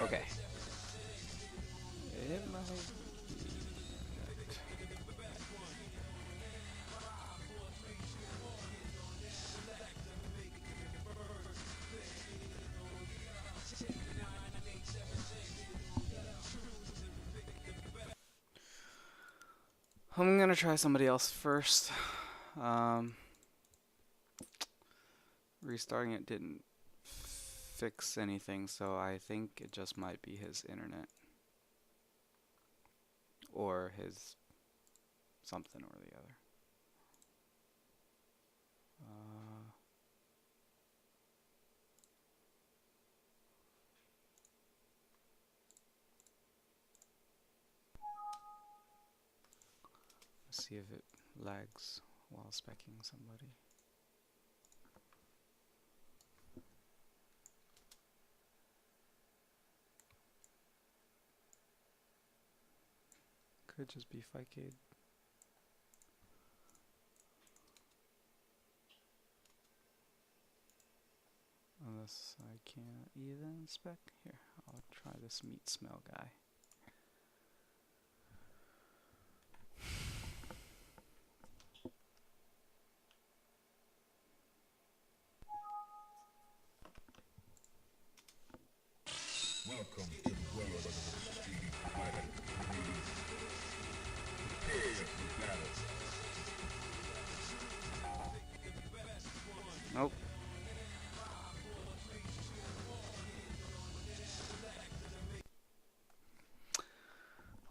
Okay. It might be that. I'm gonna try somebody else first. Restarting it didn't fix anything, so I think it just might be his internet. Or his something or the other. Let's see if it lags while speccing somebody. Could just be Ficade. Unless I can't even spec. Here, I'll try this meat smell guy. Welcome to the world of the street fighter. Prepare for battle. Nope.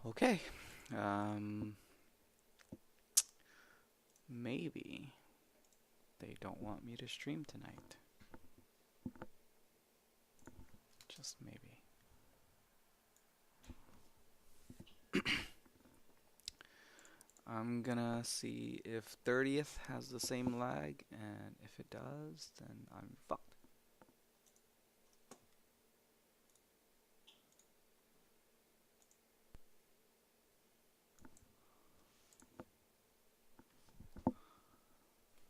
Okay. Maybe they don't want me to stream tonight. Just maybe. I'm gonna see if 30th has the same lag, and if it does, then I'm fucked.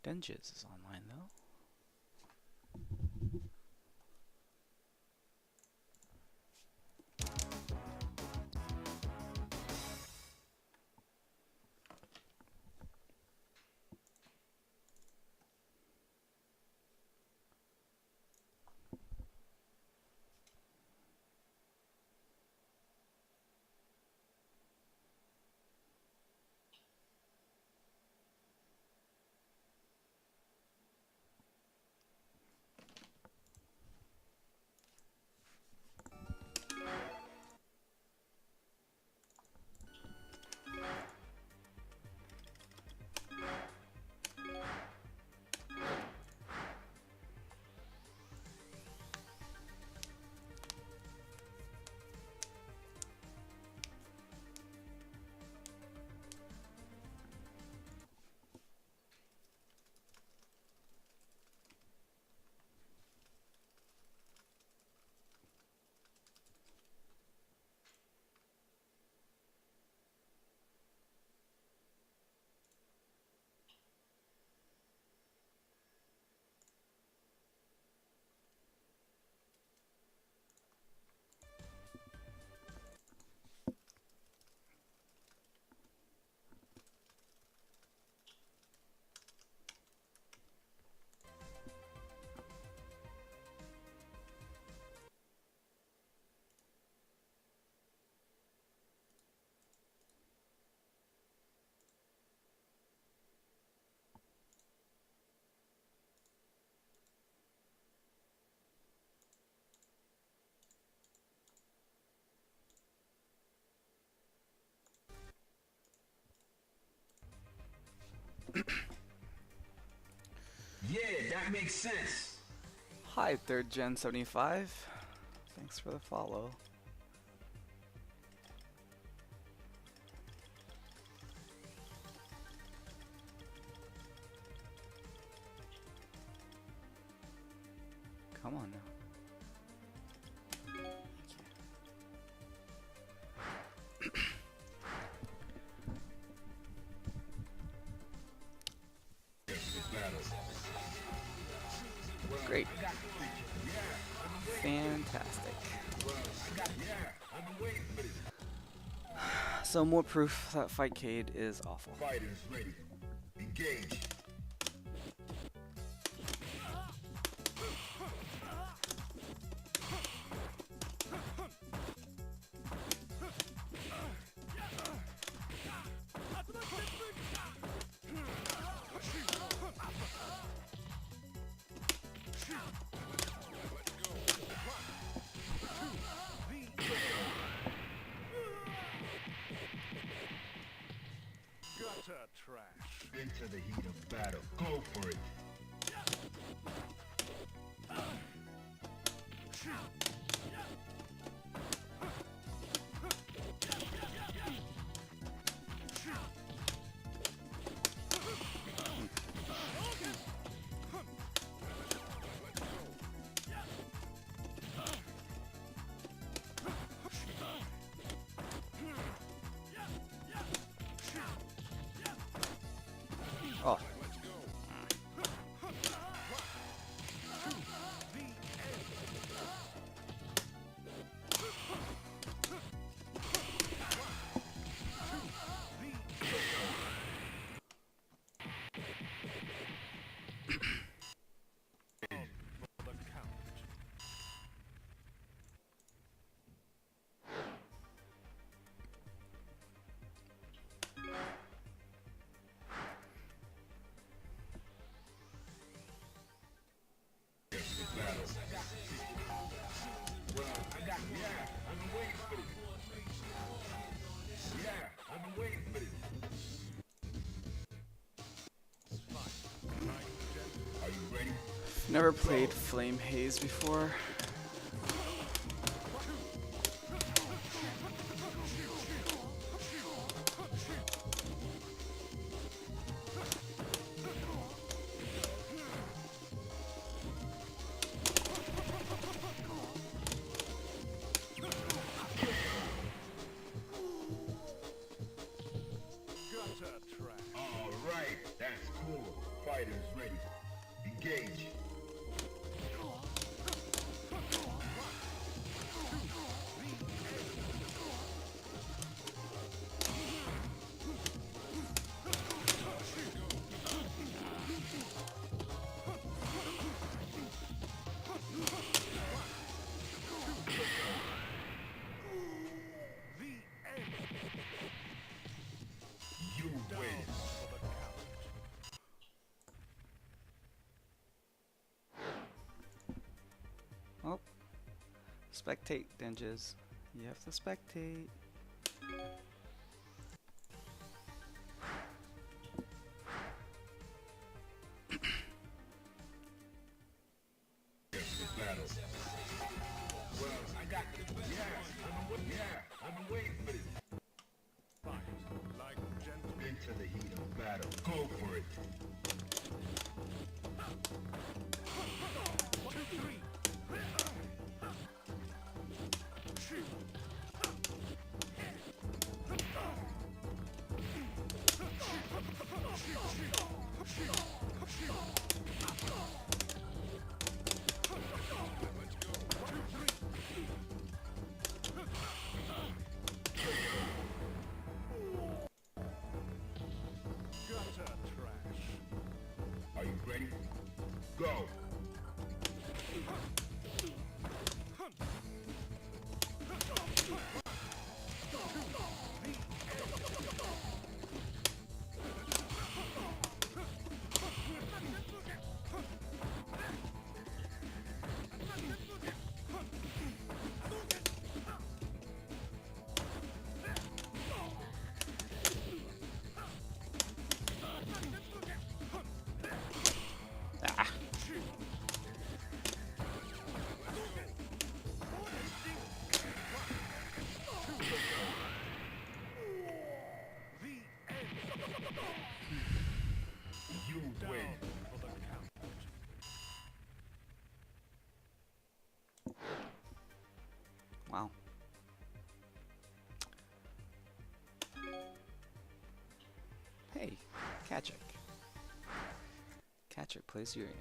Denjiz is online though. Yeah, that makes sense. Hi, 3rd Gen 75. Thanks for the follow. Come on now. Great. Fantastic. So more proof that Fightcade is awful. Fighters ready. Engage. Trash. Into the heat of battle. Go for it. Oh. Never played Flame Haze before. Alright, that's cool. Fighters ready. Engage. You win. Oh. Spectate, Dinges. You have to spectate. Battle. Well, I got this. I've been waiting for this. Like Genki. Into the heat of battle. Go for it. 1, 2, 3. Are you ready? Go. Ah. You win. Wow. Hey, Kachik. Kachik plays Urian.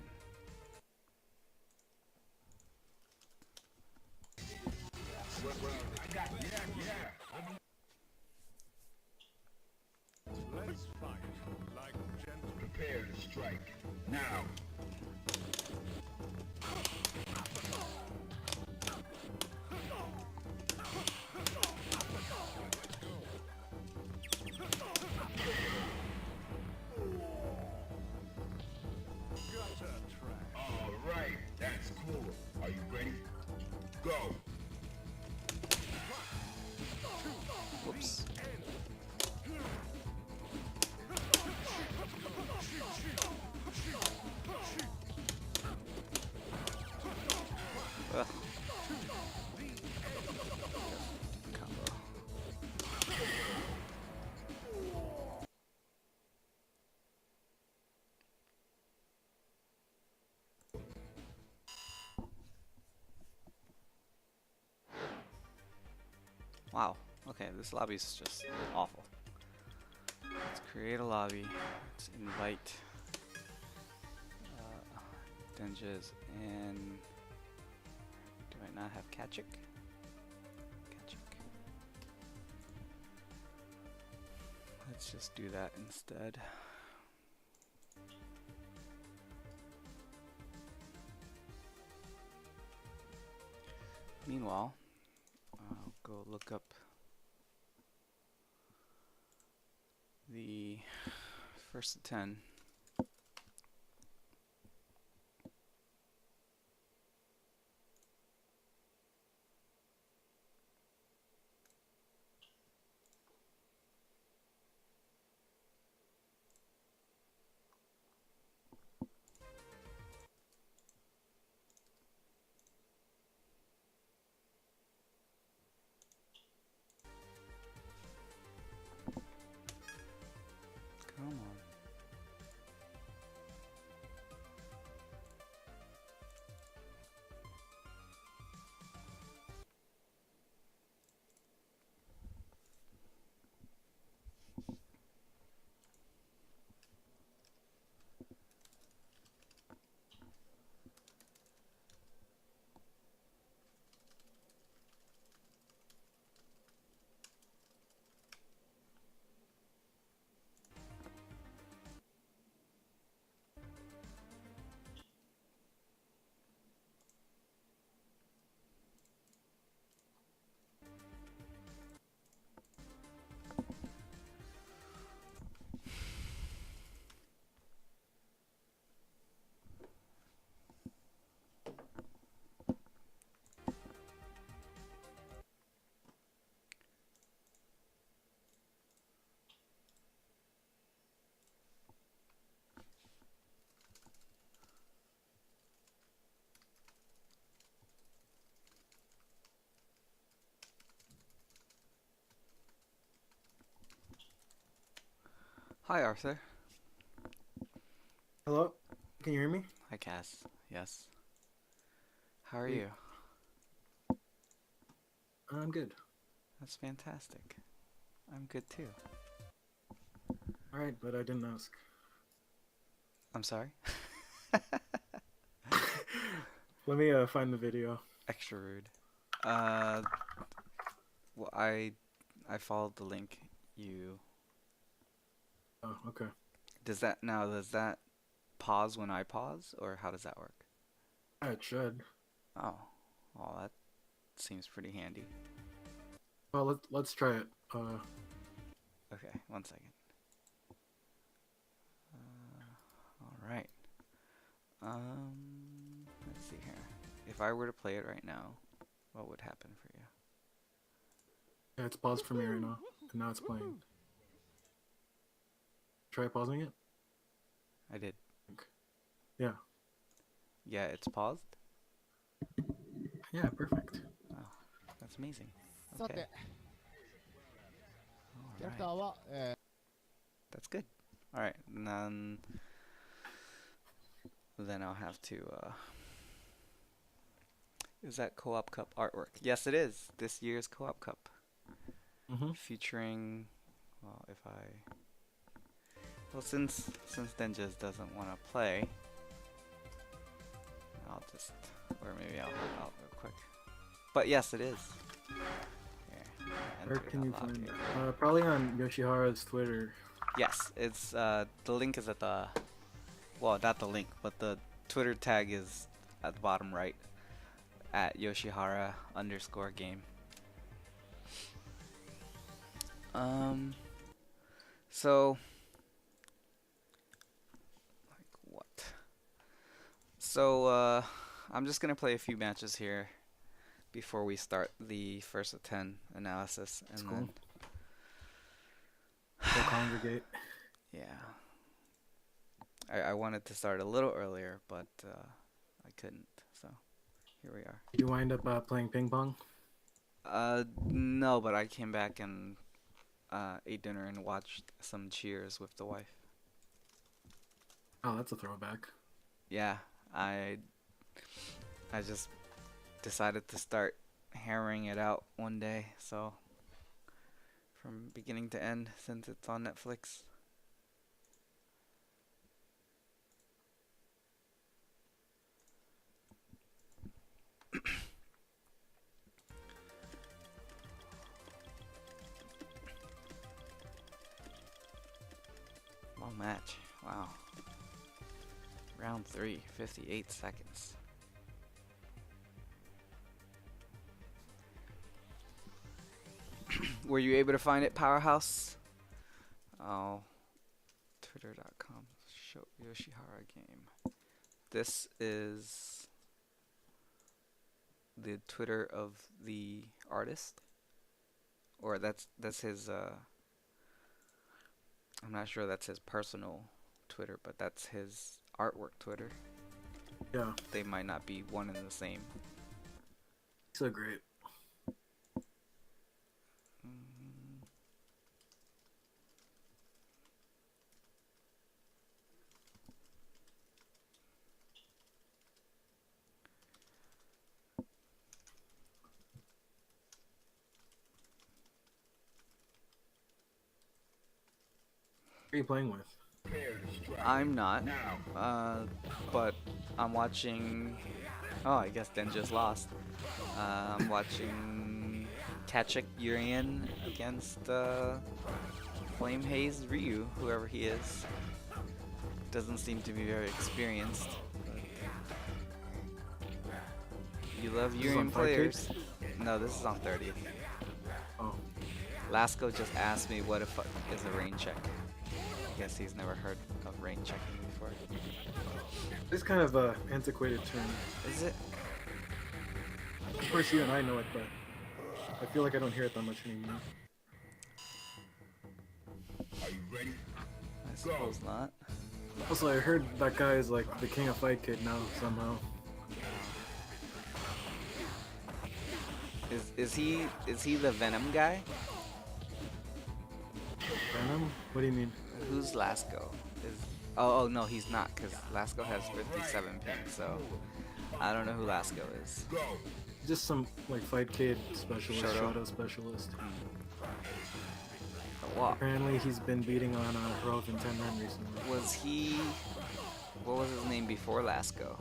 Let's fight like gentlemen. Prepare to strike. Now. Gutter trash. All right, that's cool. Are you ready? Go. Whoops. Ugh. Combo. Wow. Okay, this lobby's just awful. Let's create a lobby. Let's invite Denjas and do I not have Kachik? Kachik. Let's just do that instead. Meanwhile, I'll go look up the first to 10. Come on. Hi, Arthur. Hello? Can you hear me? Hi, Cass. Yes. How are Hey. you? I'm good. That's fantastic. I'm good too. Alright, but I didn't ask. I'm sorry? Let me find the video. Extra rude. Well, I followed the link. You Oh, okay. does that pause when I pause, or how does that work? Yeah, it should. Oh, well, that seems pretty handy. Well, let's try it. Okay, 1 second. All right. Let's see here. If I were to play it right now, what would happen for you? Yeah, it's paused for me right now, and now it's playing. Try pausing it? I did. Yeah. Yeah, it's paused. Yeah, perfect. Oh, that's amazing. さ Okay. て、 キャラクター All right. は、That's good. All right. And then I'll have to. Is that Co-op Cup artwork? Yes, it is. This year's Co-op Cup, Mm-hmm. featuring. Well, if I. Well, since Denjas doesn't want to play, I'll just, or maybe I'll help out real quick. But yes, it is. Here. Where enter can that you lobby. find that? Probably on Yoshihara's Twitter. Yes, it's the link is at the, well, not the link, but the Twitter tag is at the bottom right at Yoshihara_game. So like what? So I'm just gonna play a few matches here before we start the first of 10 analysis, and That's then cool. Go congregate. yeah. I wanted to start a little earlier, but I couldn't. So here we are. You wind up playing ping pong? No, but I came back and ate dinner and watched some Cheers with the wife. Oh, that's a throwback. Yeah, I just decided to start hammering it out one day, so from beginning to end, since it's on Netflix. Long match. Wow. Round 3, 58 seconds. Were you able to find it, Powerhouse? Oh, twitter.com. Show Yoshihara game. This is the Twitter of the artist, or that's his. I'm not sure that's his personal Twitter, but that's his artwork Twitter. Yeah. They might not be one and the same. So great. Who are you playing with? I'm not, but I'm watching. Oh, I guess Den just lost. I'm watching Kachik Urian against Flame Haze Ryu, whoever he is. Doesn't seem to be very experienced. You love This is on Urian players. 5K? No, this is on 30. Oh. Lasco just asked me what if is a rain check. I guess he's never heard of rain checking before. It's kind of a antiquated term. Is it? Of course, you and I know it, but I feel like I don't hear it that much anymore. Are you ready? I suppose not. Also, I heard that guy is like the king of Fight Kid now somehow. Is he the Venom guy? Venom? What do you mean? Who's Lasco? Oh no, he's not, because Lasco has 57 ping, so I don't know who Lasco is. Go. Just some like Fight Kid specialist, Shoto. Shoto specialist. What? Apparently, he's been beating on Rove and Tenren recently. Was he? What was his name before Lasco?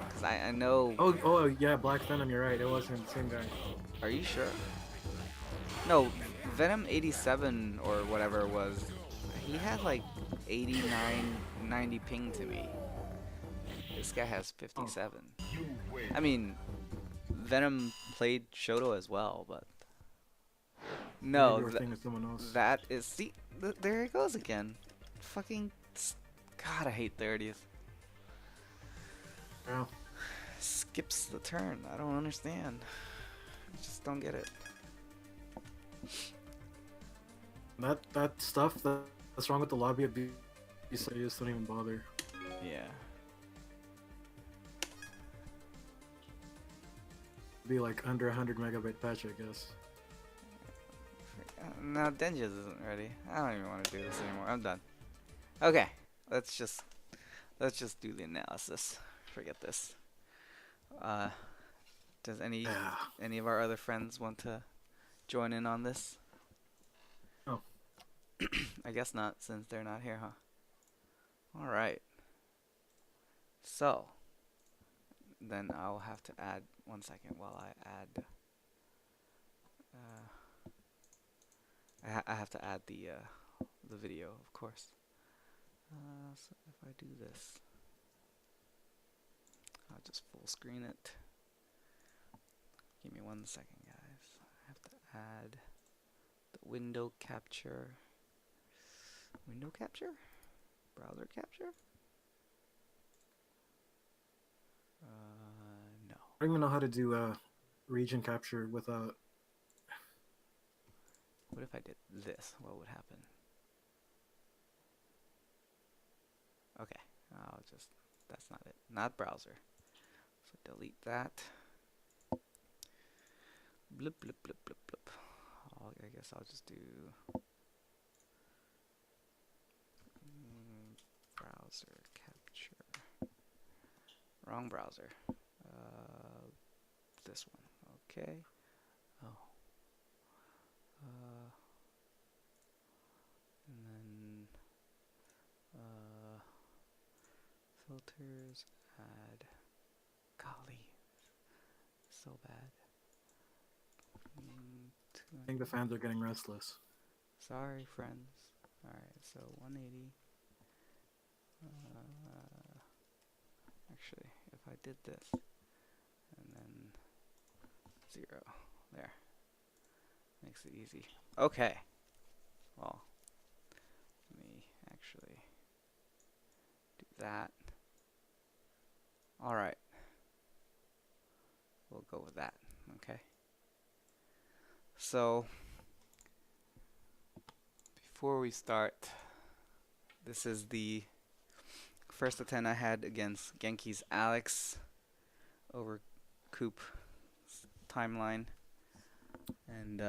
Because I know. Oh yeah, Black Venom. You're right. It wasn't the same guy. Are you sure? No, Venom 87 or whatever was. He had like 89, 90 ping to me. This guy has 57. You win. I mean, Venom played Shoto as well, but Maybe no, you were thinking of someone else. that is, see, there it goes again. Fucking, God, I hate 30th. Yeah. Skips the turn. I don't understand. I just don't get it. That stuff that's wrong with the lobby of you just don't even bother. Yeah. Be like under 100 megabyte patch, I guess. No, Denjas isn't ready. I don't even want to do this anymore. I'm done. Okay, let's just do the analysis. Forget this. Does any of our other friends want to join in on this? Oh. I guess not, since they're not here, huh? All right. So then I'll have to add 1 second while I add. I have to add the video, of course. So if I do this, I'll just full screen it. Give me 1 second, guys. I have to add the window capture. Window capture? Browser capture? No. I don't even know how to do region capture without. What if I did this? What would happen? Okay, that's not it. Not browser. So delete that. Blip, blip, blip, blip, blip. I guess I'll just do browser capture. Wrong browser. This one. Okay. Oh. And then filters, add. Golly, so bad. I think the fans are getting restless. Sorry, friends. Alright, so 180. Actually, if I did this, and then 0, there. Makes it easy. Okay. Well, let me actually do that. Alright. We'll go with that. Okay. So, before we start, this is the first attempt I had against Genki's Alex over Coop timeline. And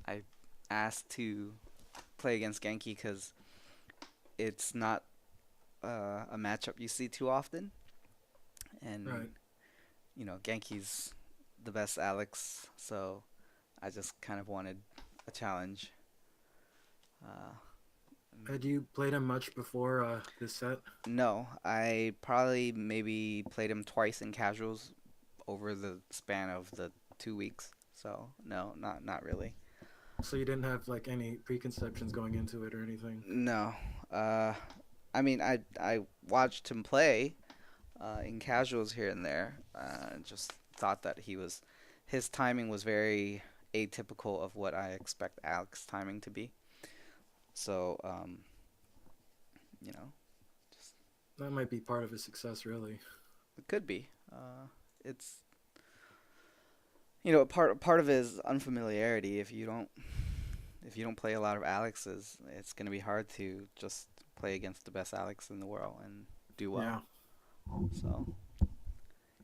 I asked to play against Genki because it's not a matchup you see too often. And, Right. you know, Genki's the best Alex, so I just kind of wanted a challenge. Had you played him much before this set? No, I probably maybe played him twice in casuals over the span of the 2 weeks. So no, not really. So you didn't have like any preconceptions going into it or anything? No. I mean, I watched him play in casuals here and there. Just thought that his timing was very atypical of what I expect Alex timing to be. So, you know, just That might be part of his success, really. it could be. It's you know part of it is unfamiliarity. If you don't play a lot of Alexes, it's gonna be hard to just play against the best Alex in the world and do well. Yeah. So,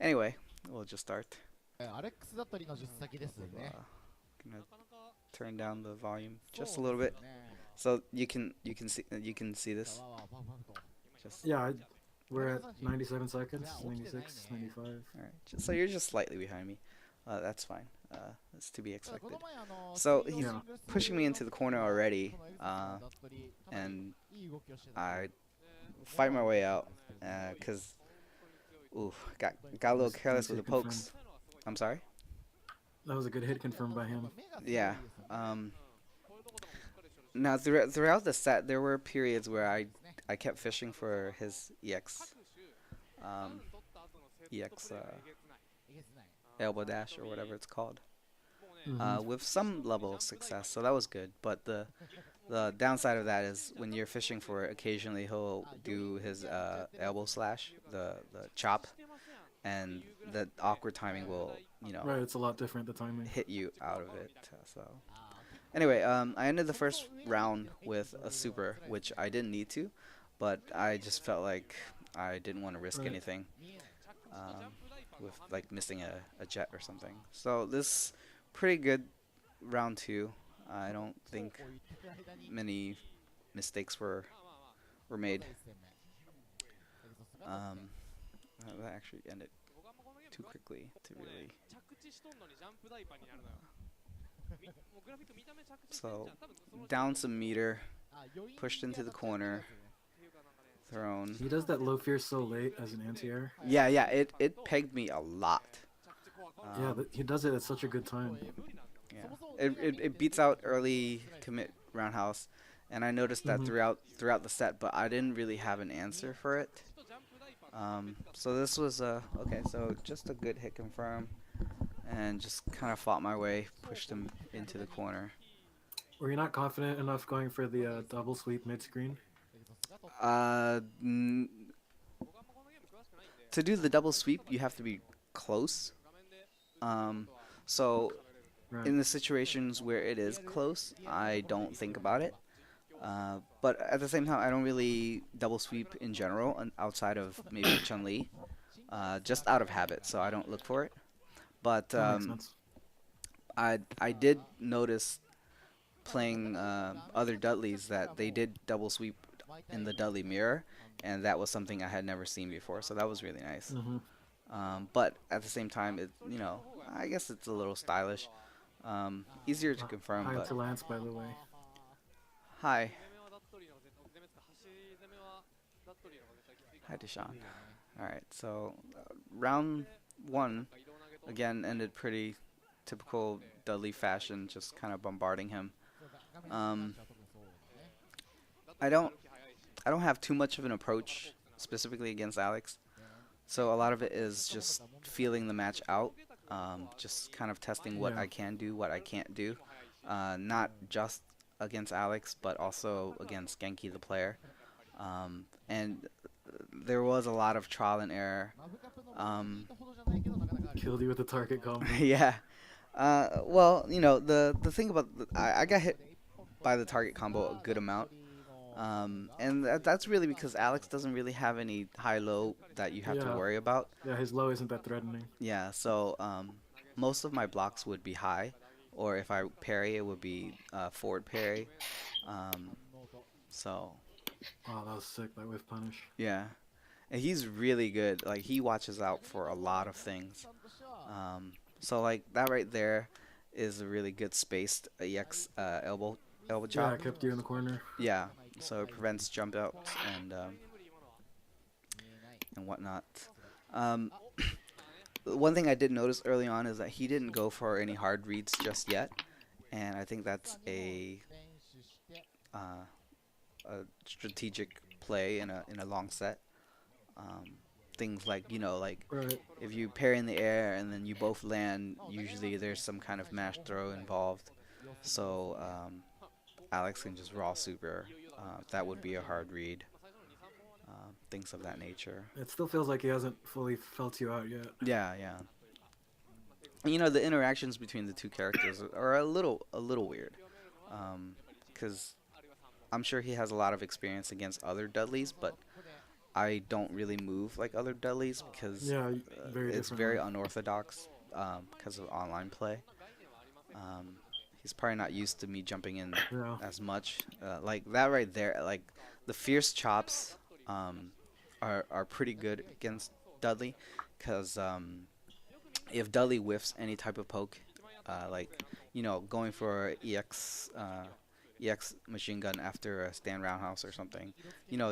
anyway, we'll just start. アレックスだったりの術先ですね。 Gonna turn down the volume そう just a little で bit すね。 so you can see this. わあわあパーフェクト。 Just Yeah, we're at 97 seconds, 96, 95. all right. So you're just slightly behind me. That's fine. That's to be ただこ expected. の前So スピード he's シングルス pushing me into the corner already, この F さんだったりかなり and いい動きをしてた I fight my way out because got a little careless with the pokes. I'm sorry. That was a good hit confirmed by him. Yeah. Now throughout the set, there were periods where I kept fishing for his EX elbow dash or whatever it's called, with some level of success. So that was good. But the downside of that is when you're fishing for it, occasionally he'll do his elbow slash, the chop, and the awkward timing will Right, it's a lot different, the timing. hit you out of it. So anyway, I ended the first round with a super, which I didn't need to, but I just felt like I didn't want to risk Right. anything with like missing a jet or something. So this pretty good round 2. I don't think many mistakes were made. That actually ended too quickly to really. So down some meter, pushed into the corner, thrown. He does that low fear so late as an anti-air. Yeah, it pegged me a lot. Yeah, he does it at such a good time. Yeah. it beats out early commit roundhouse, and I noticed that Mhm. throughout the set, but I didn't really have an answer for it. So this was okay. So just a good hit confirm, and just kind of fought my way, pushed him into the corner. Were you not confident enough going for the double sweep mid screen? Uh, n- to do the double sweep, you have to be close. Um, so Right. in the situations where it is close, I don't think about it. But at the same time, I don't really double sweep in general, outside of maybe Chun-Li, just out of habit, so I don't look for it. But That makes sense. I did notice playing other Dudleys that they did double sweep in the Dudley mirror, and that was something I had never seen before, so that was really nice. Mhm. But at the same time, I guess it's a little stylish. Easier to confirm, Hi but to Lance, by the way. hi. Hi, Deshaun. Alright, so round one again ended pretty typical Dudley fashion, just kind of bombarding him. Um, I don't I don't have too much of an approach specifically against Alex, so a lot of it is just feeling the match out, just kind of testing what Yeah. I can do, what I can't do, not just against Alex, but also against Genki the player. And there was a lot of trial and error. Um, Killed you with the target combo. yeah. Well, the thing about I got hit by the target combo a good amount. And that's really because Alex doesn't really have any high-low that you have to Yeah. worry about. Yeah, his low isn't that threatening. Yeah, so most of my blocks would be high, or if I parry, it would be forward parry. Um, so Oh, that was sick, that whiff punish. yeah, and he's really good. Like he watches out for a lot of things. So like that right there is a really good spaced elbow Yeah, I chop. kept you in the corner. Yeah, so it prevents jump outs and whatnot. Um, one thing I did notice early on is that he didn't go for any hard reads just yet, and I think that's uh, a strategic play in a long set. Um, Things like like Right. if you parry in the air and then you both land, usually there's some kind of mash throw involved. So Alex can just raw super. That would be a hard read. Things of that nature. It still feels like he hasn't fully felt you out yet. Yeah, yeah. The interactions between the two characters are a little weird, because I'm sure he has a lot of experience against other Dudleys, but I don't really move like other Dudleys because Yeah, very it's different. very unorthodox because of online play. Um, he's probably not used to me jumping in Yeah. as much. Like that right there, like the fierce chops are pretty good against Dudley, because if Dudley whiffs any type of poke, like going for EX machine gun after a stand roundhouse or something,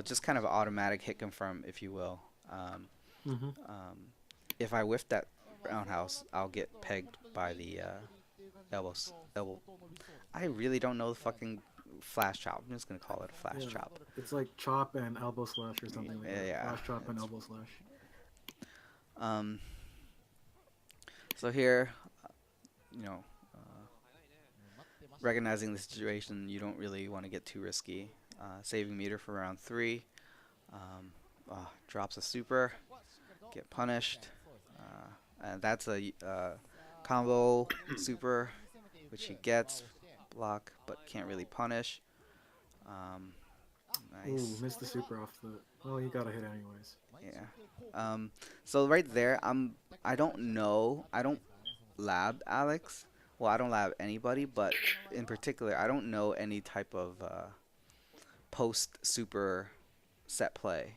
just kind of automatic hit confirm, if you will. Mhm. If I whiff that roundhouse, I'll get pegged by the elbow. I really don't know the fucking flash chop. I'm just gonna call it a flash Yeah. chop. It's like chop and elbow slash or something like that. Yeah, Flash chop and it's- elbow slash. Um, so here, you know, recognizing the situation, you don't really want to get too risky. Saving meter for round 3. Drops a super, get punished. And that's a combo super, which he gets, block, but can't really punish. Um, Ooh, nice. missed the super off the. Well, he got a hit anyways. Yeah. So right there, I don't know. I don't lab Alex. Well, I don't lab anybody, but in particular, I don't know any type of post super set play.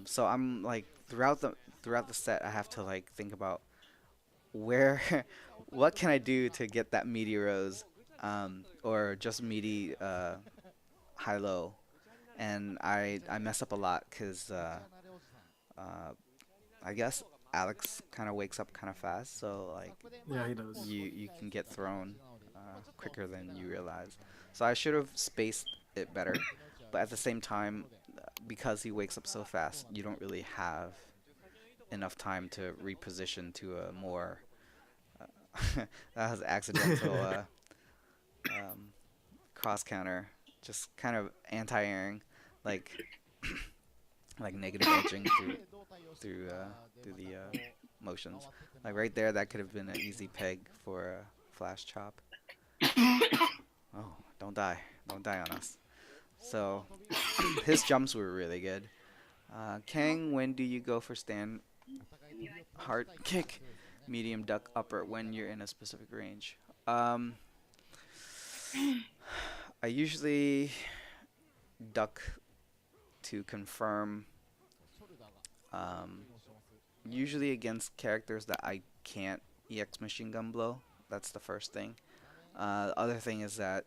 So I'm like throughout the set, I have to like think about where, what can I do to get that meaty rose, or just meaty high low, and I mess up a lot because uh, I guess Alex kind of wakes up kind of fast, so like Yeah, he does. you can get thrown. quicker than you realize. So I should have spaced it better, but at the same time, because he wakes up so fast, you don't really have enough time to reposition to a more that was accidental cross counter, just kind of anti-airing, like like negative edging through the motions. Like right there, that could have been an easy peg for a flash chop. Oh, don't die on us. So his jumps were really good. Kang, when do you go for stand hard kick, medium duck upper when you're in a specific range? I usually duck to confirm, usually against characters that I can't EX machine gun blow. That's the first thing. The other thing is that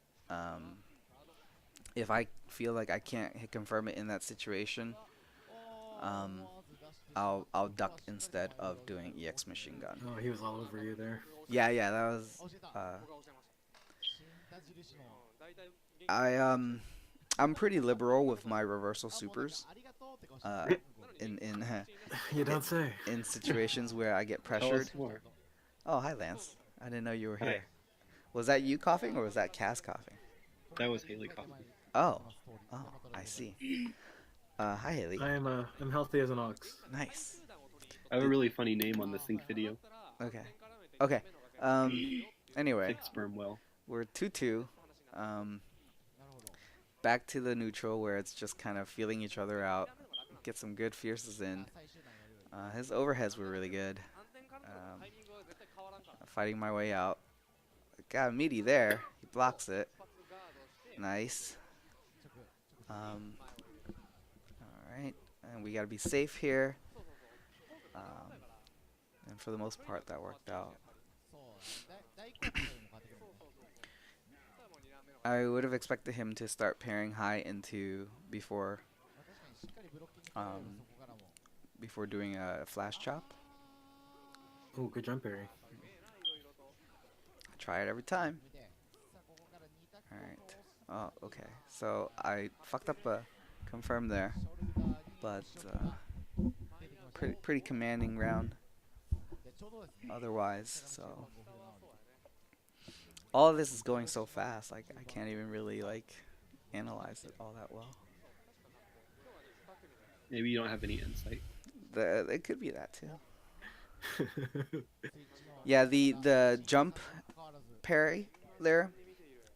if I feel like I can't hit confirm it in that situation, I'll duck instead of doing EX machine gun. Oh, he was all over you there. Yeah, that was. I'm pretty liberal with my reversal supers. In You don't say. in situations where I get Tell pressured. us more. Oh, hi Lance. I didn't know you were Hi. here. Was that you coughing or was that Cass coughing? That was Haley coughing. Oh, I see. Hi Haley. I'm healthy as an ox. Nice. I have a really funny name on the sync video. Okay. Anyway, Thick sperm well. we're 2-2. Back to the neutral where it's just kind of feeling each other out. Get some good fierces in. His overheads were really good. Fighting my way out. Got a meaty there. He blocks it. Nice. Alright. And we gotta be safe here. And for the most part, that worked out. I would have expected him to start pairing high into before doing a flash chop. Oh, good jump parry. I try it every time. Alright. Oh, okay. So I fucked up a confirm there, but pretty commanding round otherwise. So all of this is going so fast, like I can't even really like analyze it all that well. Maybe you don't have any insight. It could be that too. Yeah, the jump parry there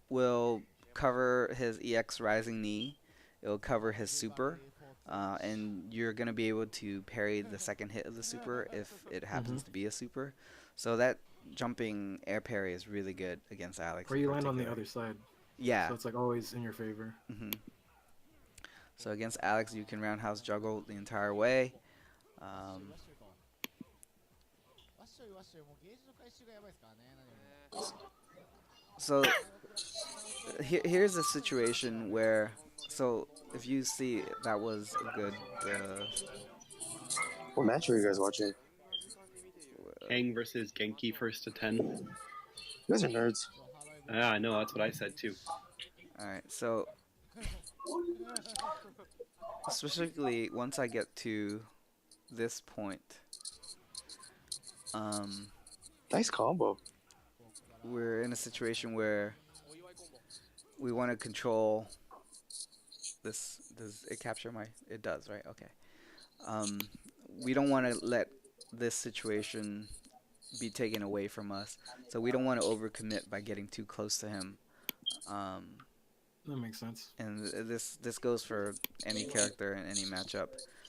will cover his EX rising knee. It will cover his super, and you're gonna be able to parry the second hit of the super if it happens to be a super. So that jumping air parry is really good against Alex. Or in you land on the particular. other side. Yeah. So it's like always in your favor. So against Alex, you can roundhouse juggle the entire way. So here's a situation where, so if you see, that was a good. What match are you guys watching? Kang versus Genki first to 10. You guys are nerds. Yeah, I know. That's what I said too. All right, so specifically once I get to this point, Nice combo. we're in a situation where we want to control this. Does it capture my? It does, right? Okay. We don't want to let this situation be taken away from us, so we don't want to overcommit by getting too close to him. That makes sense. And this goes for any character in any matchup.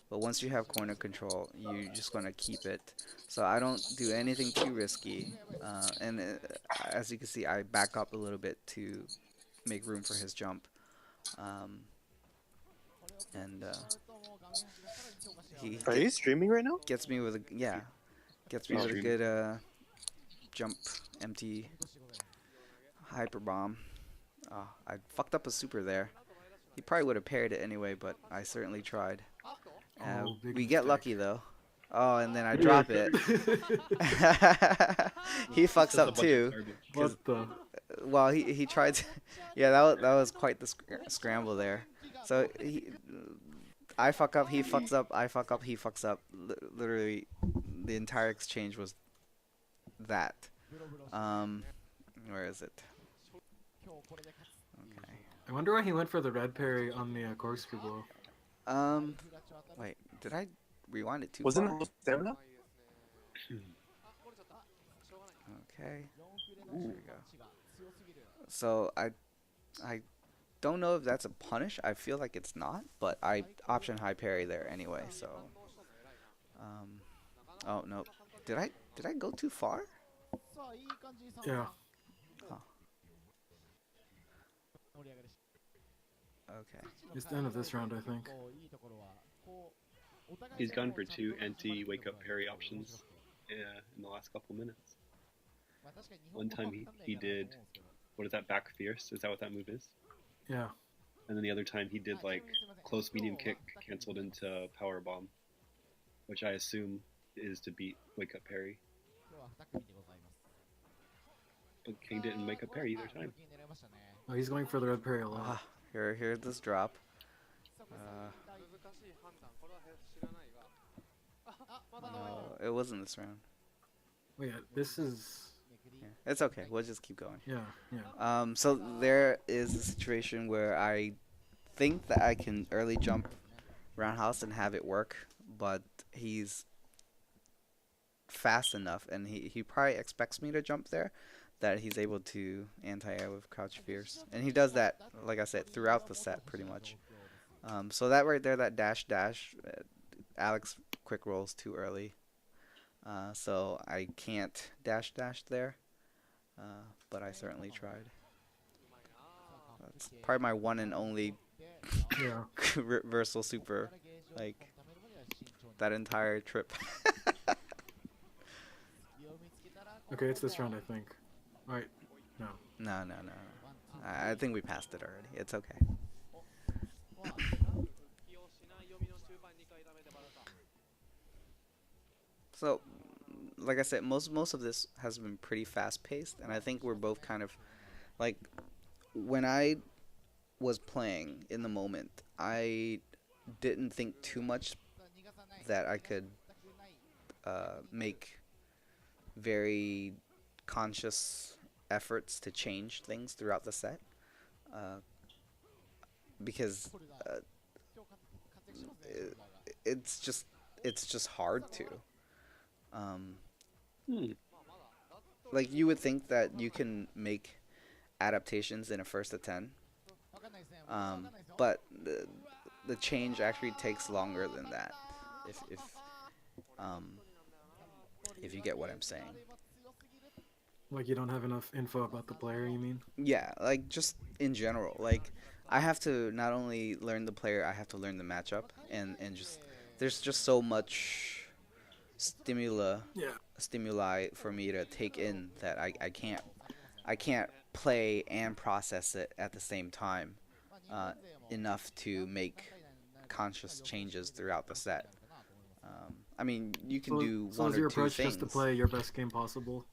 But once you have corner control, you just want to keep it. So I don't do anything too risky. And as you can see, I back up a little bit to make room for his jump. He Are you streaming right now? gets me with a gets me He's with a streaming. good jump empty hyper bomb. Oh, I fucked up a super there. He probably would have parried it anyway, but I certainly tried. Big We get mistake. lucky though. Oh, and then I drop it. He fucks Just a up bunch of too. garbage. 'Cause What the? well, he tried to, yeah, that was quite the scramble there. So I fuck up, he fucks up, I fuck up, he fucks up. Literally, the entire exchange was that. Um, where is it? Okay. I wonder why he went for the red parry on the corkscrew blow. Wait, did I rewind it too Wasn't far? it stamina? Okay. There we go. So I don't know if that's a punish. I feel like it's not, but I option high parry there anyway. So, oh no, did I go too far? Yeah. Huh. Okay. It's the end of this round, I think. He's gone for 2 anti-wake up parry options in the last couple minutes. One time he did, what is that, back fierce? Is that what that move is? Yeah. And then the other time he did like close medium kick canceled into power bomb, which I assume is to beat wake up parry. But King didn't wake up parry either time. Oh, he's going for the red parry a lot. Ah, here's this drop. No, it wasn't this round. Wait, this is... Yeah, it's okay. We'll just keep going. Yeah, yeah. So there is a situation where I think that I can early jump roundhouse and have it work, but he's fast enough, and he probably expects me to jump there, that he's able to anti-air with crouch fierce, and he does that, like I said, throughout the set pretty much. So that right there, that dash, Alex quick rolls too early, so I can't dash there, but I certainly tried. That's probably my one and only Yeah. reversal super, like, that entire trip. Okay, it's this round, I think. Alright, no. No. I think we passed it already. It's okay. So, like I said, most of this has been pretty fast paced, and I think we're both kind of like, when I was playing in the moment, I didn't think too much that I could make very conscious efforts to change things throughout the set, because it's just hard to. Like, you would think that you can make adaptations in a first to 10, but the change actually takes longer than that. If you get what I'm saying. Like, you don't have enough info about the player, you mean? Yeah, like, just in general. Like, I have to not only learn the player, I have to learn the matchup, and just there's just so much stimuli for me to take in that I can't play and process it at the same time enough to make conscious changes throughout the set. I mean, you can do so one is or your two approach things. just to play your best game possible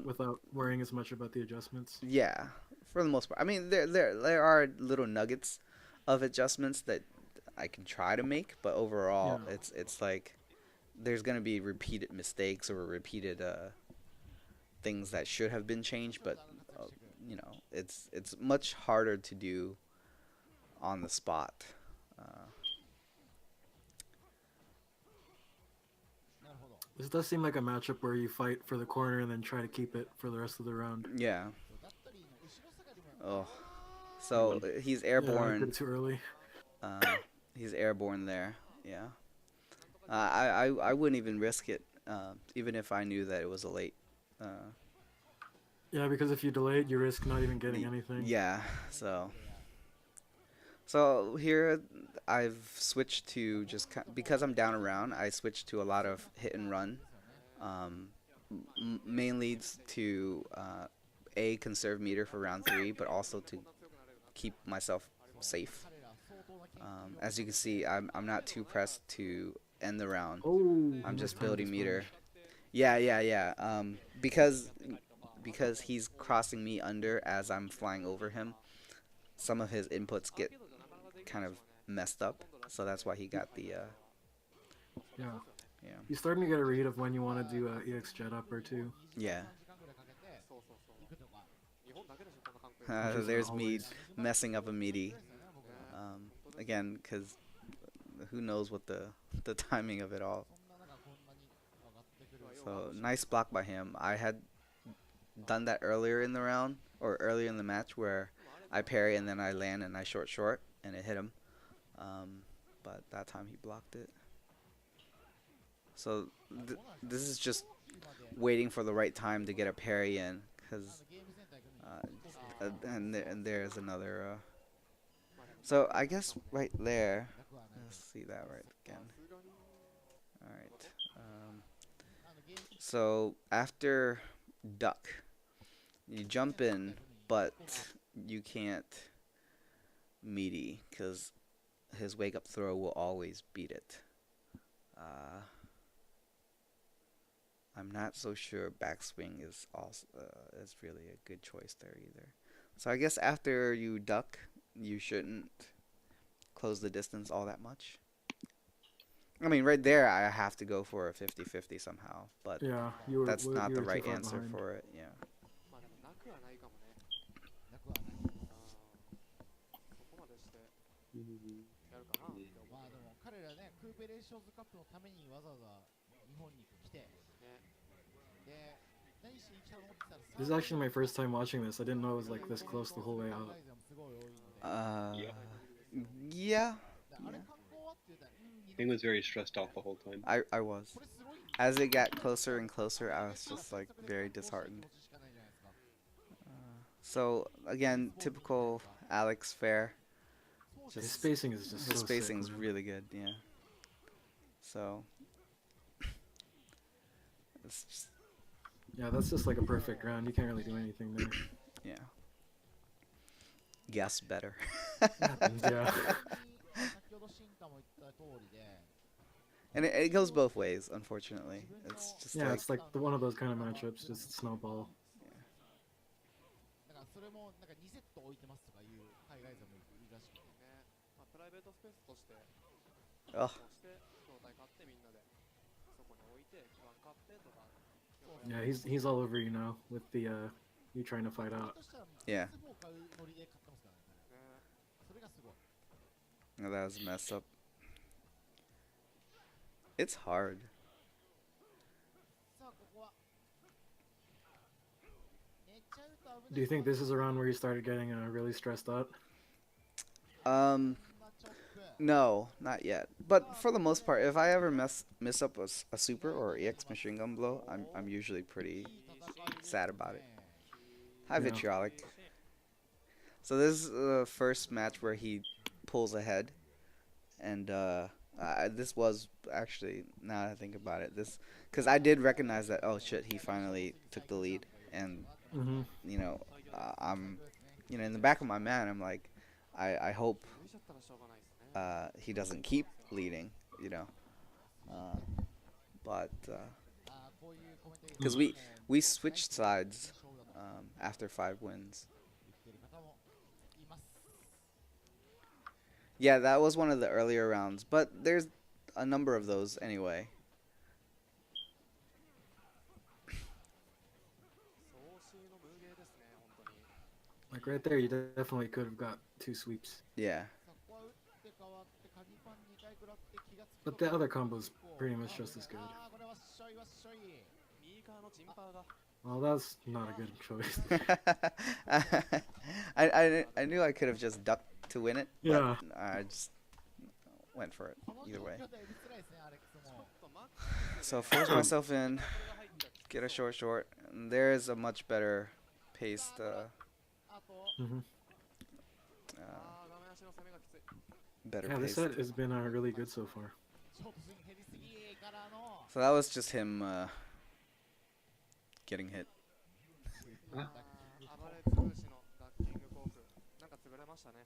without worrying as much about the adjustments? Yeah, for the most part. I mean, there are little nuggets of adjustments that I can try to make, but overall, Yeah. it's like there's gonna be repeated mistakes or repeated things that should have been changed, but you know, it's much harder to do on the spot. This does seem like a matchup where you fight for the corner and then try to keep it for the rest of the round. Yeah. Oh, so he's Yeah, I airborne. did it too early. He's airborne there. Yeah. I wouldn't even risk it, even if I knew that it was a late. Yeah, because if you delay it, you risk not even getting anything. Yeah. So here I've switched to just because I'm down around. I switched to a lot of hit and run, mainly to conserve meter for round 3, but also to keep myself safe. As you can see, I'm not too pressed to end the round. Oh, I'm just time building to meter. splash. Yeah. Because because he's crossing me under as I'm flying over him, some of his inputs get kind of messed up. So that's why he got the Yeah. yeah. You're starting to get a read of when you want to do a EX jet up or two. Yeah. 'Cause it's There's not me always- messing up a meaty. Again, because who knows what the timing of it all. So nice block by him. I had done that earlier in the round or earlier in the match where I parry and then I land and I short and it hit him. But that time he blocked it. So this is just waiting for the right time to get a parry in, because and there's another. So I guess right there. Let's see that right again. All right. So after duck, you jump in, but you can't meaty because his wake up throw will always beat it. I'm not so sure backswing is also is really a good choice there either. So I guess after you duck, you shouldn't close the distance all that much. I mean, right there, I have to go for a 50-50 somehow, but Yeah, you were. that's not you the were too right far answer behind. for it. Yeah. まあでもなくはないかもね。そこまでしてやるかなって思う。まあでも彼らね、クーペレーションズカップのためにわざわざ日本に来て、で、何しに来たのって言ったら、 This is actually my first time watching this. I didn't know it was like this close the whole way out. Yeah. I think was very stressed out the whole time. I was. As it got closer and closer, I was just like very disheartened. So again, typical Alex fare. His Just spacing is just his so spacing's sick, man. really good, yeah. So it's just, Yeah, that's just like a perfect round. You can't really do anything there. yeah. Guess better. Yeah. And it goes both ways, unfortunately. It's just Yeah, like, it's like one of those kind of matchups, just snowball. だからそれもなんか2セット置いてますとかいう海外勢もいるらしくて、ね、まあ、プライベートスペースとして oh, そして筐体買ってみんなでそこに置いて基盤買ってとか Yeah, he's all over you now with the you trying to fight out. としたら Yeah. PS4 買うノリで買ってますからね、ねそれがすごい。 no, that was a mess up. It's hard. さあここは寝ちゃうと危ない。 Do you think this is around where you started getting really stressed out? No, not yet. But for the most part, if I ever miss up a super or EX machine gun blow, I'm usually pretty sad about it. Hi, Yeah. Vitriolic. So this is the first match where he pulls ahead, and this was actually, now that I think about it, this because I did recognize that, oh shit, he finally took the lead, and Mm-hmm. you know, I'm, you know, in the back of my mind, I'm like, I hope 抜いちゃったらしょうがないですね he doesn't keep leading, you know. But because we switched sides after 5 wins. Yeah, that was one of the earlier rounds, but there's a number of those anyway. 総集の無芸ですね本当に Like right there, you definitely could have got 2 sweeps. Yeah. But the other combo's pretty much just as good. 右側のチンパーが Well, that's not a good choice. I knew I could have just ducked to win it, but Yeah. I just went for it either way. ちょっとマックス So force myself in, get a short, and there's a much better paced, Mm-hmm. あー画面足の攻めがきつい better Yeah, this paced. set has been really good so far. So that was just him getting hit. 暴れ潰しのダッキングコークなんか潰れましたね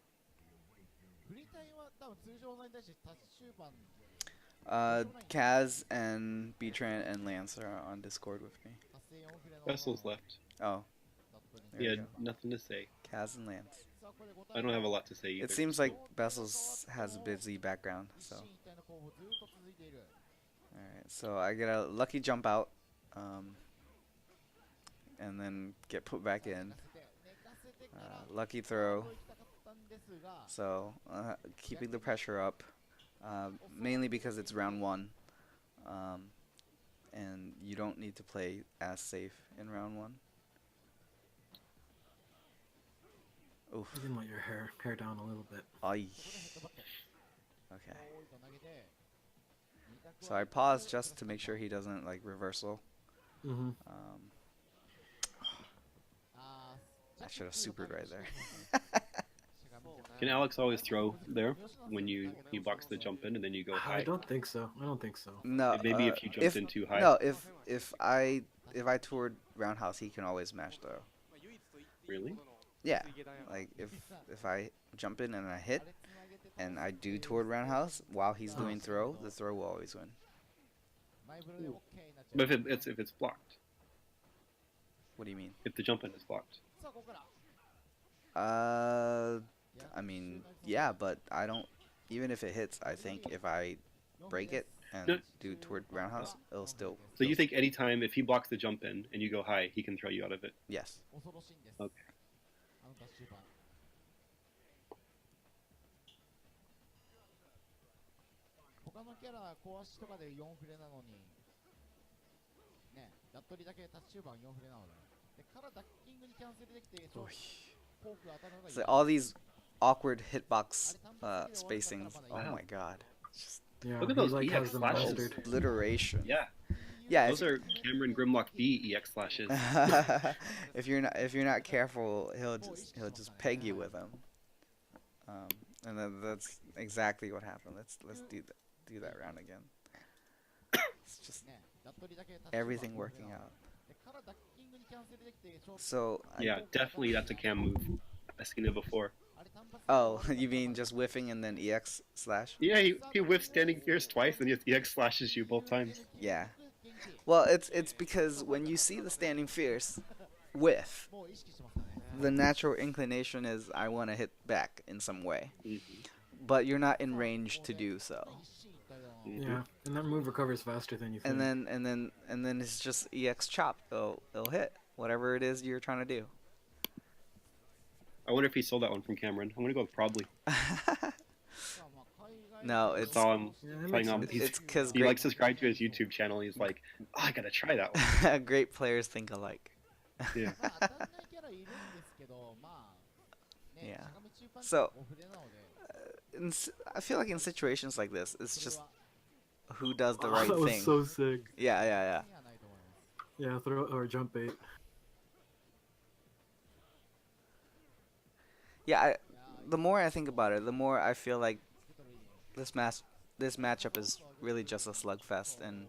Kaz and Betran and Lance are on Discord with me. Vessel's left. Oh, there He you had go. nothing to say. Kaz and Lance. I don't have a lot to say either. It seems like Bessels has a busy background, so. Alright, so I get a lucky jump out, and then get put back in. Lucky throw. So, keeping the pressure up, mainly because it's round 1, and you don't need to play as safe in round 1. Oof. You can let your hair down a little bit. Ay. Okay. So I paused just to make sure he doesn't like reversal. Mm-hmm. I should have supered right there. Can Alex always throw there when he blocks the jump in and then you go I high? don't think so. I don't think so. No. Maybe if you jumped in too high. No, if I toured roundhouse, he can always mash throw. Really? Yeah. Like if I jump in and I hit, and I do toward roundhouse while he's doing throw, the throw will always win. But if it's blocked, What do you mean? if the jump in is blocked. I mean, yeah, but I don't. Even if it hits, I think if I break it and No. do toward roundhouse, it'll still. So you think anytime if he blocks the jump in and you go high, he can throw you out of it? Yes. Okay. 他のキャラ壊しとかで4フレなのにね、ダットリだけタッチ中盤4フレなので、からダッキングにキャンセルできてフォーク当たるのがいい。 So all these awkward hitbox spacings. Oh Wow. my god. It's just Yeah, Look at he those like EX has them flashes. mastered. obliteration. Yeah. Yeah. Those are Cameron Grimlock B EX flashes. If you're not careful, he'll just peg you with them. And then that's exactly what happened. Let's do that round again. It's just ね、ダットリだけタッチ中盤 everything 4フレ working なの out. で、からダッキングにキャンセルできて勝負 So Yeah, definitely that's a cam move. I've seen it before. あれ単発 oh, you mean just whiffing and then EX slash? Yeah, he whiffs standing fierce twice and he EX slashes you both times. Yeah. Well, it's because when you see the standing fierce whiff, もう意識してますからね。 the natural inclination is I want to hit back in some way, Mhm. but you're not in range to do so. 一進一退だな。 Yeah, and that move recovers faster than you think. And then it's just EX chop. It'll hit whatever it is you're trying to do. I wonder if he sold that one from Cameron. I'm gonna go with probably. No, it's Saw him Yeah, that playing makes on. sense. it's because He like subscribed to his YouTube channel. He's like, oh, I gotta try that one. great players think alike. Yeah. まあ当たんないキャラいるんですけど、まあね、 Yeah. 坂道中盤 So- 5フレなので、 I feel like in situations like this, it's それ just は who does the Oh, right that was thing. so sick. Yeah. にはないと思います。 Yeah, throw or jump bait. Yeah, the more I think about it, the more I feel like this matchup is really just a slugfest, and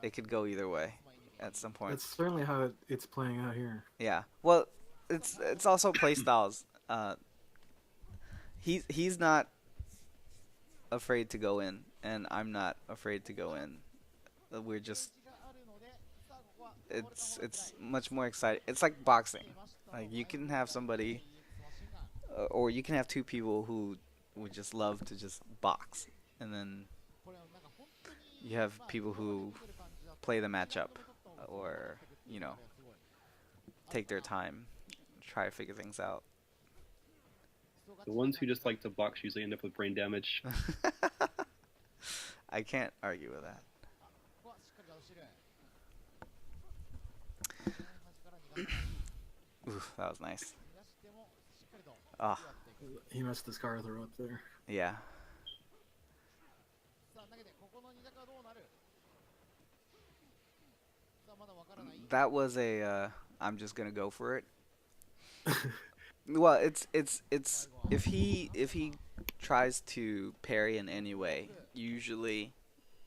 it could go either way at some point. That's certainly how it's playing out here. Yeah. Well, it's also play styles. He's not afraid to go in, and I'm not afraid to go in. We're just it's much more exciting. It's like boxing. Like you can have somebody, or you can have two people who would just love to just box, and then you have people who play the matchup, or you know, take their time, try to figure things out. The ones who just like to box usually end up with brain damage. I can't argue with that. ここはしっかり倒してる。端から逃がして Ooh, that was nice. 逃がしてもしっかりと Ah, やっていく。 He messed his car throw up there. yeah. さあ投げてここの2択はどうなる。さあまだわからない。 That was a I'm just gonna go for it. Well, it's if he tries to parry in any way, usually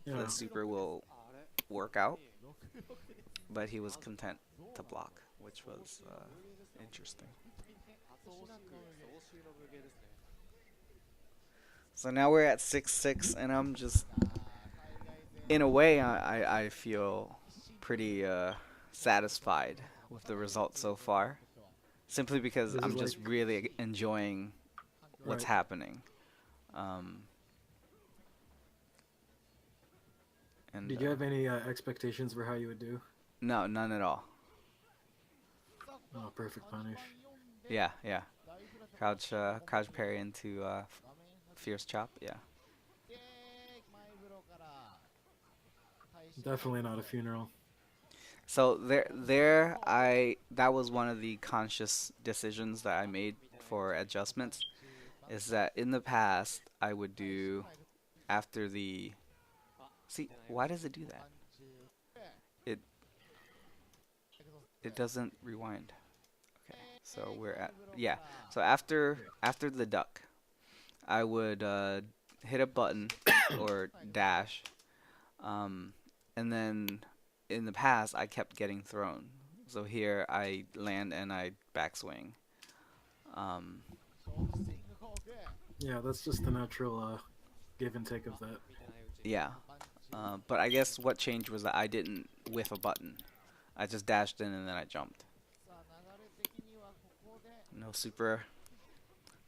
Yeah. the super will work out, but he was content to block, which was interesting. So now we're at 6-6, and I'm just, in a way, I feel pretty satisfied with the results so far, simply because This I'm is just like- really enjoying what's Right. happening. Um, and Did you have any expectations for how you would do? no, none at all. Oh, perfect punish. Yeah, yeah. Crouch parry into fierce chop. Yeah. Definitely not a funeral. So that was one of the conscious decisions that I made for adjustments. Is that in the past I would do after the. See, why does it do that? It it doesn't rewind. Okay, so we're at yeah. So after the duck, I would hit a button or dash, and then in the past I kept getting thrown. So here I land and I backswing. Um, Yeah, that's just the natural give and take of that. yeah, but I guess what changed was that I didn't whiff a button. I just dashed in and then I jumped. No super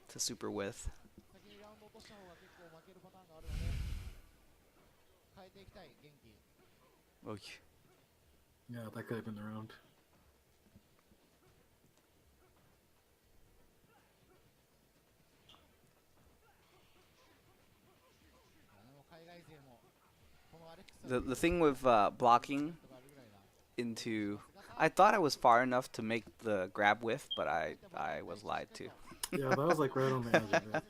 to super width. Okay. Yeah, that could have been the round. The thing with blocking into, I thought I was far enough to make the grab whiff, but I was lied to. Yeah, that was like right on the edge of it.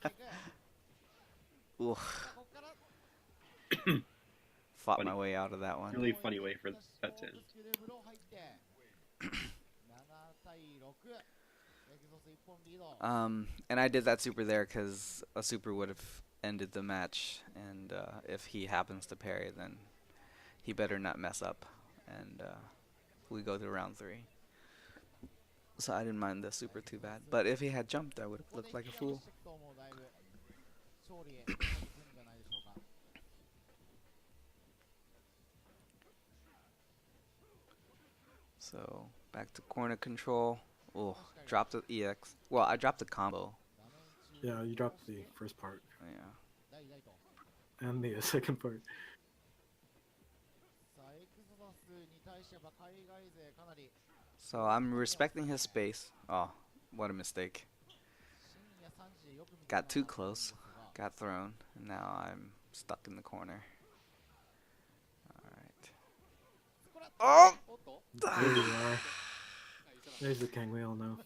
Oof. Fought Funny. my way out of that one. Really funny way for that to end. And I did that super there because a super would have ended the match, and if he happens to parry, then he better not mess up, and we go to round 3. So I didn't mind the super too bad, but if he had jumped, I would have looked like a fool. So back to corner control. Oh, dropped the EX. Well, I dropped the combo. Yeah, you dropped the first part Yeah. and the second part. So I'm respecting his space. Oh, what a mistake. Got too close. Got thrown. And now I'm stuck in the corner. Alright. Oh! There you are. There's the king, we all know.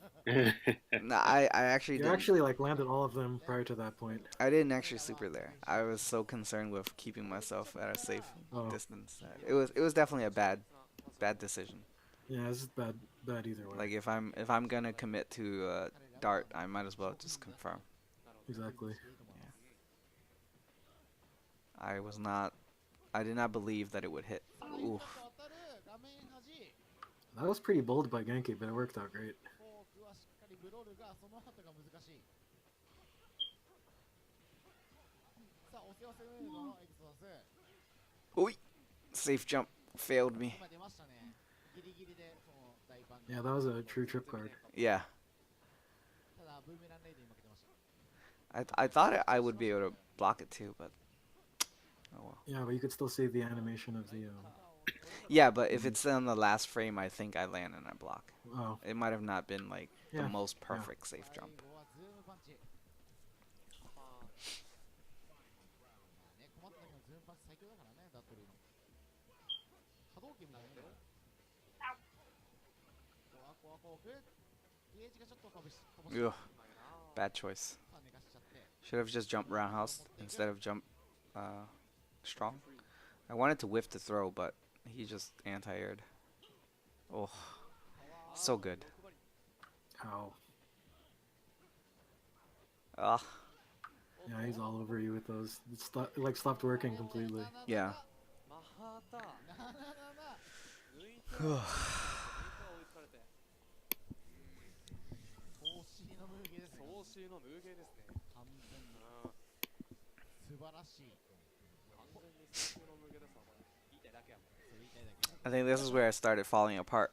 No, I actually You didn't. actually like landed all of them prior to that point. I didn't actually super there. I was so concerned with keeping myself at a safe Oh. distance. It was definitely a bad decision. Yeah, this is bad either way. Like if I'm gonna commit to dart, I might as well just confirm. Exactly. I did not believe that it would hit. Oof. That was pretty bold by Genki, but it worked out great. Oi! Safe jump failed me. Yeah, that was a true trip card. Yeah. I thought I would be able to block it too, but oh well. Yeah, but you could still see the animation of the. Yeah, but if it's on the last frame, I think I land and I block. Oh, It might have not been like the Yeah, most yeah. perfect safe jump. Ugh, bad choice. Should have just jumped roundhouse instead of jump strong. I wanted to whiff the throw, but he just anti-aired. Oh, so good. how? Ah, Yeah, he's all over you with those. It like stopped working completely. yeah. I think this is where I started falling apart.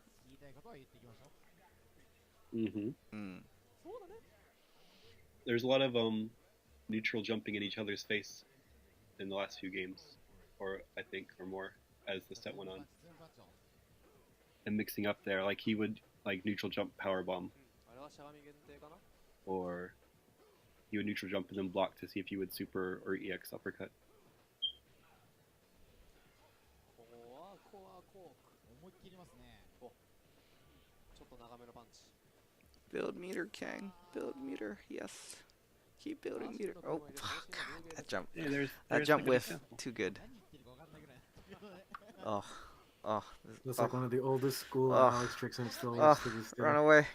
Mm-hmm. Mm. There's a lot of neutral jumping in each other's face in the last few games, or I think, or more, as the set went on. And mixing up there, like he would like neutral jump power bomb, あれはしゃがみ限定かな or he would neutral jump and then block to see if he would super or EX uppercut. コアコーク思いっきりますね。ちょっと長めのパンチ Build meter, Kang. Build meter. Yes. Keep building meter. Oh, God, that jump. Hey, there's That a jump good whiff. example. Too good. 何言ってるか分かんないぐらい。 Oh. Oh. That's Oh. like one of the oldest school Oh. Alex tricks, and it still Oh. works to this day. Run away.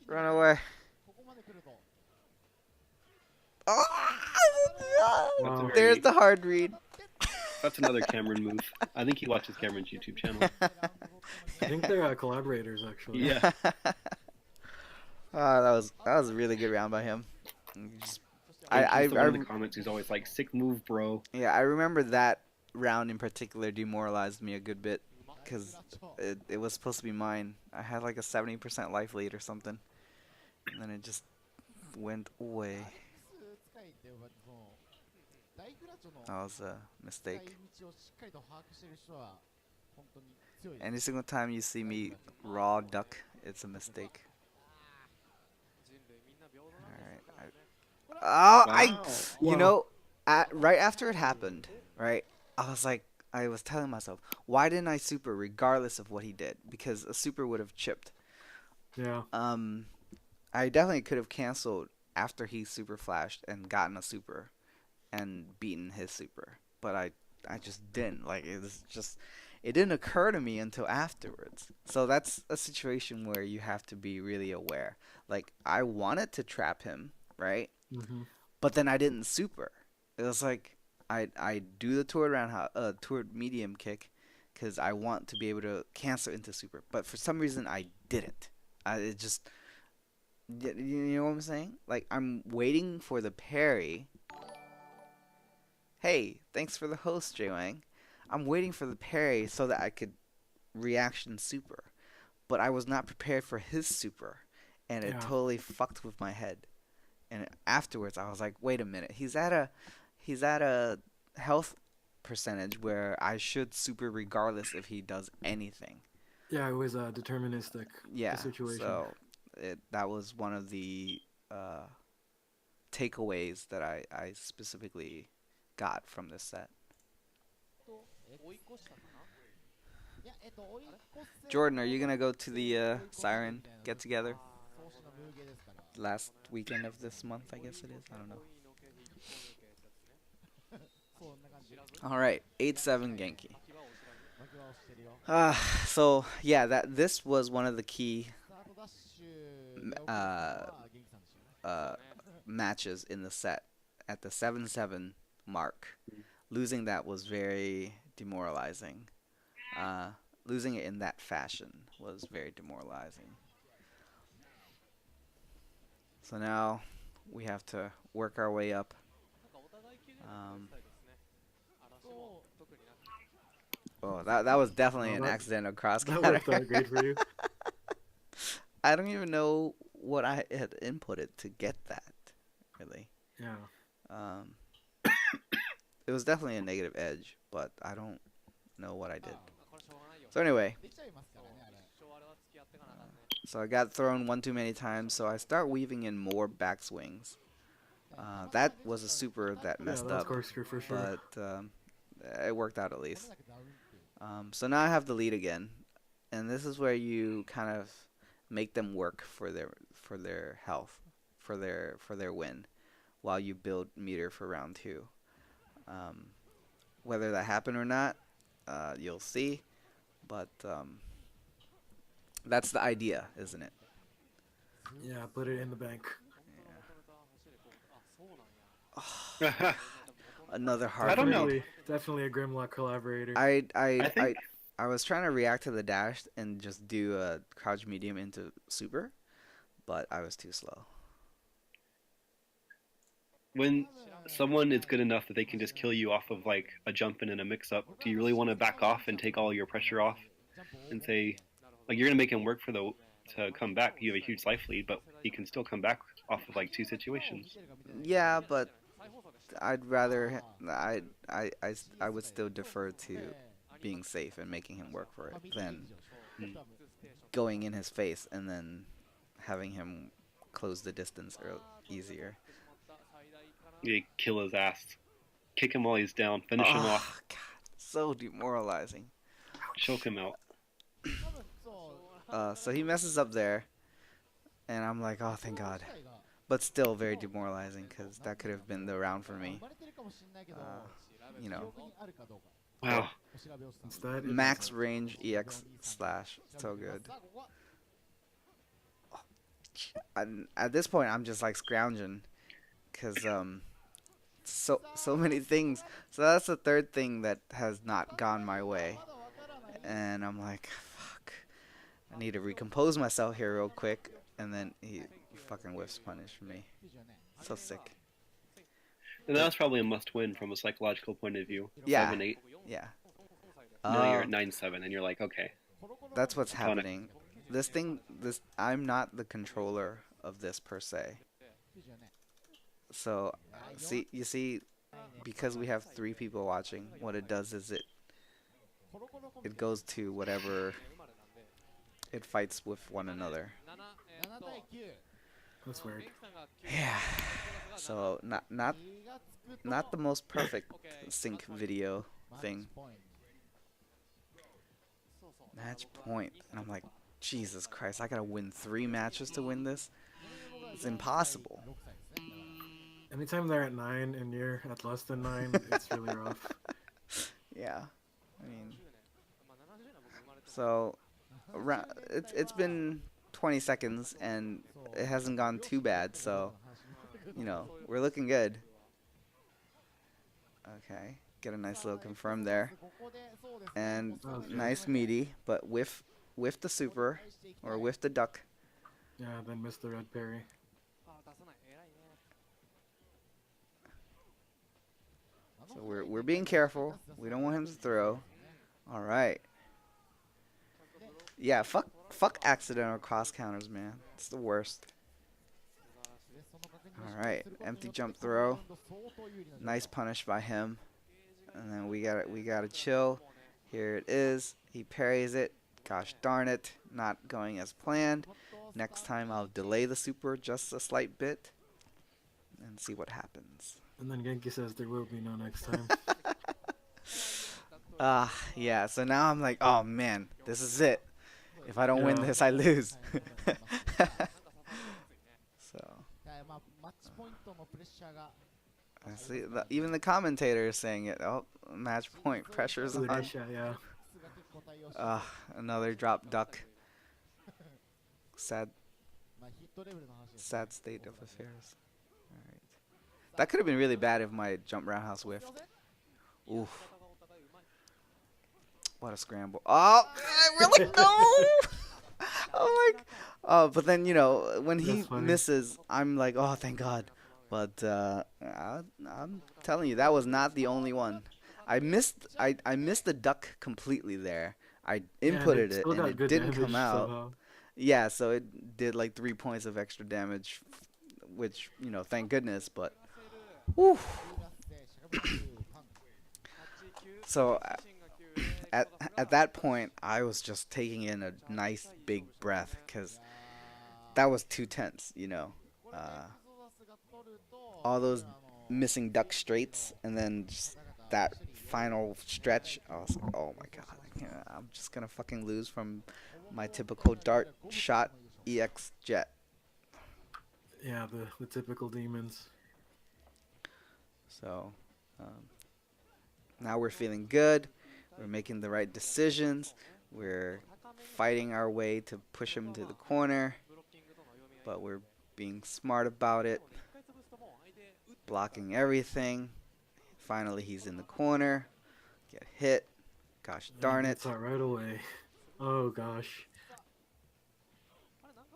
Run away. ここまで来ると Oh! That's a Wow. There's very, the hard read. that's another Cameron move. I think he watches Cameron's YouTube channel. I think they're collaborators, actually. Yeah. Oh, that was a really good round by him. Just- He's the one in I the comments who's always like, "Sick move, bro." yeah, I remember that round in particular demoralized me a good bit because it was supposed to be mine. I had like a 70% life lead or something, and then it just went away. 使いって呼ばれてその大フラチョの That was a 使い 使い道をしっかりと把握してる人は本当に強いです。 Any single time you see me raw duck, it's a mistake. 人類みんな平等なん Alright, ですからね Oh, Wow. you know, right after it happened, right, I was like, I was telling myself, why didn't I super regardless of what he did? Because a super would have chipped. Yeah. I definitely could have canceled after he super flashed and gotten a super and beaten his super, but I just didn't. Like it didn't occur to me until afterwards. So that's a situation where you have to be really aware. Like I wanted to trap him, right? Mm-hmm. But then I didn't super. It was like I do the toward medium kick because I want to be able to cancel into super, but for some reason I didn't. It just you know what I'm saying? Like I'm waiting for the parry. Hey, thanks for the host, J Wang. I'm waiting for the parry so that I could reaction super, but I was not prepared for his super, and it Yeah. totally fucked with my head. And afterwards, I was like, wait a minute, he's at a health percentage where I should super regardless if he does anything. Yeah, it was deterministic. Yeah, The situation. so that was one of the takeaways that I specifically got from this set. 追い越したかな いや追い越せ Jordan, are you gonna go to the Siren get together 創始のムーゲですから last weekend of this month? I guess it is. I don't know. そんな感じ All right, 8-7 Genki. 脇は押してるよ So yeah, this was one of the key スタートダッシュが起こったのは元気さんですよね matches in the set at the 7-7 mark. Losing that was very demoralizing. Losing it in that fashion was very demoralizing. So now we have to work our way up. なんかお互い切れるみたいですね嵐も特になく Oh, that was definitely Oh, an that- accidental cross That worked counter. out great for you. I don't even know what I had inputted to get that. Really. Yeah. It was definitely a negative edge, but I don't know what I did. これしょうがないよ So anyway, できちゃいますからねあれ一生あれは付き合ってかなあかんね so I got thrown one too many times, so I start weaving in more back swings. That was a super that Yeah, messed that's up, corkscrew for sure. but it worked out at least. なくダウンっていう So now I have the lead again, and this is where you kind of make them work for their health, for their win, while you build meter for round 2. Whether that happened or not, you'll see, but that's the idea, isn't it? Yeah, put it in the bank. あそうなんや Another I hard don't know. read. Definitely a Grimlock collaborator. I think- I was trying to react to the dash and just do a crouch medium into super, but I was too slow. When someone is good enough that they can just kill you off of like a jump in and a mix-up, do you really want to back off and take all your pressure off and say, like, you're gonna make him work for the to come back. You have a huge life lead, but he can still come back off of like 2 situations. Yeah, but I'd rather I would still defer to being safe and making him work for it than going in his face and then having him close the distance easier. You kill his ass, kick him while he's down, finish him off, God, so demoralizing. choke him out. So he messes up there, and I'm like, oh, thank God. But still very demoralizing because that could have been the round for me. You know, Wow. Instead, max range EX slash, so good. And at this point, I'm just like scrounging because so many things. So that's the third thing that has not gone my way, and I'm like, fuck. I need to recompose myself here real quick, and then he fucking whiffs punish for me. So sick. And that was probably a must-win from a psychological point of view. Yeah. 7-8. Yeah. Now you're at 9-7, and you're like, okay. That's what's Iconic. happening. I'm not the controller of this per se. So, you see, because we have 3 people watching, what it does is it goes to whatever it fights with one another. That's weird. Yeah. So not the most perfect sync video thing. Match point, and I'm like, Jesus Christ, I gotta win 3 matches to win this. It's impossible. Anytime they're at 9 and you're at less than 9, it's really rough. Yeah. I mean, so it's been 20 seconds and it hasn't gone too bad, so you know, we're looking good. Okay, get a nice little confirm there. And nice meaty, but with the super or with the duck. Yeah, then missed the red parry. So we're being careful. We don't want him to throw. All right. Yeah, fuck accidental cross counters, man. It's the worst. All right, empty jump throw. Nice punish by him. And then we gotta chill. Here it is. He parries it. Gosh darn it, not going as planned. Next time I'll delay the super just a slight bit and see what happens. And then Genki says there will be no next time. Yeah, so now I'm like, oh man, this is it. If I don't win Yeah. this, I lose. So, I see, even the commentator is saying it. Oh, match point, pressure's on. Uresha, yeah. Another drop duck. Sad state of affairs. Alright. That could have been really bad if my jump roundhouse whiffed. Oof. What a scramble. Oh, really? No! Oh my. Oh, but then, you know, when he That's funny. misses, I'm like, oh, thank God. But I'm telling you, that was not the only one. I missed the duck completely there. I inputted it and it didn't come out. Somehow. Yeah, so it did like 3 points of extra damage, which, you know, thank goodness, but whew. So at that point, I was just taking in a nice big breath because that was too tense, you know. All those missing duck straights and then just that final stretch. I was like, oh my God, I'm just gonna fucking lose from my typical dart shot EX jet. Yeah, the typical demons. So now we're feeling good. We're making the right decisions. We're fighting our way to push him to the corner, but we're being smart about it. Blocking everything. Finally, he's in the corner. Get hit. Gosh darn it. It's out right away. Oh gosh.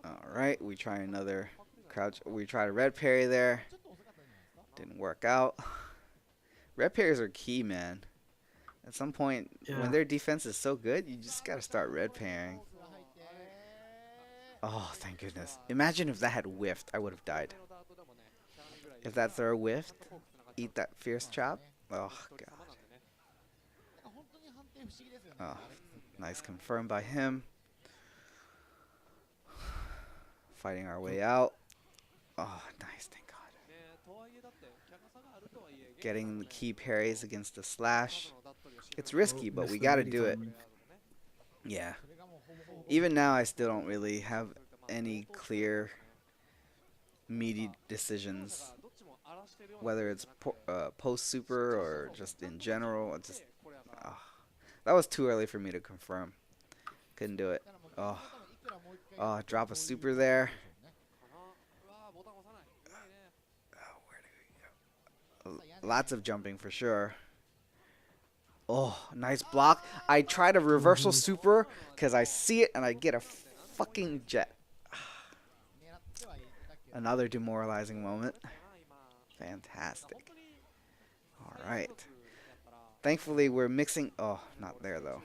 Alright, we try another crouch. We tried a red parry there. Didn't work out. Red parries are key, man. At some point, Yeah. when their defense is so good, you just gotta start red parrying. Oh, thank goodness. Imagine if that had whiffed. I would have died. If that throw whiffed, eat that fierce chop. Oh, God. Oh, nice confirmed by him. Fighting our way out. Oh, nice. Thank God. Getting the key parries against the slash. It's risky, but we got to do it. Yeah. Even now, I still don't really have any clear meaty decisions. Whether it's post super or just in general. It's just, that was too early for me to confirm. Couldn't do it. Oh, drop a super there. Lots of jumping for sure. Oh, nice block. I tried a reversal super because I see it and I get a fucking jet. Another demoralizing moment. Fantastic. Alright. Thankfully, we're mixing... Oh, not there, though.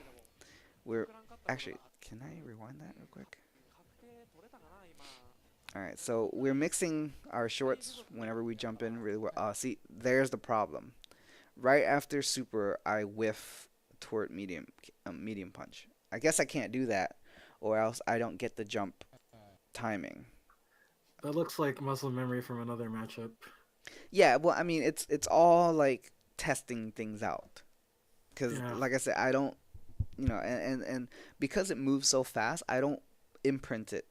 We're... Actually, can I rewind that real quick? Alright, so we're mixing our shorts whenever we jump in really well. See, there's the problem. Right after super, I whiff toward medium punch. I guess I can't do that, or else I don't get the jump timing. That looks like muscle memory from another matchup. Yeah, well, I mean, it's all like testing things out. Because, like I said, I don't, and because it moves so fast, I don't imprint it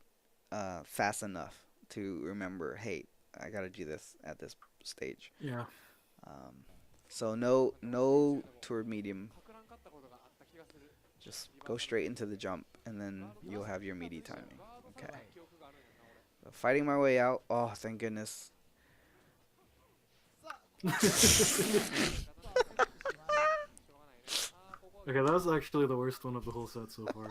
fast enough to remember, hey, I gotta do this at this stage. Yeah. So no toward medium. Just go straight into the jump, and then you'll have your meaty timing. Okay. So fighting my way out. Oh, thank goodness. Okay, that was actually the worst one of the whole set so far.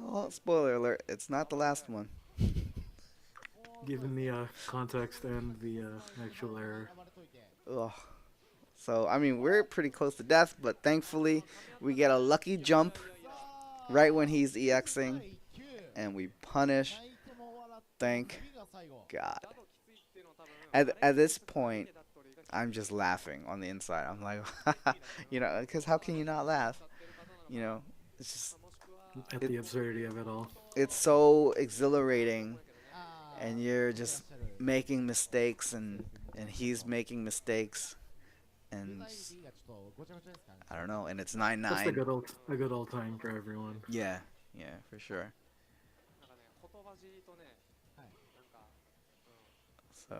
Well, spoiler alert, it's not the last one. Given the context and the actual error. Ugh. So, I mean, we're pretty close to death, but thankfully we get a lucky jump right when he's EXing, and we punish. Thank God. At this point, I'm just laughing on the inside. I'm like, because how can you not laugh? It's just... At the absurdity of it all. It's so exhilarating, and you're just making mistakes, and he's making mistakes, and I don't know, and it's 9-9. That's a good old time for everyone. Yeah, for sure. So,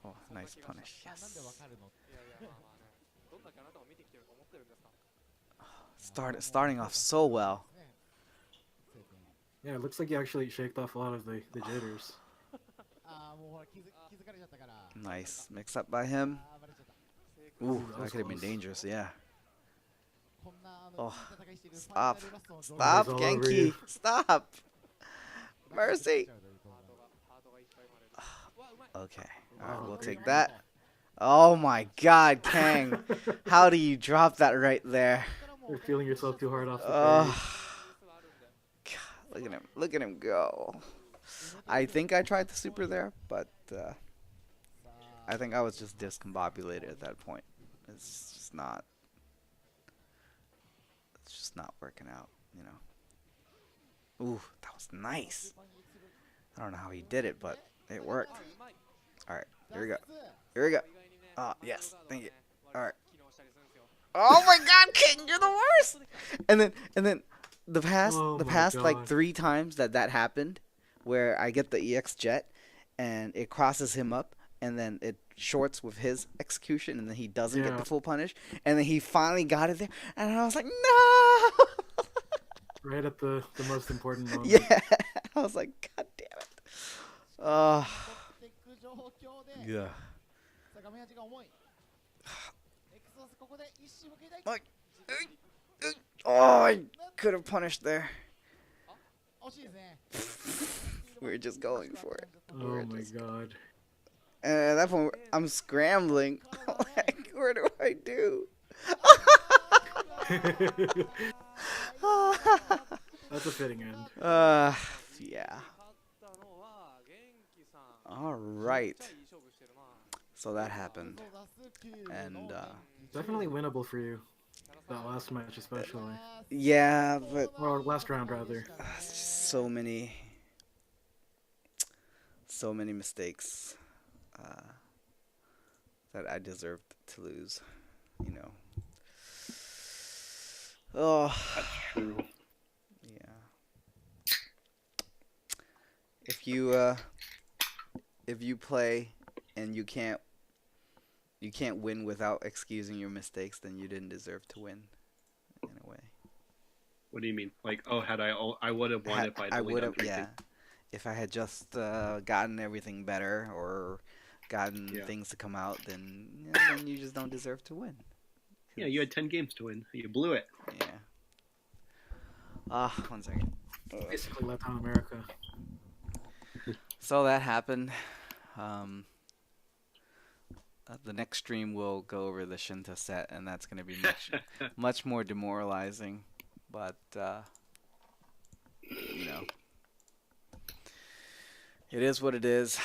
oh, nice punish. Yes. Starting off so well. Yeah, it looks like you actually shaked off a lot of the jitters. Nice mix up by him. Ooh, that could have been dangerous, yeah. Oh, stop. Stop, Genki. Stop. Mercy. Okay, alright, we'll take that. Oh my God, Kang. How do you drop that right there? You're feeling yourself too hard off the God, look at him go. I think I tried the super there, but I think I was just discombobulated at that point. It's just not working out, Ooh, that was nice. I don't know how he did it, but it worked. Alright, here we go. Here we go. Oh, yes, thank you. Alright. Oh my God, King, you're the worst! And then the past like 3 times that happened, where I get the EX jet and it crosses him up, and then it shorts with his execution, and then he doesn't get the full punish, and then he finally got it there, and I was like, no! Right at the most important moment. Yeah, I was like, God damn it. Yeah. Oh, I could have punished there. We were just going for it. Oh my God. And at that point, I'm scrambling. Like, what do I do? That's a fitting end. Yeah. 勝ったのは元気さん。 All めっ right. ちゃいい勝負してるな。 So that happened. そう出す9 And, の Definitely winnable for you. キャラさん That last match especially. Yeah, but Or last round rather. so many mistakes that I deserved to lose. You know. Oh, That's true. yeah. If you play and you can't win without excusing your mistakes, then you didn't deserve to win. In a way. What do you mean? Like, oh, I would have won if I'd I only would done have, yeah. If I had just gotten everything better or gotten Yeah. things to come out, then you just don't deserve to win. Yeah, you had 10 games to win. You blew it. Yeah. 1 second. Basically Latin America. So that happened. The next stream will go over the Shinta set, and that's going to be much more demoralizing. But you know, it is what it is.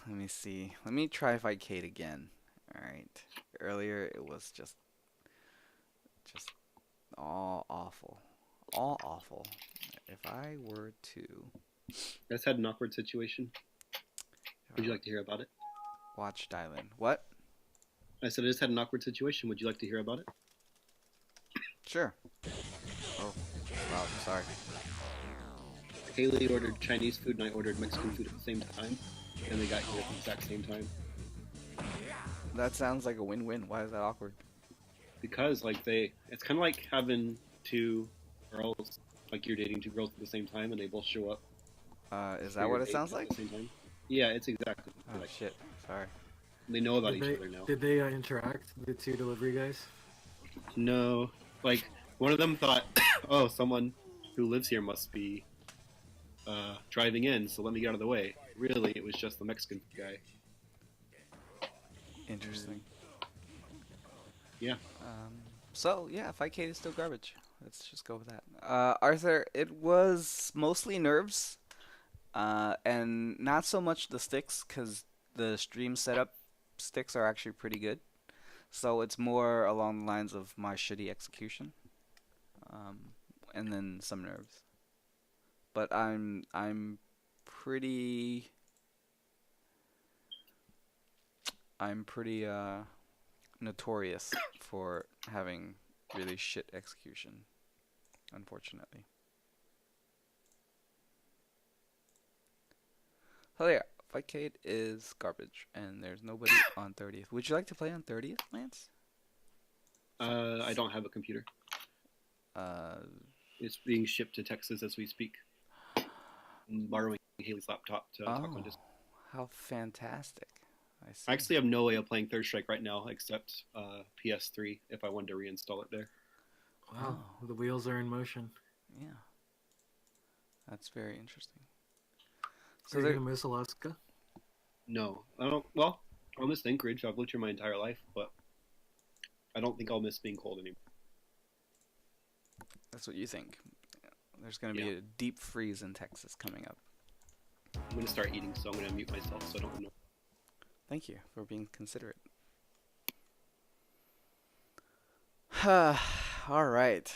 Let me see. Let me try Fight Kate again. All right. Earlier it was just all awful, all awful. If I were to I just had an awkward situation. Would you like to hear about it? watch Dylan, what? I said I just had an awkward situation. Would you like to hear about it? Sure. Oh, wow. Sorry. Haley ordered Chinese food and I ordered Mexican food at the same time, and they got here at the exact same time. That sounds like a win-win. Why is that awkward? Because it's kind of like having two girls, like you're dating two girls at the same time, and they both show up. Is for that your what it date sounds at like? the same time. Yeah, it's exactly Oh like shit. Sorry. they know about each other now. Did they interact, the two delivery guys? No, like one of them thought, oh, someone who lives here must be driving in, so let me get out of the way. Really, it was just the Mexican guy. Interesting. Yeah. So yeah, Fight Kate is still garbage. Let's just go with that. Arthur, it was mostly nerves, and not so much the sticks, because the stream setup sticks are actually pretty good. So it's more along the lines of my shitty execution, and then some nerves. But I'm pretty notorious for having really shit execution, unfortunately. So yeah, Fightcade is garbage, and there's nobody on 30th. Would you like to play on 30th, Lance? I don't have a computer. It's being shipped to Texas as we speak. I'm borrowing Haley's laptop to talk on Discord. How fantastic. I see. I actually have no way of playing Third Strike right now except PS3 if I wanted to reinstall it there. Wow, the wheels are in motion. Yeah. That's very interesting. So you're gonna miss Alaska? No, I don't. Well, I'll miss Anchorage. I've lived here my entire life, but I don't think I'll miss being cold anymore. That's what you think. There's going to be a deep freeze in Texas coming up. I'm gonna start eating, so I'm gonna mute myself so I don't know. Thank you for being considerate. All right.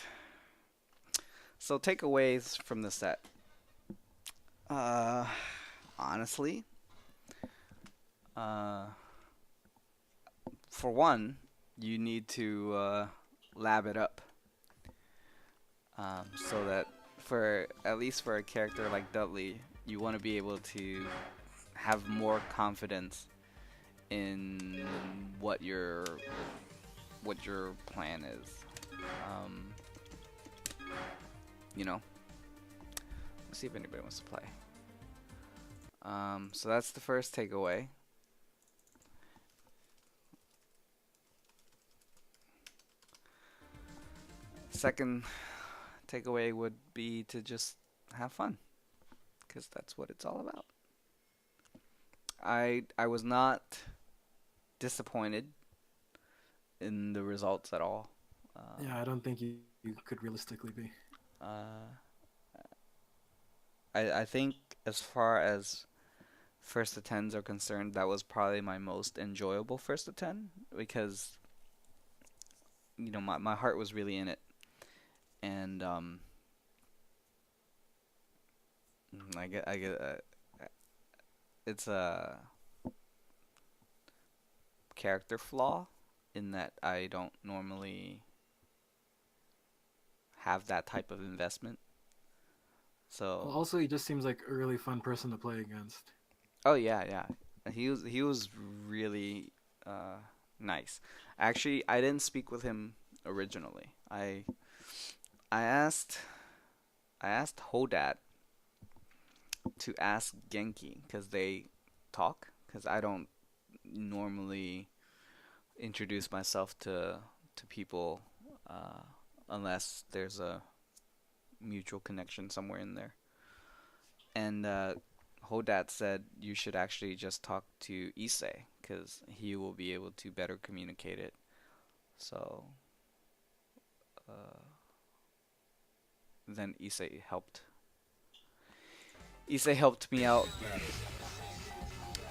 So takeaways from the set. Honestly, for one, you need to lab it up, so that at least for a character like Dudley, you want to be able to have more confidence in what your plan is. You know. Let's see if anybody wants to play. So that's the first takeaway. Second takeaway would be to just have fun, because that's what it's all about. I was not disappointed in the results at all. Yeah, I don't think you could realistically be. I think as far as first to tens are concerned, that was probably my most enjoyable first to 10 because my heart was really in it, and I get it's a character flaw in that I don't normally have that type of investment. Well, So, also, he just seems like a really fun person to play against. oh yeah, yeah. He was really nice. Actually, I didn't speak with him originally. I asked Hodat to ask Genki because they talk. Because I don't normally introduce myself to people uh, unless there's a mutual connection somewhere in there. And Hodat said you should actually just talk to Issei because he will be able to better communicate it. So uh, then Issei helped me out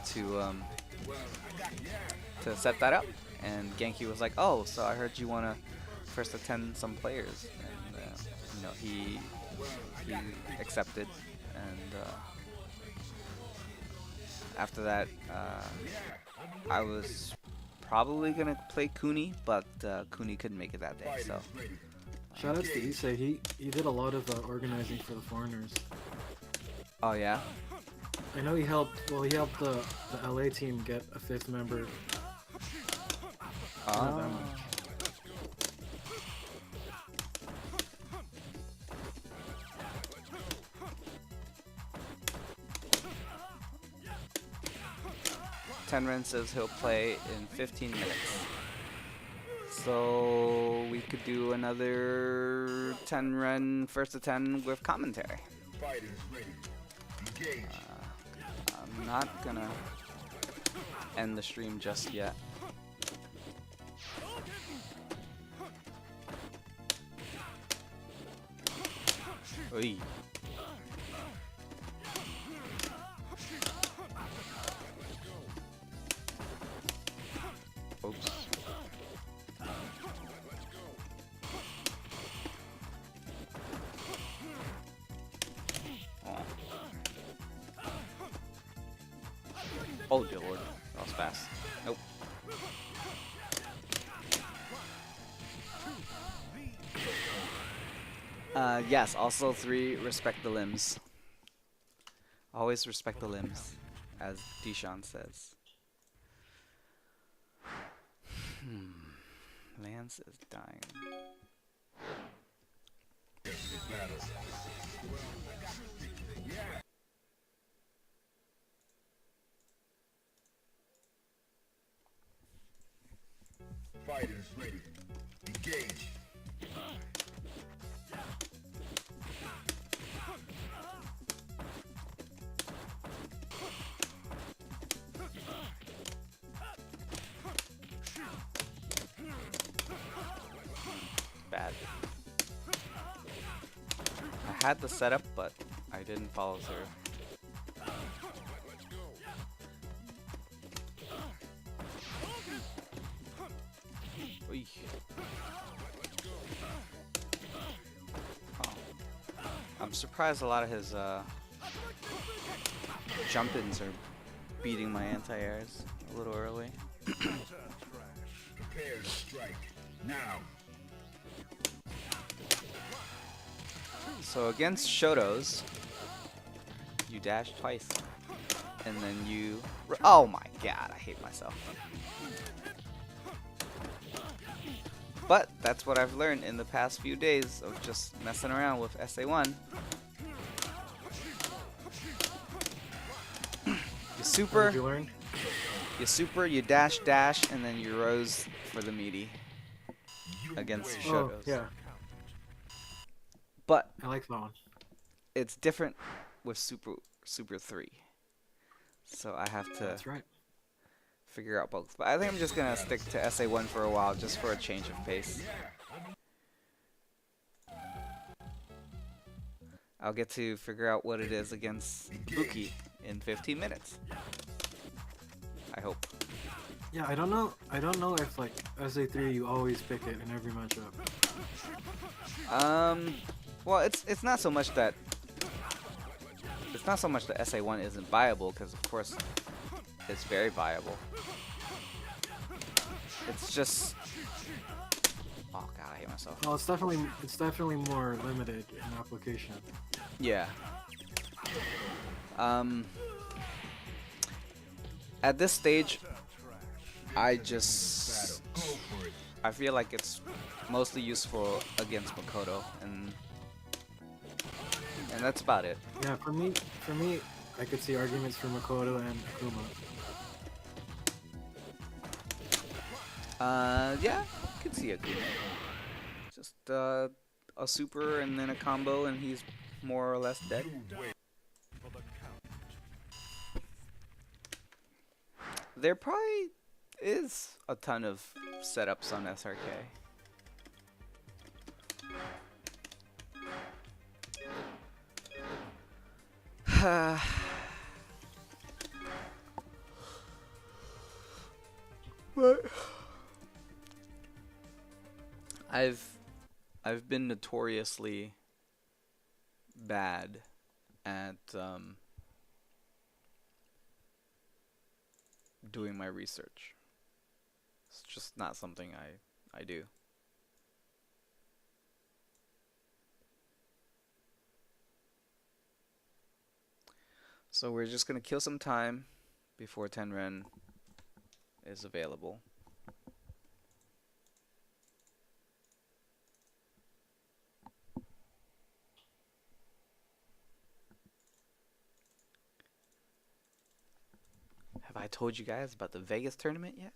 to set that up, and Genki was like, "Oh, so I heard you wanna first attend some players," and he accepted, and after that, I was probably gonna play Kuni, but Kuni couldn't make it that day, so. Shoutouts to Issei. He did a lot of organizing for the foreigners. Oh yeah. I know he helped. Well, he helped the LA team get a fifth member. Not that Oh. much. Tenren says he'll play in 15 minutes. So we could do another Tenren first to 10 with commentary. Fighters ready. Engage. I'm not gonna end the stream just yet. Oy. Oops. Oh. Oh dear lord, that was fast. Nope. Yes, also 3, respect the limbs. Always respect the limbs, as Deshaun says. Lance is dying. Fighters ready. Engage. Bad. I had the setup, but I didn't follow through. Oy. Oh. I'm surprised a lot of his jump-ins are beating my anti-airs a little early. Prepare to strike. Now. So against Shotos, you dash twice, and then you. Oh my god, I hate myself. But that's what I've learned in the past few days of just messing around with SA1. You What super, did you learn? you dash, and then you rose for the meaty against Oh, Shotos. yeah. But I like that one. it's different with Super 3. So I have to That's right. figure out both. But I think I'm just gonna stick to SA1 for a while, just for a change of pace. I'll get to figure out what it is against Buki in 15 minutes. I hope. Yeah, I don't know. I don't know if like SA3 you always pick it in every matchup. Well, it's not so much that the SA1 isn't viable, because of course it's very viable. It's just, oh god, I hate myself. Well, it's definitely more limited in application. Yeah. At this stage, I feel like it's mostly useful against Makoto, and that's about it. Yeah, for me, I could see arguments for Makoto and Akuma. Yeah, I could see Akuma. Just a super and then a combo, and he's more or less dead. For the count. There probably is a ton of setups on SRK. But I've been notoriously bad at doing my research. It's just not something I do. So we're just gonna kill some time before Tenren is available. Have I told you guys about the Vegas tournament yet?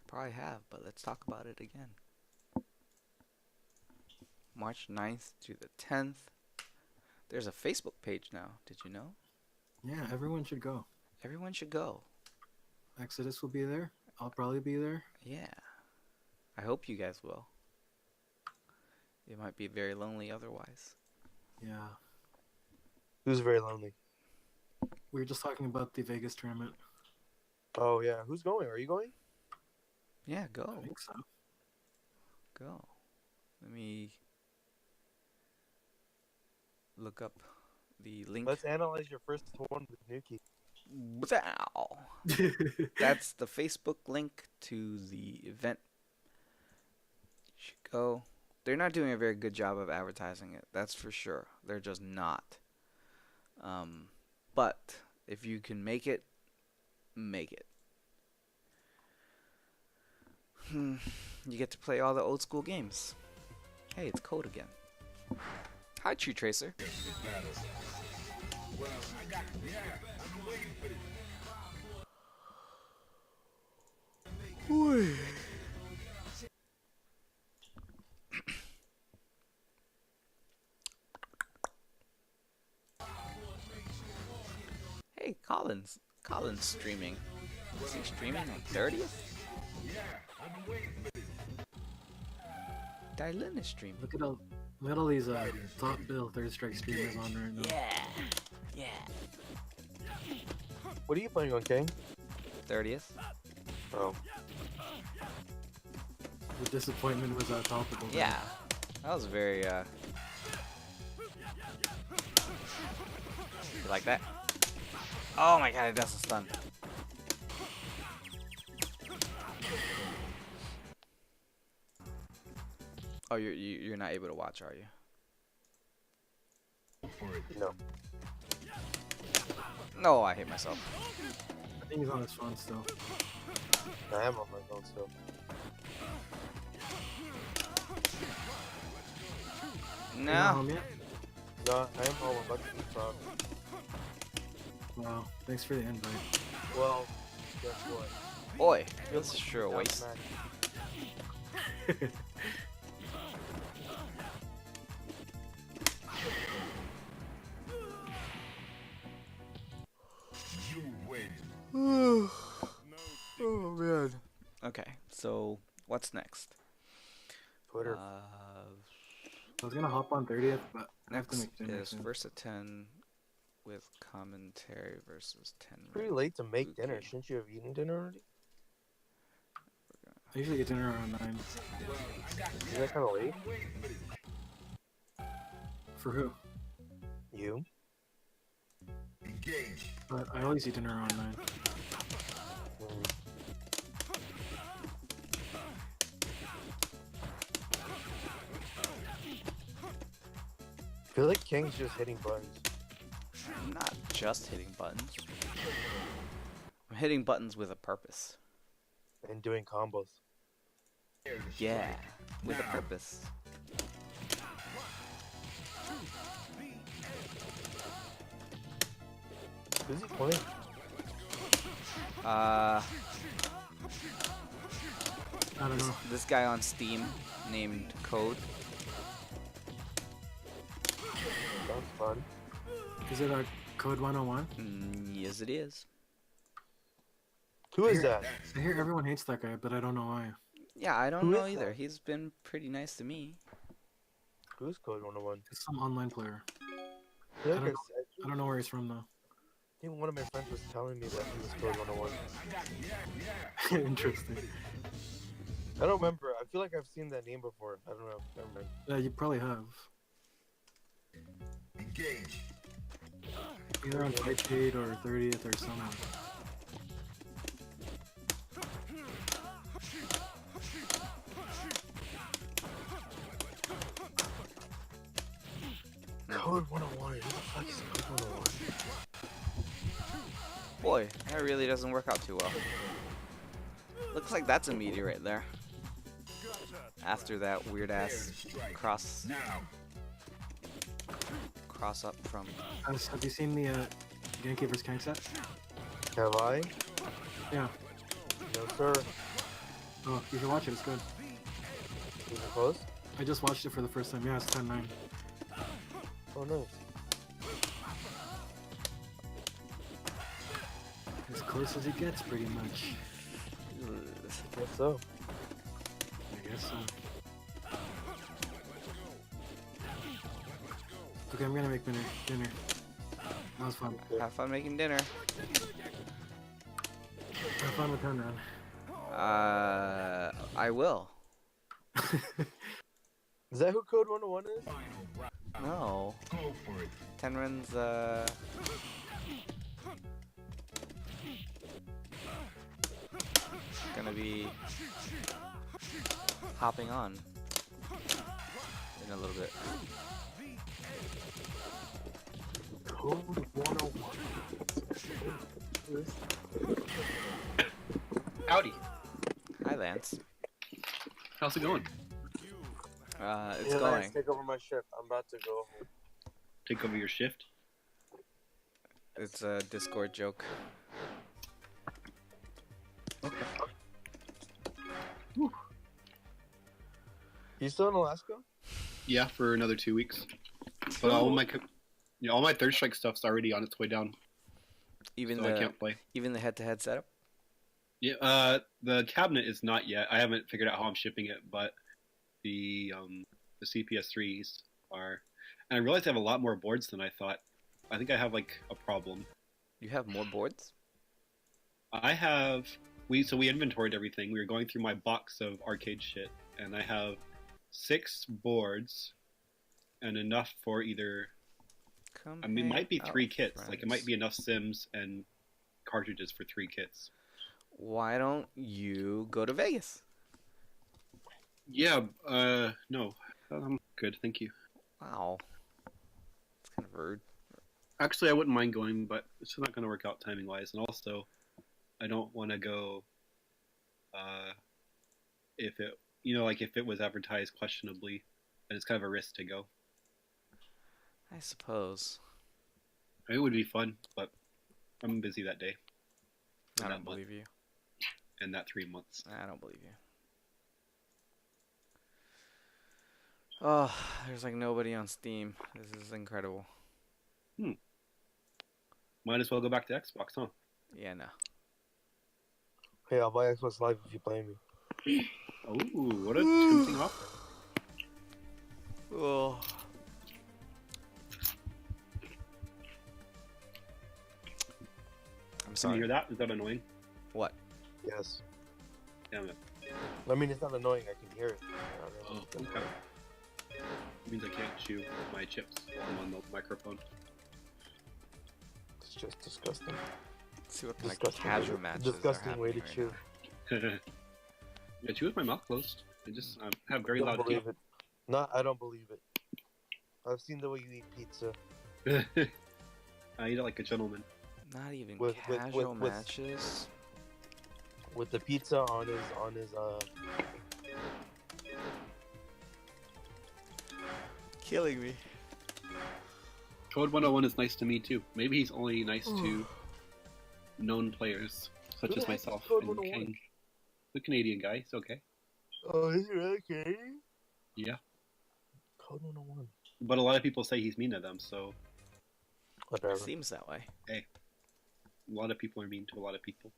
Probably have, but let's talk about it again. March 9th to the 10th. There's a Facebook page now. Did you know? Yeah, everyone should go. Everyone should go. Exodus will be there. I'll probably be there. Yeah. I hope you guys will. It might be very lonely otherwise. Yeah. Who's very lonely? We were just talking about the Vegas tournament. Oh yeah, who's going? Are you going? Yeah, I go. think so. Go. Let me look up the link. Let's analyze your first one with Nuki. Wow. That's the Facebook link to the event. You should go. They're not doing a very good job of advertising it. That's for sure. They're just not. But if you can make it, make it. You get to play all the old school games. Hey, it's Code again. Hi, Tree Tracer. Well, I got yeah, I've been waiting for this. Hey, Colin's streaming. Is he streaming on 30th? Yeah, I've been waiting for this. Dylan is streaming. Look at all these top bill third strike streamers on right now. Yeah. Yeah. What are you playing on, Kang? 30th. Oh, The disappointment was palpable. Yeah. That was very, You like that? Oh my god, it does a stun. Oh, you're not able to watch, are you? no. No, I hate myself. I think he's on his phone still. I am on my phone still. You're not No. home yet? No, I am home. I'm about to eat frog. Wow. Thanks for the invite. Well, guess what? Boy, this is sure a Down waste. smack. You win. Oh man. Okay, so what's next? Twitter. I was gonna hop on 30th, but I have to Next make dinner is soon. Versa 10 with commentary versus It's pretty Tenren. late to make dinner. Okay. Shouldn't you have eaten dinner already? I usually get dinner around 9. Isn't that kind of late? For who? You? Engage. But I always eat dinner around 9. Mm. I feel like King's just hitting buttons. I'm not just hitting buttons. I'm hitting buttons with a purpose. And doing combos. Yeah, with a purpose. Who's he playing? I don't This, know. this guy on Steam named Code. Sounds fun. Is it a Code 101? Yes, it is. Who is that? I hear everyone hates that guy, but I don't know why. Yeah, I don't Who know is either. that? He's been pretty nice to me. Who's Code 101? It's some online player. I feel like I don't I I don't know where he's from though. think one of my friends was telling me that he was Code 101. Interesting. I don't remember. I feel like I've seen that name before. I don't know. Never mind. Yeah, you probably have. Engage. Either on Fightshade or 30th or somewhere. Code 101. Who the fuck is Code 101? Boy, that really doesn't work out too well. Looks like that's a meteorite there. After that weird ass cross up from. Have you seen the Genki vs Kang set? Have I? Yeah. No, sir. Oh, you should watch it. It's good. Is it close? I just watched it for the first time. Yeah, it's 10-9. Oh, nice. As close as it gets, pretty much. Guess so. I guess so. Okay, I'm gonna make dinner. That was fun. Have fun making dinner. Have fun with Tenren. I will. Is that who Code 101 is? No. Go for it. Tenren's gonna be hopping on in a little bit. Code 101. Howdy. Hi, Lance. How's it going? It's Yeah, going. Lance, take over my ship. I'm about to go home. Take over your shift. It's a Discord joke. You still in Alaska? Yeah, for another 2 weeks. But all my third strike stuff's already on its way down, Even so I can't play. even the head-to-head setup. Yeah, the cabinet is not yet. I haven't figured out how I'm shipping it, but the CPS3s are. And I realized I have a lot more boards than I thought. I think I have like a problem. You have more boards? We inventoried everything. We were going through my box of arcade shit, and I have 6 boards, and enough for either. I mean, it might be 3 kits. Like it might be enough Sims and cartridges for 3 kits. Why don't you go to Vegas? Yeah. No. I'm good. Thank you. Wow. It's kind of rude. Actually, I wouldn't mind going, but it's not going to work out timing wise, and also, I don't want to go. If it, if it was advertised questionably, then it's kind of a risk to go. I suppose. It would be fun, but I'm busy that day. I that don't believe you. And that 3 months. I don't believe you. Oh, there's like nobody on Steam. This is incredible. Might as well go back to Xbox, huh? Yeah, no. Hey, I'll buy Xbox Live if you play me. Oh, what a tempting offer. Oh. I'm Can you sorry. hear that? Is that annoying? What? Yes. Damn it. I mean, it's not annoying. I can hear it. I Oh, don't know. okay. It means I can't chew my chips while I'm on the microphone. It's just disgusting. Let's see what kind of Disgusting. casual matches are Disgusting way to happening right chew. Yeah, chew with my mouth closed. I just have very Don't loud believe it. No, I don't believe it. I've seen the way you eat pizza. teeth. I eat it like a gentleman. now. Not even With- casual with- matches. With the pizza on his Killing me. Code 101 is nice to me too. Maybe he's only nice to known players, such Who as the heck is myself Code and 101? King. The Canadian guy, it's okay. Oh, is it okay? Yeah. Code 101. But a lot of people say he's mean to them, so Whatever. Seems that way. a lot of people are mean to a lot of people.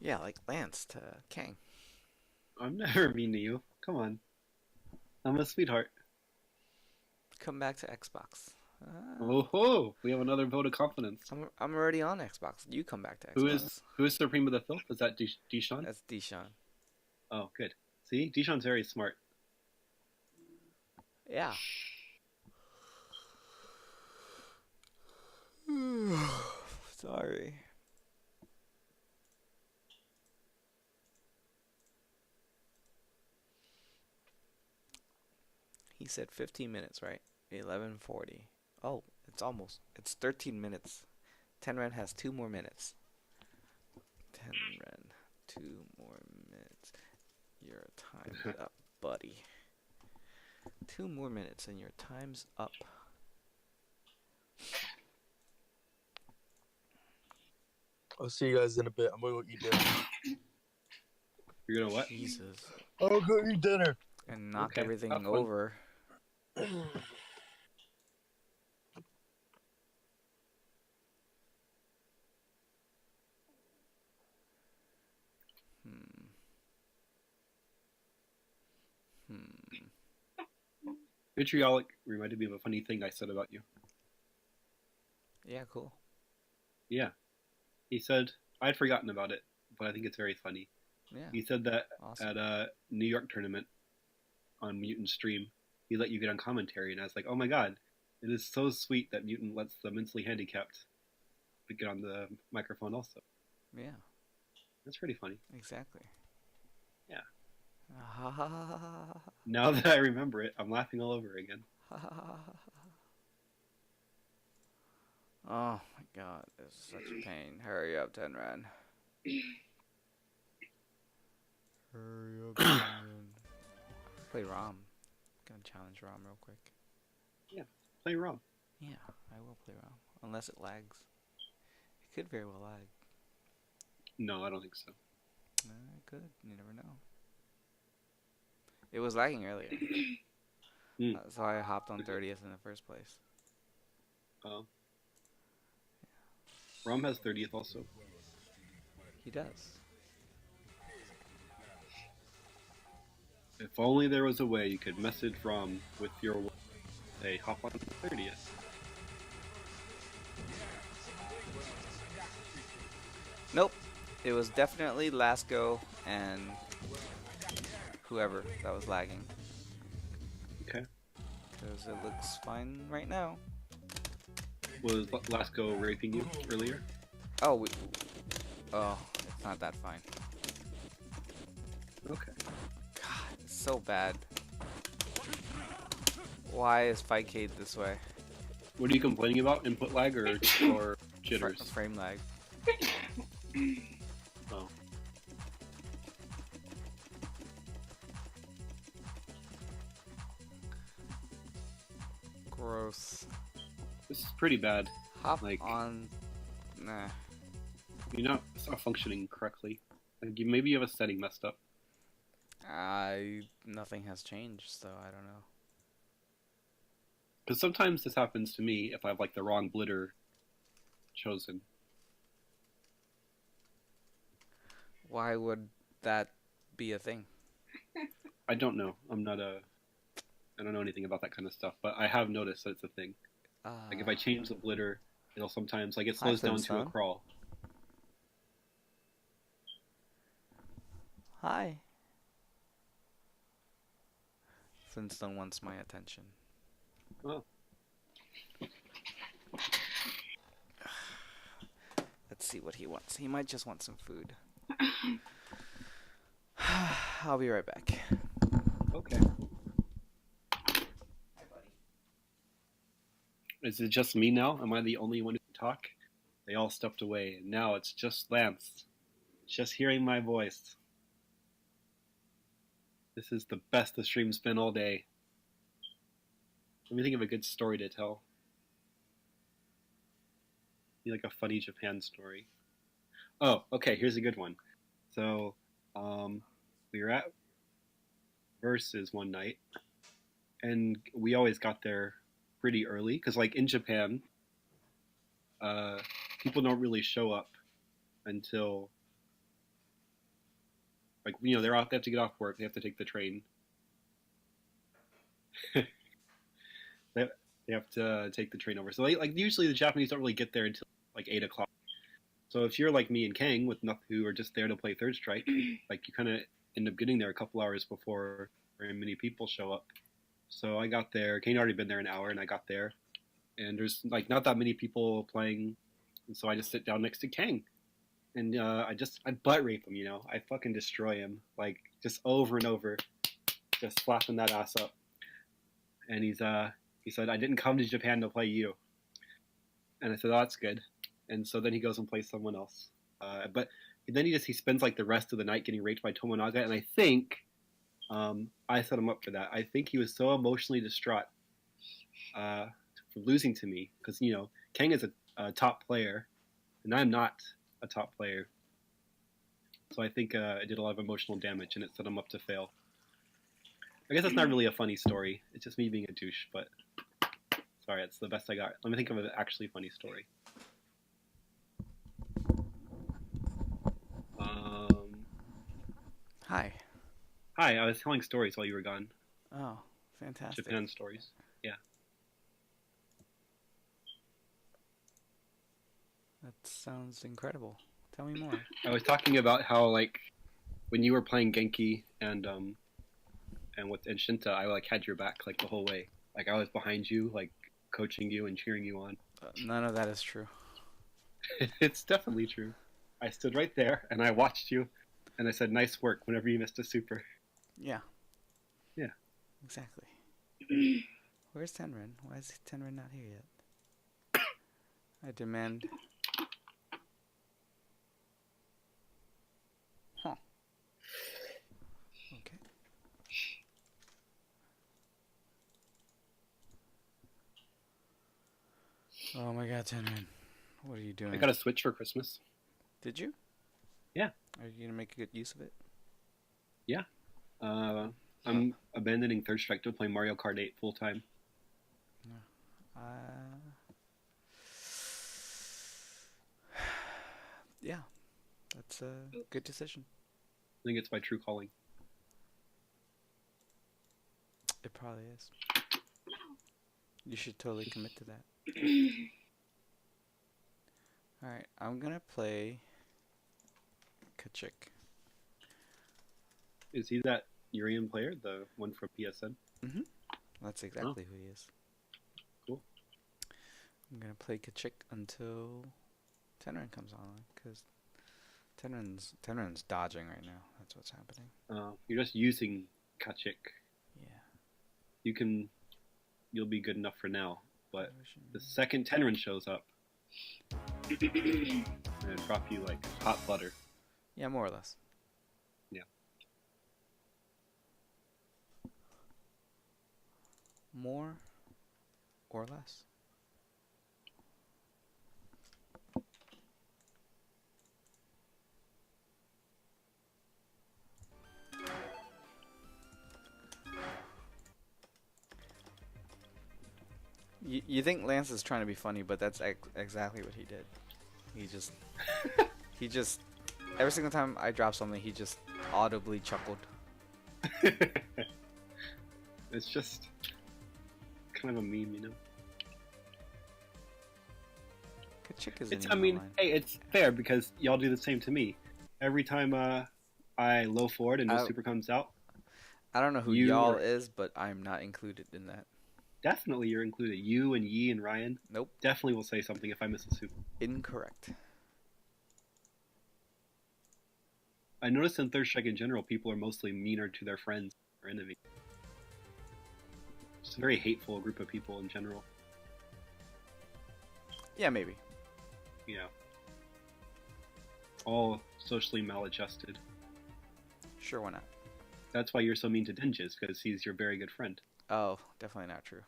Yeah, like Lance to Kang. I'm never mean to you. Come on. I'm a sweetheart. Come back to Xbox. Oh ho! We have another vote of confidence. I'm already on Xbox. You come back to Xbox. Who is Supreme of the Filth? Is that Deshaun? That's Deshaun. Oh, good. See, Deshaun's very smart. Yeah. Sorry. He said 15 minutes, right? 11:40. Oh, it's 13 minutes. Tenren has 2 more minutes. Tenren, 2 more minutes. Your time's up, buddy. 2 more minutes and your time's up. I'll see you guys in a bit. I'm gonna go eat dinner. You're gonna what? Jesus. I'll go eat dinner. And knock Okay, everything have fun. over. Vitriolic reminded me of a funny thing I said about you. Yeah, cool. Yeah. He said, I'd forgotten about it, but I think it's very funny. Yeah. He said that Awesome. at a New York tournament on Mutant Stream, he let you get on commentary, and I was like, oh my god, it is so sweet that Mutant lets the mentally handicapped get on the microphone also. Yeah, That's pretty funny. exactly. Yeah. Ha ha ha ha ha Now that I remember it, I'm laughing all over again. ha ha ha. Oh my god, this is such a pain. Hurry up, Tenran. Hurry up, Tenran. Play Rom. Gonna challenge Rom real quick. Play Rob. Yeah, I will play Rom. Unless it lags. It could very well lag. No, I don't think so. It could. You never know. It was lagging earlier. Hmm. So I hopped on 30th in the first place. Rom has 30th also. He does. If only there was a way you could message Rom with your say hop on 30th. Nope. It was definitely Lasco and whoever that was lagging. Okay. Because it looks fine right now. Was Lasco raping you earlier? Oh, oh, it's not that fine. Okay. God, it's so bad. Why is Fightcade this way? What are you complaining about? Input lag or jitters? Frame lag. Oh. Gross. This is pretty bad. Hop Like- on. Nah. It's not functioning correctly. Like maybe you have a setting messed up. Nothing has changed, so I don't know. Because sometimes this happens to me if I have like the wrong blitter chosen. Why would that be a thing? I don't know. I'm not a I don't know anything about that kind of stuff, but I have noticed that it's a thing. Like if I change the blitter, it'll sometimes like it slows down to a Flintstone. crawl. Hi. Flintstone wants my attention. Oh. Let's see what he wants. He might just want some food. I'll be right back. Okay. Is it just me now? Am I the only one who can talk? They all stepped away, and now it's just Lance. Just hearing my voice. This is the best the stream's been all day. Let me think of a good story to tell. Be like a funny Japan story. Oh, okay, here's a good one. So, we were at Versus one night, and we always got there pretty early, because like in Japan, people don't really show up until like, you know, they have to get off work, they have to take the train. they have to take the train over. So like usually the Japanese don't really get there until like 8 o'clock. So if you're like me and Kang with nothing, who are just there to play Third Strike, like you kind of end up getting there a couple hours before very many people show up. So I got there. Kane had already been there an hour, and I got there, and there's like not that many people playing, and so I just sit down next to Kang, and I butt rape him. You know, I fucking destroy him, like just over and over, just slapping that ass up. And he said, "I didn't come to Japan to play you," and I said, "Oh, that's good." And so then he goes and plays someone else, but then he spends like the rest of the night getting raped by Tomonaga, and I think. I set him up for that. I think he was so emotionally distraught for losing to me, because you know Kang is a top player, and I'm not a top player. So I think it did a lot of emotional damage, and it set him up to fail. I guess that's not really a funny story. It's just me being a douche. But sorry, it's the best I got. Let me think of an actually funny story. Hi. Hi, I was telling stories while you were gone. Oh, fantastic. Japan stories. Yeah. That sounds incredible. Tell me more. I was talking about how like when you were playing Genki and Shinta, I like had your back like the whole way. Like I was behind you, like coaching you and cheering you on. None of that is true. It's definitely true. I stood right there and I watched you, and I said, "Nice work" whenever you missed a super. Yeah. Yeah. Exactly. Where's Tenren? Why is Tenren not here yet? I demand... Huh. Okay. Oh my god, Tenren. What are you doing? I got a Switch for Christmas. Did you? Yeah. Are you going to make a good use of it? Yeah. I'm abandoning Third Strike to play Mario Kart 8 full time. Yeah, that's a good decision. I think it's my true calling. It probably is. You should totally commit to that. Alright, I'm gonna play Kachik. Is he that Urian player, the one from PSN? Mm-hmm. That's exactly who he is. Cool. I'm gonna play Kachik until Tenren comes on, because Tenren's dodging right now. That's what's happening. You're just using Kachik. Yeah. You'll be good enough for now, but the second Tenren shows up, I'm gonna drop you like hot butter. Yeah, more or less. Yeah. More or less. You think Lance is trying to be funny, but that's exactly what he did. He just, every single time I drop something, he just audibly chuckled. It's just kind of a meme, you know. Kachik isn't It's, I even mean, online. hey, it's fair because y'all do the same to me. Every time I low forward and no I- super comes out, I don't know who you y'all are- is, but I'm not included in that. definitely you're included. You and Yi and Ryan Nope. definitely will say something if I miss a super. Incorrect. I noticed in Third Strike in general, people are mostly meaner to their friends or enemies. It's a very hateful group of people in general. Yeah, maybe. You know, all socially maladjusted. Sure, why not? That's why you're so mean to Dinges, because he's your very good friend. Oh, definitely not true.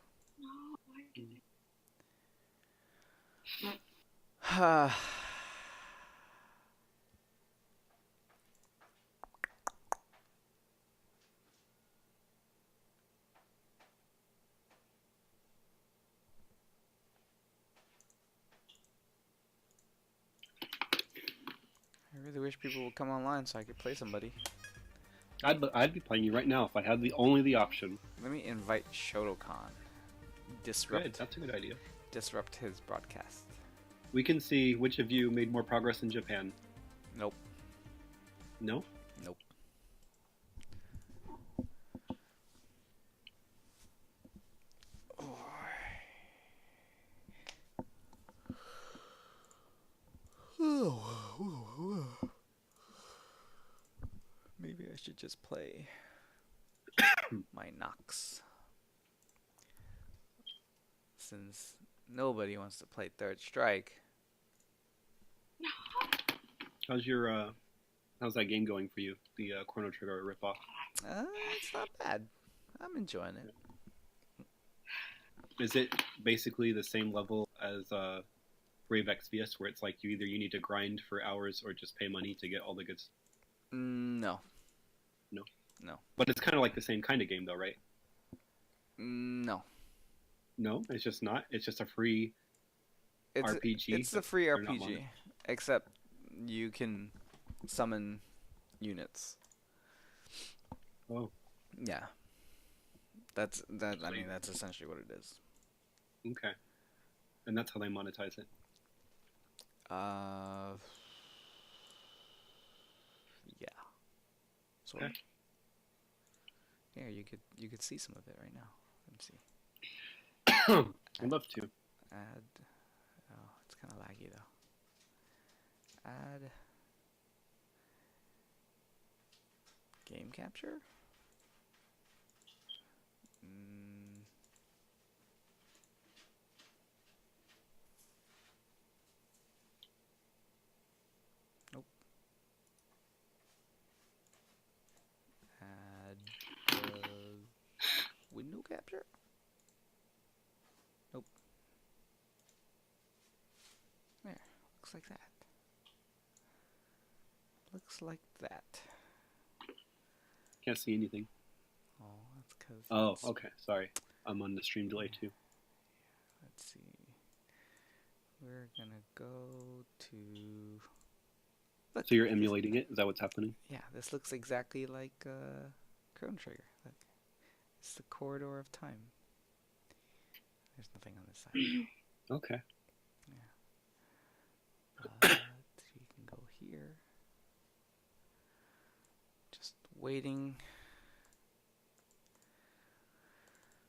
I really wish people would come online so I could play somebody. I'd be playing you right now if I had only the option. Let me invite Shotokan. Good, that's a good idea. Disrupt his broadcast. We can see which of you made more progress in Japan. Nope. No? Nope. Maybe I should just play my Nox. Since nobody wants to play Third Strike. How's that game going for you? The Chrono Trigger ripoff. It's not bad. I'm enjoying it. Is it basically the same level as Brave Exvius, where it's like you need to grind for hours or just pay money to get all the good stuff? No. No? No. But it's kind of like the same kind of game, though, right? No. No, it's just not. It's just a free It's RPG. It's a free They're not RPG, except you can summon units. Oh, Yeah. That's that. I mean, that's essentially what it is. okay. And that's how they monetize it. Yeah. Sort of. Okay. Here, you could see some of it right now. Let me see. I'd love to. Add. Oh, it's kind of laggy though. Add. Game capture. Nope. Add window capture. Nope. There. Looks like that. Looks like that. Can't see anything. Oh, that's because. Oh, okay. Sorry. I'm on the stream delay too. Let's see. We're gonna go to. Look, So you're emulating it? Is that what's happening? Yeah, this looks exactly like Chrono Trigger. Look, it's the corridor of time. There's nothing on this side. Okay. Yeah. We can go here. Just waiting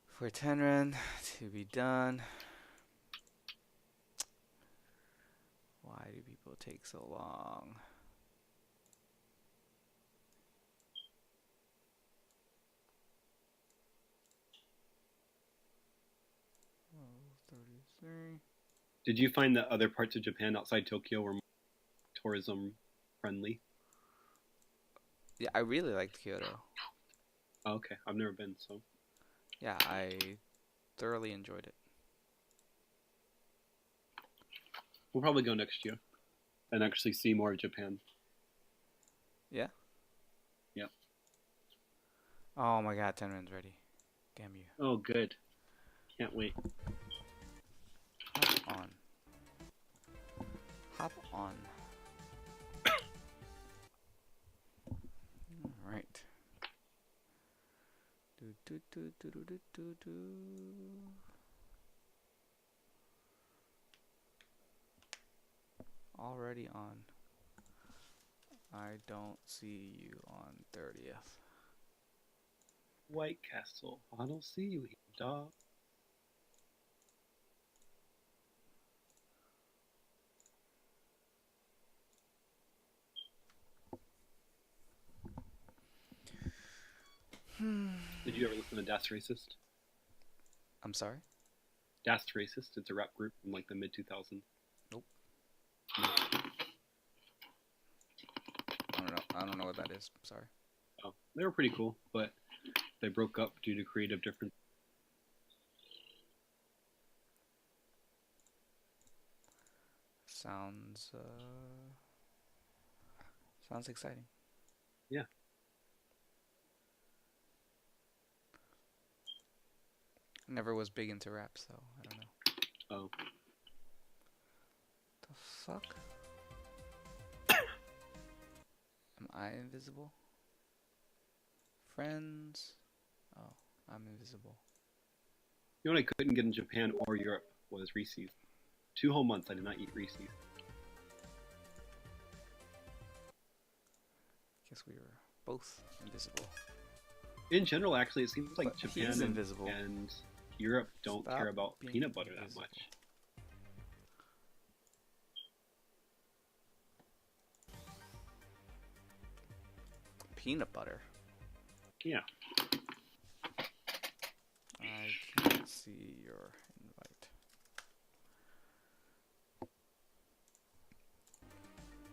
for Tenren to be done. Why do people take so long? Oh, 33. Did you find that other parts of Japan outside Tokyo were more tourism friendly? Yeah, I really liked Kyoto. Oh, okay. I've never been, so. Yeah, I thoroughly enjoyed it. We'll probably go next year and actually see more of Japan. Yeah? Yep. Oh my god, Tenren's ready. Damn you. Oh, good. Can't wait. Hop on. Hop on. Alright. Already on. I don't see you on 30th. White Castle. I don't see you here, dog. Did you ever listen to Das Racist? I'm sorry? Das Racist. It's a rap group from like the mid 2000s. Nope. No. I don't know what that is. Sorry. Oh, they were pretty cool, but they broke up due to creative difference. Sounds exciting. Yeah. Never was big into rap, so I don't know. Oh. The fuck? Am I invisible? Friends? Oh, I'm invisible. You know what I couldn't get in Japan or Europe was Reese's. 2 whole months I did not eat Reese's. Guess we were both invisible. In general, actually, it seems like But Japan he's invisible. and Europe don't Stop care about being peanut butter that invisible. much. Peanut butter? Yeah. I can't see your invite.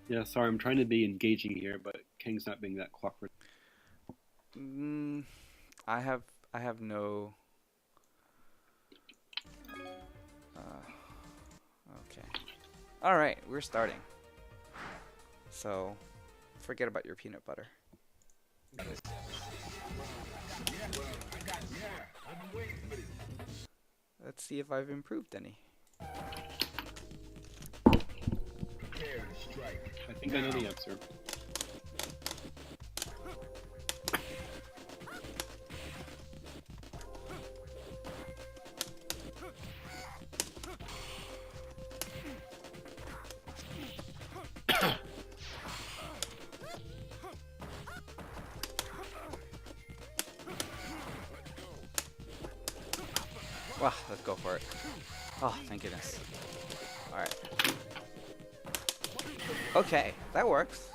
Yeah, sorry, I'm trying to be engaging here, but Kang's not being that cooperative. I have no. Okay. All right, we're starting. So, forget about your peanut butter. Let's see if I've improved any. I think I know the answer. Wow, let's go for it. Oh, thank goodness. Alright. Okay, that works.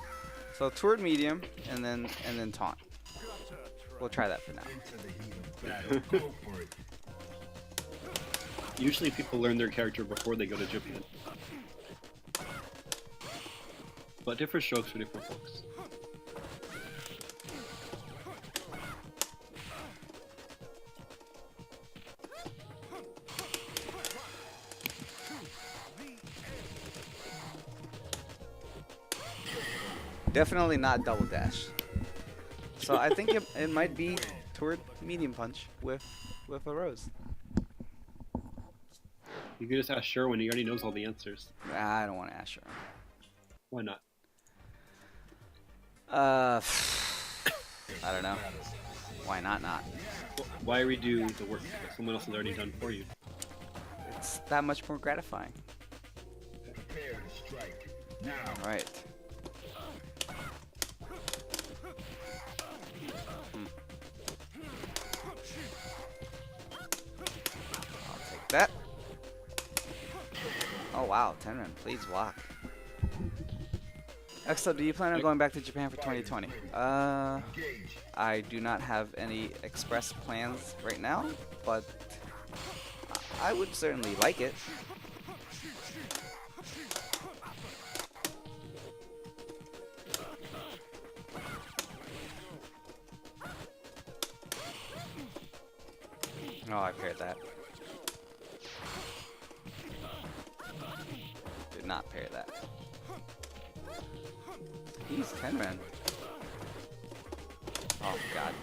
So toward medium and then taunt. We'll try that for now. Usually people learn their character before they go to Japan. But different strokes for different folks. Definitely not double dash. So I think it might be toward medium punch with a rose. You can just ask Sherwin, he already knows all the answers. I don't want to ask her. Why not? I don't know. Why not? Why redo the work that someone else has already done for you? It's that much more gratifying. All right. I'll take that. Oh wow, Tenren, please walk. Exo, do you plan on going back to Japan for 2020? I do not have any express plans right now, but I would certainly like it. Oh, I paired that. Did not pair that. He's Tenren. Oh god.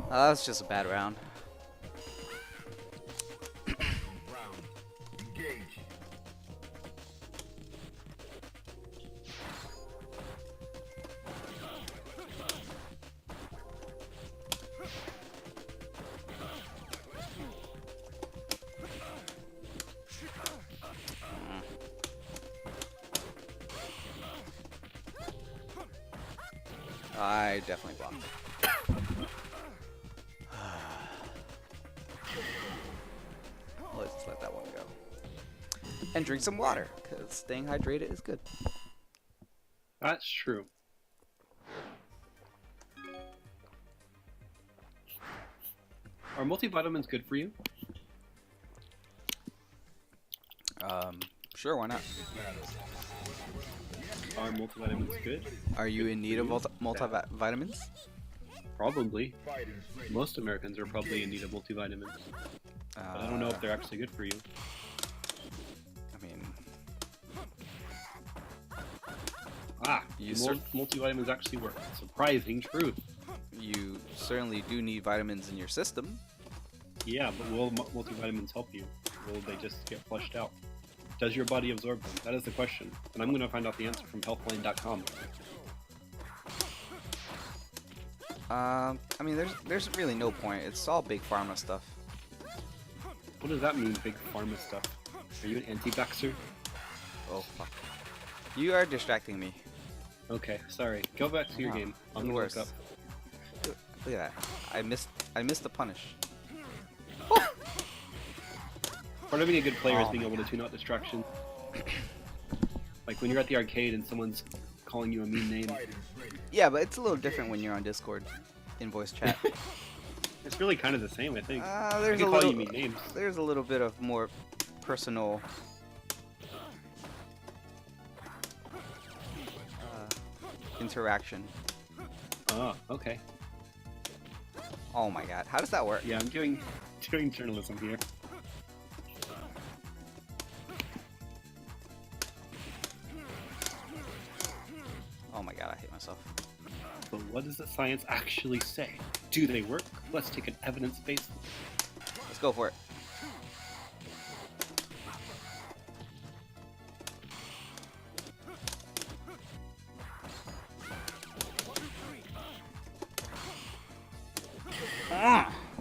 Oh, that was just a bad round. I definitely blocked. Let's let that one go. And drink some water, because staying hydrated is good. That's true. Are multivitamins good for you? Sure, why not? Are multivitamins good? Are you in need of multivitamins? Probably. Most Americans are probably in need of multivitamins. But I don't know if they're actually good for you. I mean, Multivitamins actually work. Surprising truth. you certainly do need vitamins in your system. Yeah, but will multivitamins help you? Will they just get flushed out? Does your body absorb them? That is the question. And I'm going to find out the answer from healthline.com. I mean, there's really no point. It's all big pharma stuff. What does that mean, big pharma stuff? Are you an anti-vaxxer? Oh fuck! You are distracting me. Okay, sorry. Go back to your game. I'm the gonna worst. look up. Look at that. I missed the punish. Part of being a good player is Oh being my able to tune out distraction. Like when you're at the arcade and someone's calling you a mean name. Yeah, but it's a little different when you're on Discord, in voice chat. It's really kind of the same, I think. There's They a call little. you mean names. There's a little bit of more personal. Interaction. Oh, okay. Oh my god, how does that work? Yeah, I'm doing journalism here. Oh my god, I hate myself. But what does the science actually say? Do they work? Let's take an evidence-based. Let's go for it.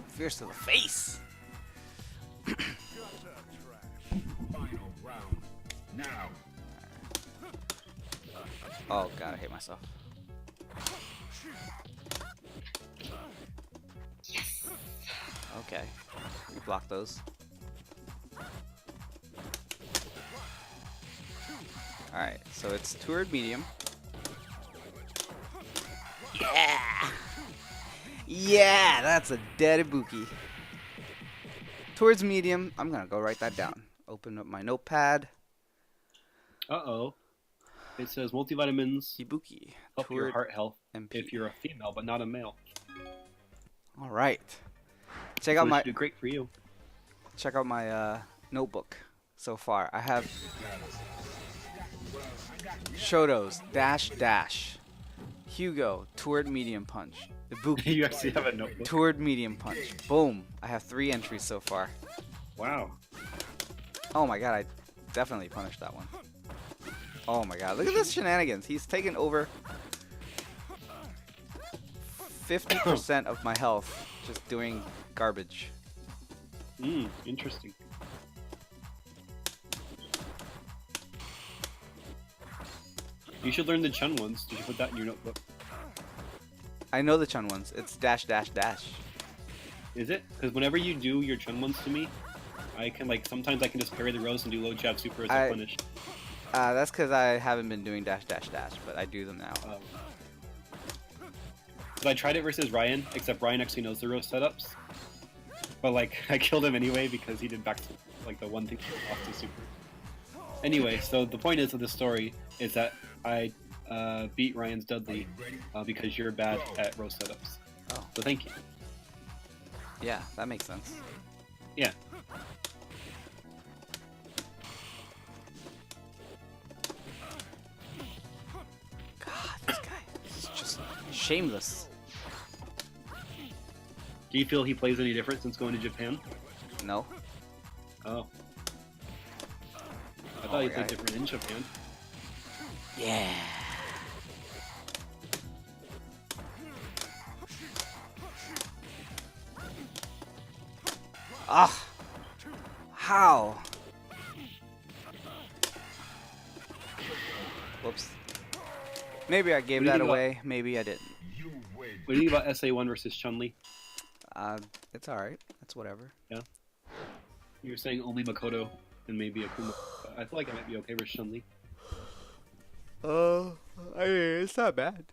Fierce to the face. Final round. Now. Oh god, I hate myself. Okay, we block those. Alright, so it's toured medium. Yeah! Yeah, that's a dead Ibuki. Towards medium, I'm gonna go write that down. Open up my notepad. Uh-oh. It says multivitamins Ibuki. help your Toured heart health MP. if you're a female but not a male. Alright. Check So out it my should do great for you. notebook so far. I have Shoto's dash dash. Hugo toured medium punch. Ibuki You actually have a notebook. toured medium punch. Boom. I have 3 entries so far. Wow. Oh my god, I definitely punished that one. Oh my god, look at this shenanigans. He's taken over 50% of my health just doing garbage. Interesting. You should learn the Chun ones. Did you put that in your notebook? I know the Chun ones. It's dash dash dash. Is it? Because whenever you do your Chun ones to me, I can sometimes I can just parry the rows and do low jab super as a punish. That's because I haven't been doing dash dash dash, but I do them now. Because I tried it versus Ryan, except Ryan actually knows the row setups. But I killed him anyway because he did back to the one thing off to super. Anyway, so the point is of the story is that I beat Ryan's Dudley because you're bad at row setups. Oh. So thank you. Yeah, that makes sense. Yeah. God, this guy is just shameless. Do you feel he plays any different since going to Japan? No. Oh. I thought he played different in Japan. Yeah. Ah. How? Whoops. Maybe I gave What do you that think away. Maybe I didn't. What do you think about SA1 versus Chun-Li? It's alright. It's whatever. You were saying only Makoto and maybe Akuma. I feel like I might be okay with Chun-Li. I mean, it's not bad.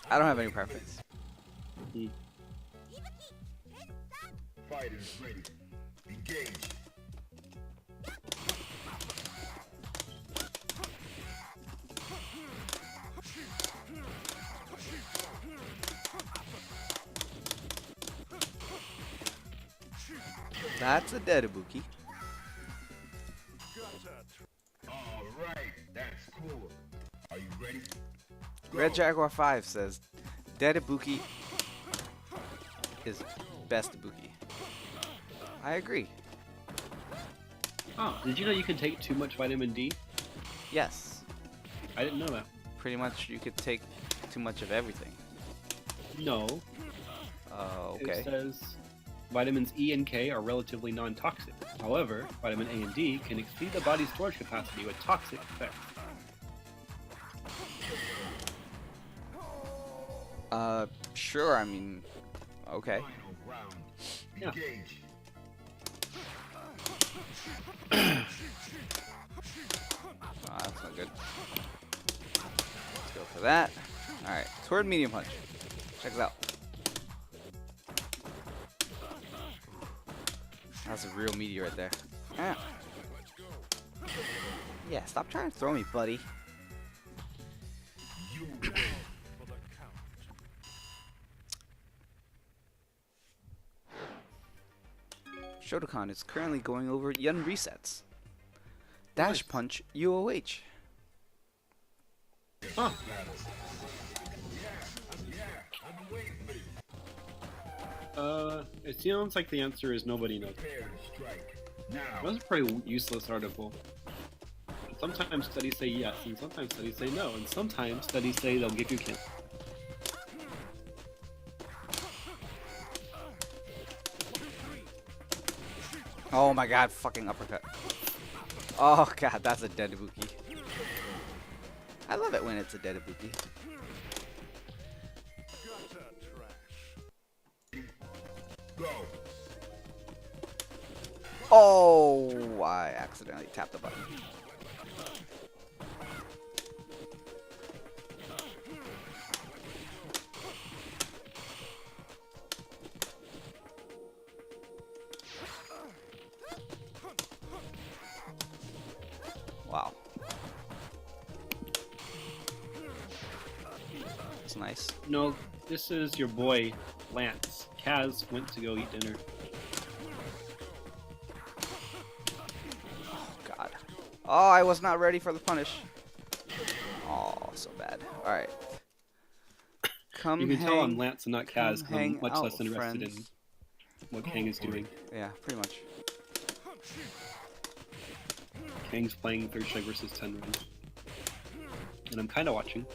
I don't have any preference. Fighters ready. Engage. That's a dead Ibuki. All right, that's cool. Are you ready? Red Jaguar 5 says, dead Ibuki is best Ibuki. I agree. Oh, did you know you can take too much vitamin D? Yes. I didn't know that. Pretty much you could take too much of everything. No. Okay. It says vitamins E and K are relatively non-toxic. However, vitamin A and D can exceed the body's storage capacity with toxic effects. Sure, I mean, okay. Final round. Yeah. Engage. That's not good. Let's go for that. Alright, toward medium punch. Check this out. That's a real meteor right there. Ah. Yeah, stop trying to throw me, buddy. You win. For the count. Shotokan is currently going over Yun resets. Dash punch UOH. Huh. It sounds like the answer is nobody knows. Prepare to strike. Now. That was a pretty useless article. Sometimes studies say yes, and sometimes studies say no, and sometimes studies say they'll give you cancer. Oh my god, fucking uppercut. Oh god, that's a dead Ibuki. I love it when it's a dead Ibuki. Gutter trash. Go. Oh, I accidentally tapped the button. Wow. That's nice. No, this is your boy, Lance. Kaz went to go eat dinner. Oh god. Oh, I was not ready for the punish. Oh, so bad. Alright. Come You can tell I'm hang. Lance and not Kaz, come 'cause hang I'm much out, less interested in friends. what Kang is doing. Yeah, pretty much. Kang's playing Third Strike versus Tenren. And I'm kinda watching.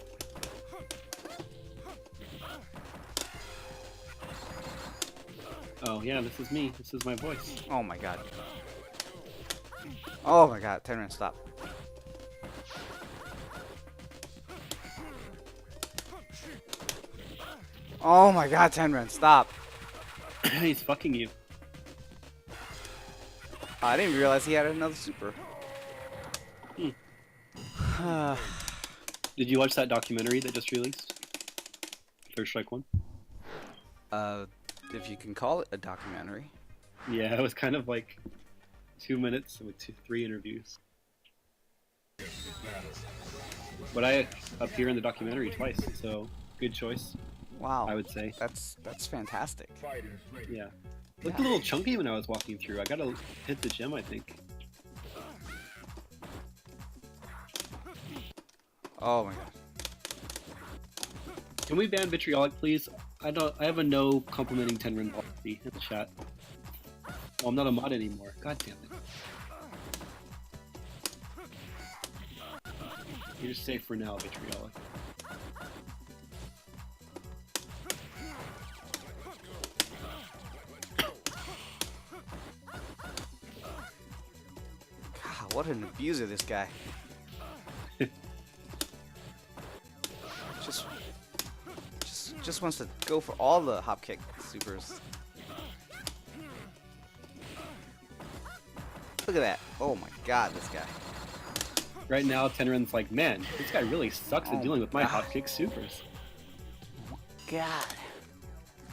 Oh yeah, this is me. This is my voice. Oh my god. Oh my god, Tenren, stop. Oh my god, Tenren, stop. He's fucking you. I didn't realize he had another super. Did you watch that documentary that just released? Third Strike 1? If you can call it a documentary. Yeah, it was kind of like 2 minutes with three interviews. But I appear in the documentary twice, so good choice, Wow. I would say. That's fantastic. Fighters ready. Yeah. Looked a little chunky when I was walking through. I gotta hit the gym, I think. Oh my god. Can we ban vitriolic, please? I have a no complimenting Tenren policy in the chat. Oh, I'm not a mod anymore. God damn it. You're safe for now, vitriolic. God, what an abuser this guy. Just just wants to go for all the hop kick supers. Look at that. Oh my god, this guy. Right now, Tenren's like, man, this guy really sucks at Oh dealing with my God. hop kick supers. God.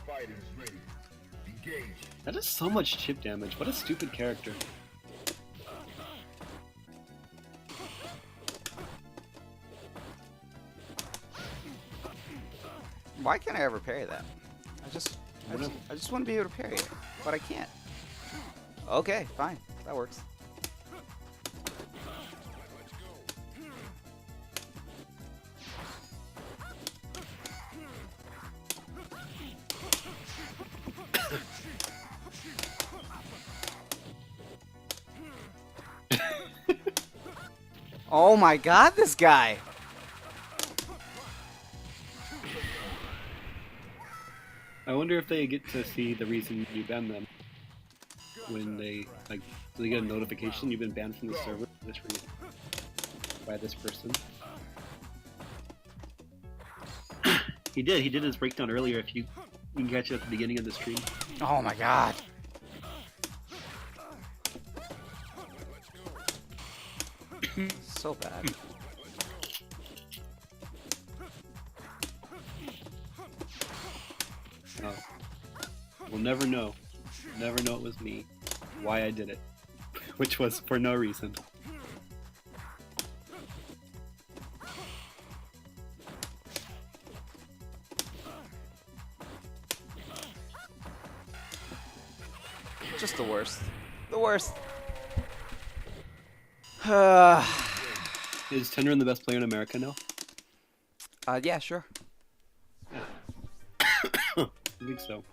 Fighters ready. Engage. That is so much chip damage. What a stupid character. Why can't I ever parry that? I just want to be able to parry it, but I can't. Okay, fine. That works. Oh my god, this guy! I wonder if they get to see the reason you ban them when they they get a notification you've been banned from the server for this reason by this person. He did his breakdown earlier. If you can catch it at the beginning of the stream. Oh my god. So bad. Oh. We'll never know. Never know it was me. Why I did it. Which was for no reason. Just the worst. The worst. Is Tenren the best player in America now? Yeah, sure. I think so.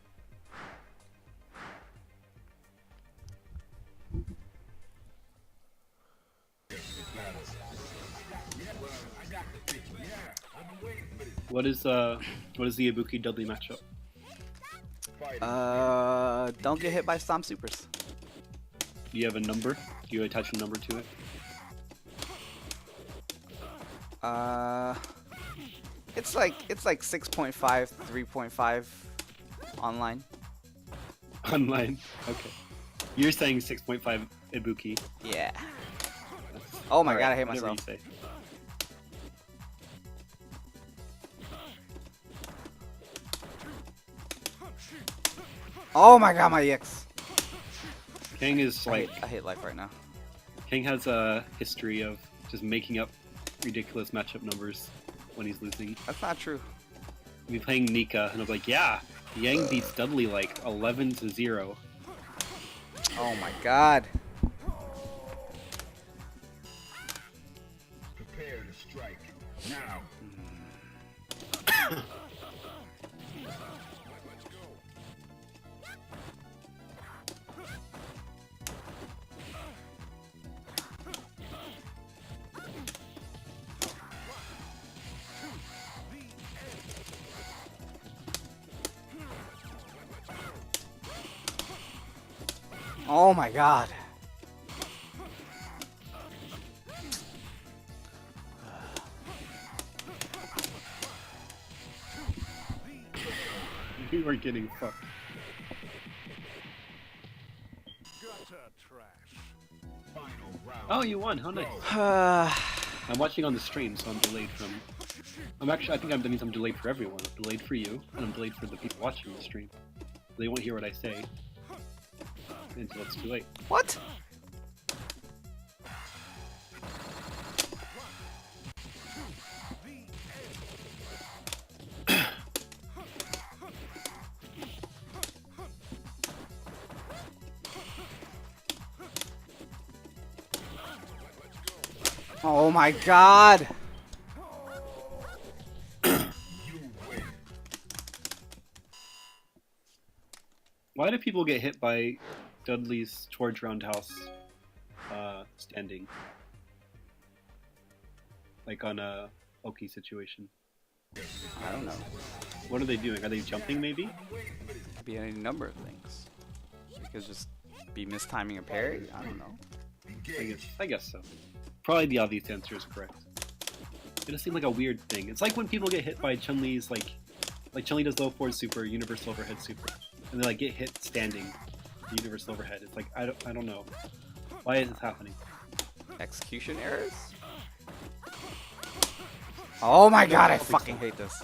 What is the Ibuki Dudley matchup? Don't get hit by Stomp Supers. Do you have a number? Do you attach a number to it? It's like 6.5, 3.5 online. Online. Okay. You're saying 6.5 Ibuki. Yeah. Oh my Alright, god, I hate whatever myself. you say. Oh my god, my EX. King is like I hate life right now. King has a history of just making up ridiculous matchup numbers when he's losing. That's not true. We'll be playing Nika, and I'm like, yeah, Yang beats Dudley like 11-0. Oh my god. Prepare to strike. Now. Oh my god. You are getting fucked. Gutter trash. Final round. Oh, you won. How nice. I'm watching on the stream, so I'm delayed from. I think that means I'm delayed for everyone. I'm delayed for you, and I'm delayed for the people watching the stream. They won't hear what I say until it's too late. What? Oh my god. Why do people get hit by Dudley's George Roundhouse standing? Like on a Oki situation. I don't know. What are they doing? Are they jumping maybe? Could be any number of things. She could just be mistiming a parry. I don't know. I guess so. Probably the obvious answer is correct. It just seemed like a weird thing. It's like when people get hit by Chun-Li's like Like Chun-Li does low forward super, universal overhead super, and they like get hit standing, universal overhead. It's like I don't know, why is this happening? Execution errors? Oh my god, I fucking hate this.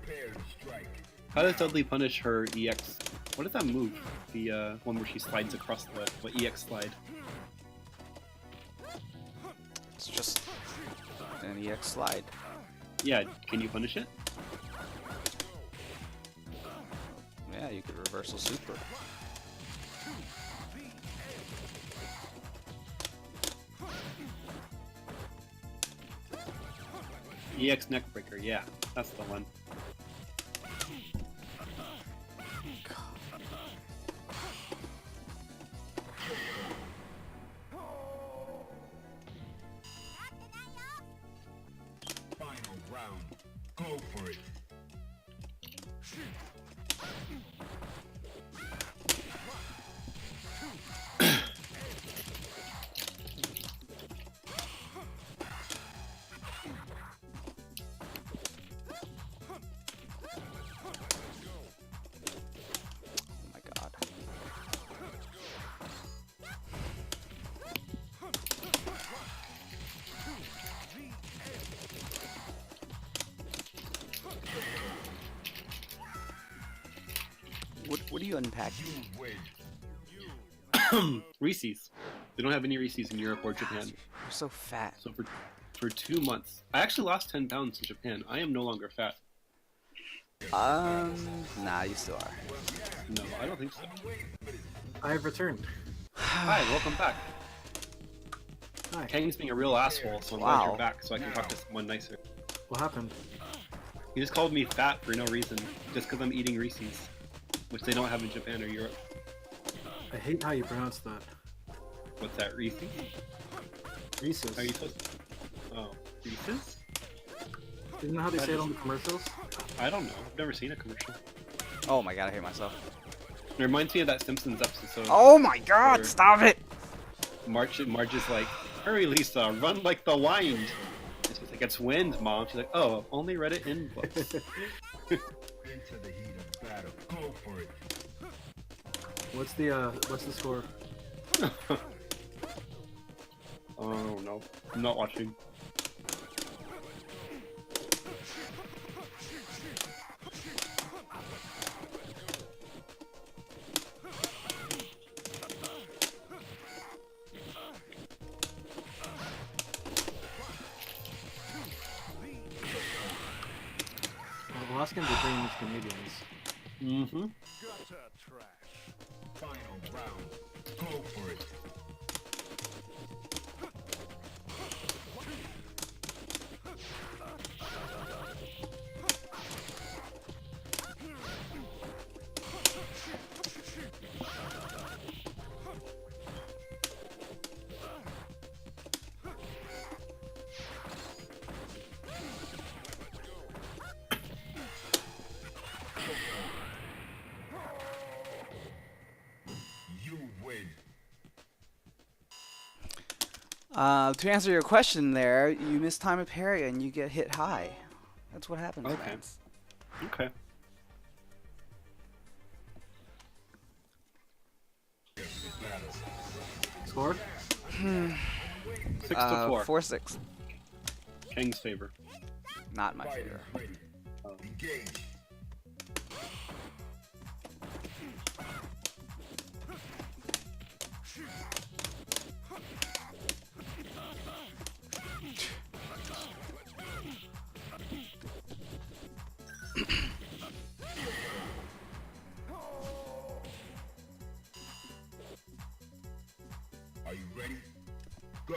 Prepare to strike. How does Dudley punish her EX? What is that move? The one where she slides across the EX slide. It's just an EX slide. Yeah, can you punish it? Yeah, you could reversal super. EX neckbreaker, yeah, that's the one. Final round. Go for it. Oh my god. What are you unpacking? You win. Reese's. They don't have any Reese's in Europe or Japan. You're so fat. So for 2 months, I actually lost 10 pounds in Japan. I am no longer fat. Nah, you still are. No, I don't think so. I have returned. Hi, welcome back. Hi. Kang's being a real asshole, so I'm glad you're back so I can talk to someone nicer. What happened? He just called me fat for no reason, just because I'm eating Reese's, which they don't have in Japan or Europe. I hate how you pronounce that. What's that, Reese's? Reese's. Are you supposed to... Oh, Reese's? Isn't that how they say it on the commercials? I don't know. I've never seen a commercial. Oh my god, I hate myself. It reminds me of that Simpsons episode. Oh my god, where stop it! Marge is like, hurry Lisa, run like the wind. And she's like, it's wind, Mom. She's like, oh, I've only read it in books. Into the heat of battle. Go for it. What's the score? Oh no, I'm not watching. Well, the last game's are pretty much Canadians. Mm-hmm. Gutter trash. Final round. Go for it. You win. To answer your question there, you miss time of parry and you get hit high. That's what happens, Okay. Lance. Okay. Score? 6-4. 4-6. Kang's favor. Not my Fighters favorite. ready. Engage. Are you ready? Go.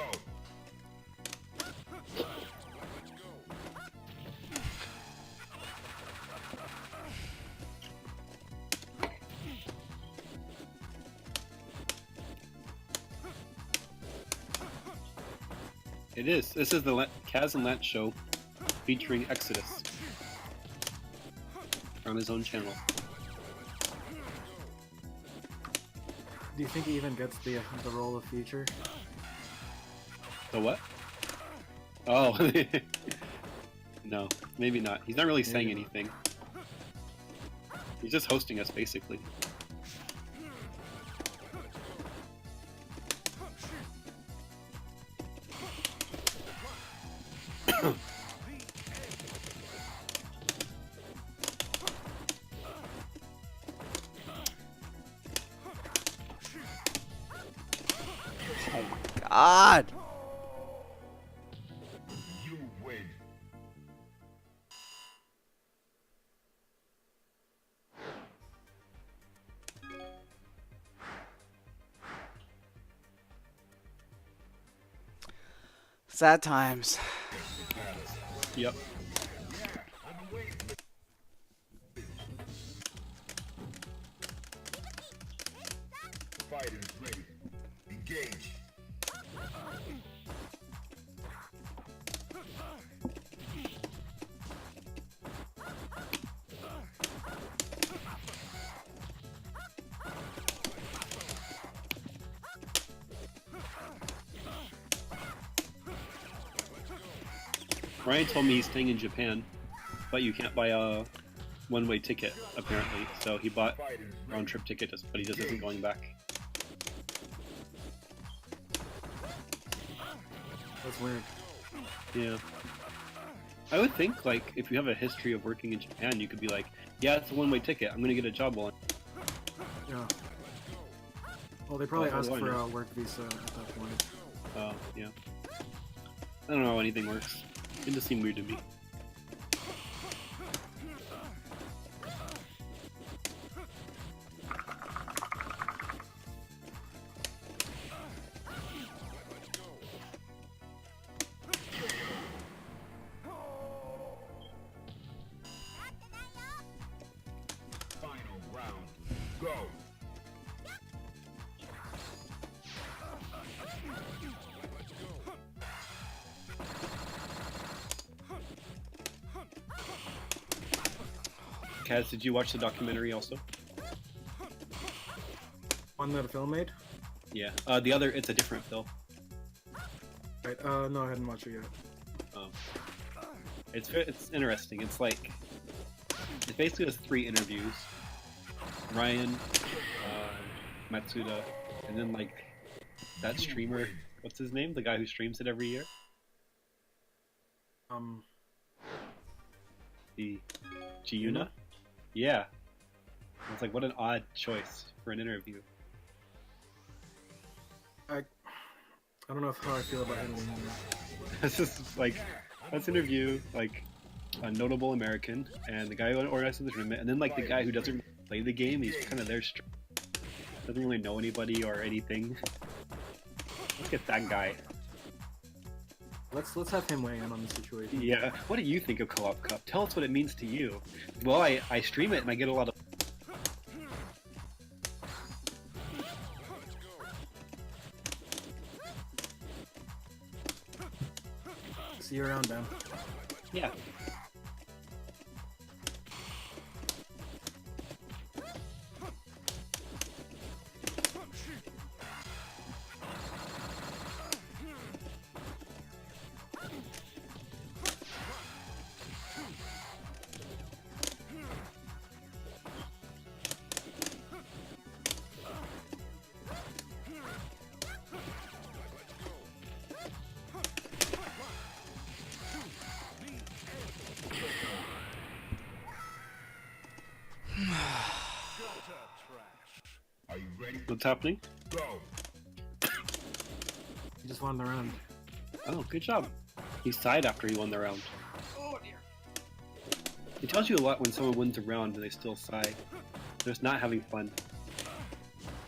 It is. This is the Kaz and Lance show. featuring Exodus on his own channel. Do you think he even gets the role of feature? The what? Oh, no, maybe not. He's not really saying anything. He's just hosting us, basically. God! You win. Sad times. Yep. Fighters ready. Engage. Ryan told me he's staying in Japan, but you can't buy a one-way ticket, apparently. So he bought a round-trip ticket, but he just isn't going back. That's weird. Yeah. I would think, like, if you have a history of working in Japan, you could be like, yeah, it's a one-way ticket. I'm gonna get a job while Yeah. Well, they probably Oh, asked why for not? a work visa at that point. Oh, yeah. I don't know how anything works. It just seemed weird to me. Final round. Go. Kaz, did you watch the documentary also? One that a film made? Yeah. The other, it's a different film. Right. No, I hadn't watched it yet. Oh. It's interesting. It's like, it basically has 3 interviews. Ryan, Matsuda, and then like that streamer. What's his name? The guy who streams it every year. The Giuna? Yeah. It's like, what an odd choice for an interview. I don't know how I feel about him anymore. This is like, let's interview like a notable American and the guy who organizes the tournament, and then like the guy who doesn't play the game. He's kind of there, doesn't really know anybody or anything. Let's get that guy. Let's have him weigh in on the situation. Yeah. What do you think of Co-op Cup? Tell us what it means to you. Well, I stream it and I get a lot of. See you around, Ben. Yeah. Are you ready? What's happening? Go. He just won the round. Oh, good job. He sighed after he won the round. It tells you a lot when someone wins a round and they still sigh. They're just not having fun.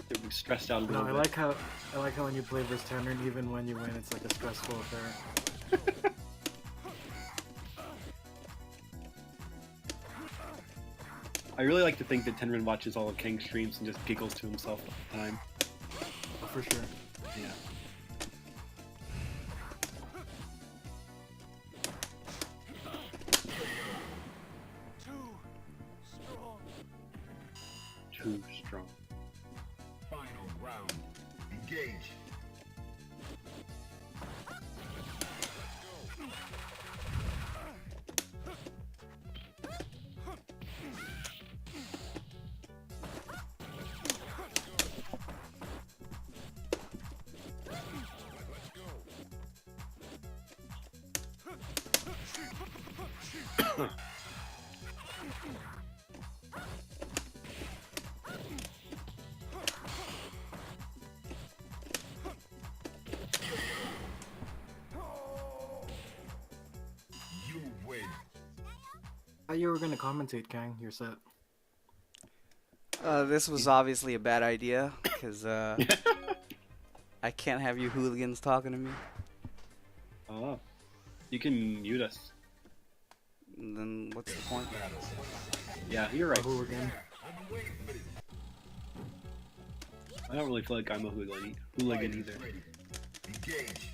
They're stressed out a No, little I bit. like how when you play versus Tenren, even when you win, it's like a stressful affair. I really like to think that Tenren watches all of Kang's streams and just giggles to himself all the time. Oh, for sure. Yeah. strong. Final round. Engage. You win. How you were gonna commentate, Kang? Your set. This was obviously a bad idea, because I can't have you hooligans talking to me. Oh. You can mute us. And then what's the point? Yeah, you're right. Who again? I don't really feel like I'm a hooligan either. Engage.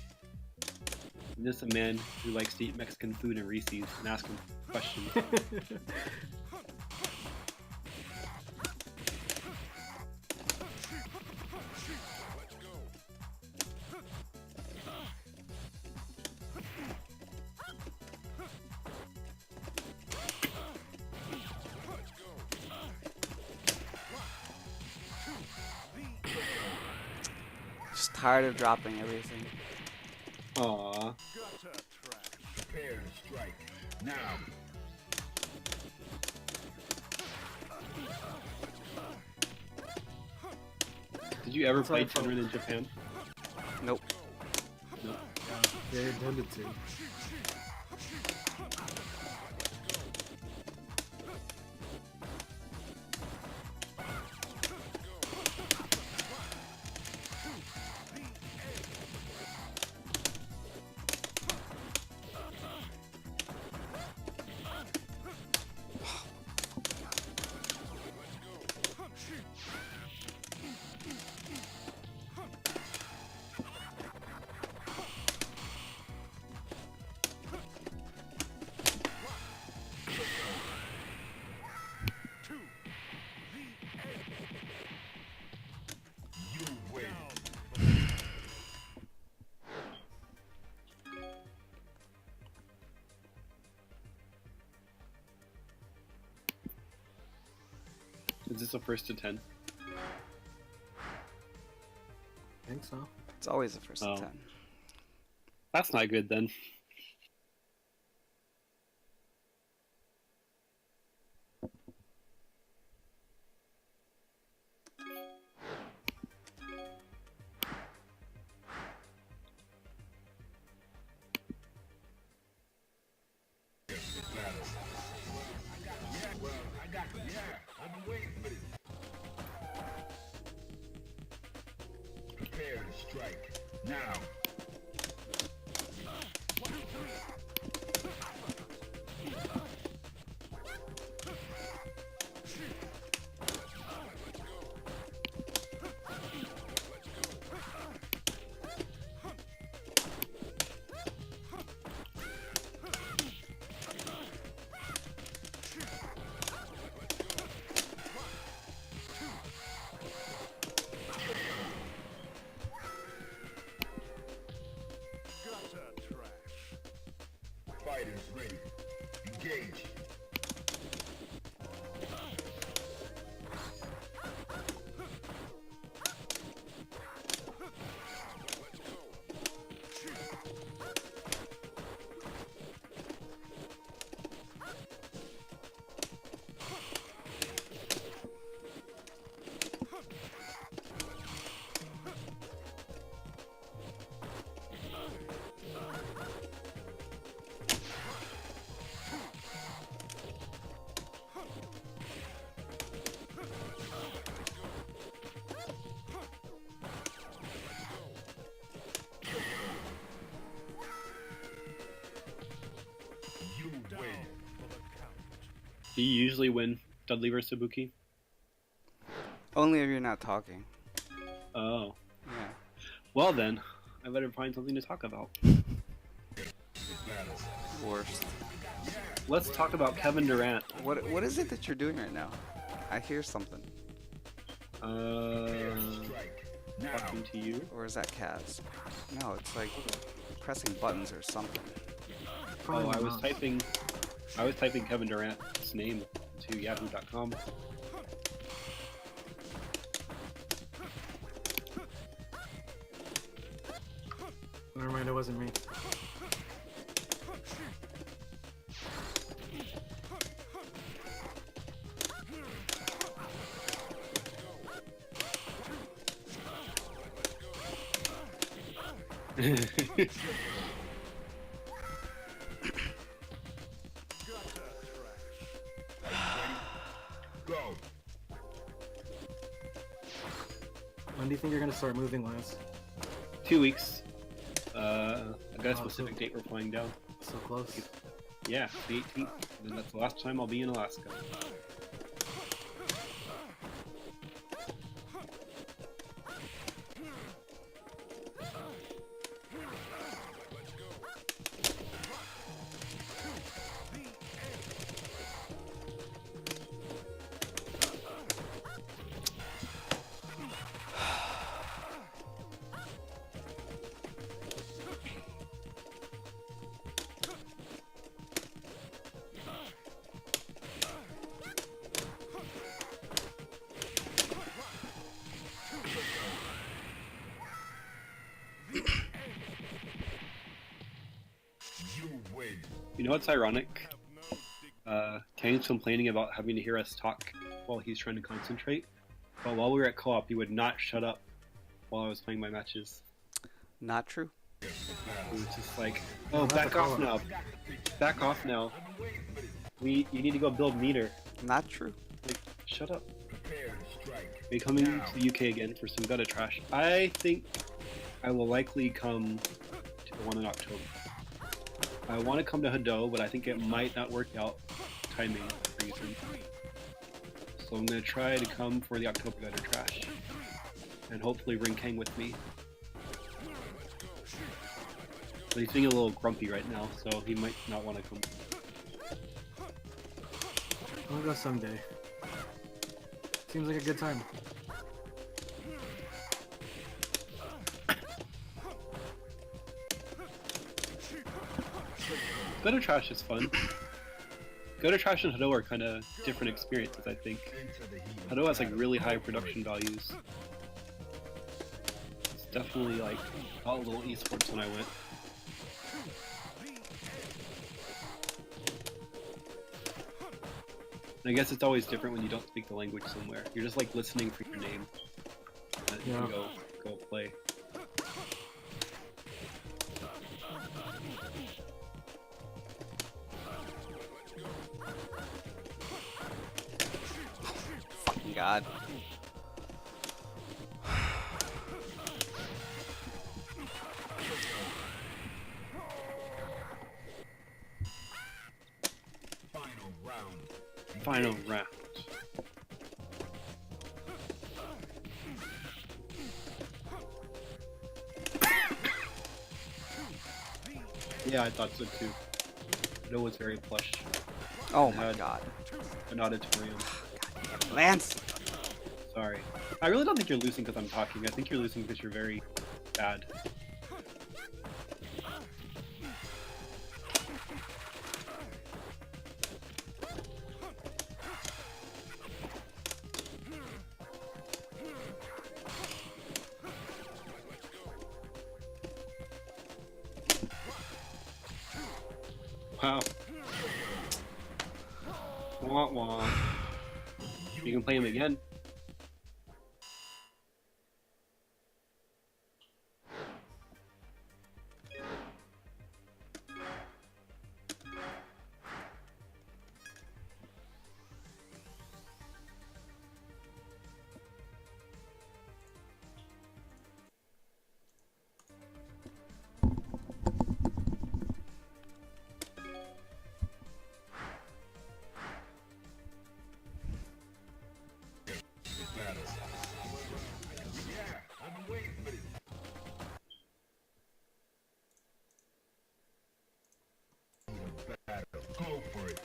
I'm just a man who likes to eat Mexican food and Reese's and ask him questions. Just tired of dropping everything. Aww. Gutter trash. Prepare to strike. Now. Did you ever That's how play I felt. Tenren in Japan? Nope. No. They intended to. You win. Is this a first to 10? I think so. It's always the first Oh. of 10. That's not good then. Prepare to strike. Now. Gutter trash. Fighters ready. Engage. You win. For the count. Do you usually win Dudley vs. Ibuki? Only if you're not talking. Oh. Yeah. Well then, I better find something to talk about. Worst. Let's talk about Kevin Durant. What is it that you're doing right now? I hear something. Talking to you. Or is that Kaz? No, it's like pressing buttons or something. Oh, I was typing Kevin Durant's name to yahoo.com. Never mind, it wasn't me. Go. When do you think you're gonna start moving, Lance? 2 weeks. I got a Oh, specific cool. date we're flying down. So close. Yeah, the 18th. And that's the last time I'll be in Alaska. You win. You know what's ironic? Kane's complaining about having to hear us talk while he's trying to concentrate. But while we were at co-op, he would not shut up while I was playing my matches. Not true. It was just like, oh, that's back a off co-op. now. Back off now. You need to go build meter. Not true. Like, shut up. Prepare to strike. Be coming to the UK again for some gutter trash. I think I will likely come to the one in October. I want to come to Hado, but I think it might not work out timing reason. So I'm going to try to come for the October gutter trash. And hopefully bring Kang with me. But he's being a little grumpy right now, so he might not want to come. I'll go someday. Seems like a good time. Gutter trash is fun. Gutter trash and Hado are kind of different experiences, I think. Into the heat. Hado has like really high production values. It's definitely like a little esports when I went. And I guess it's always different when you don't speak the language somewhere. You're just like listening for your name. And you can Yeah. go play. Fucking God. Final round. Final round. Yeah, I thought so too. Hado was very plush. Oh It my had God. an auditorium. Lance! Sorry. I really don't think you're losing because I'm talking. I think you're losing because you're very bad. Wow. Wah wah. You can play him again. Battle. Yeah, I've been waiting for this. Battle. Go for it.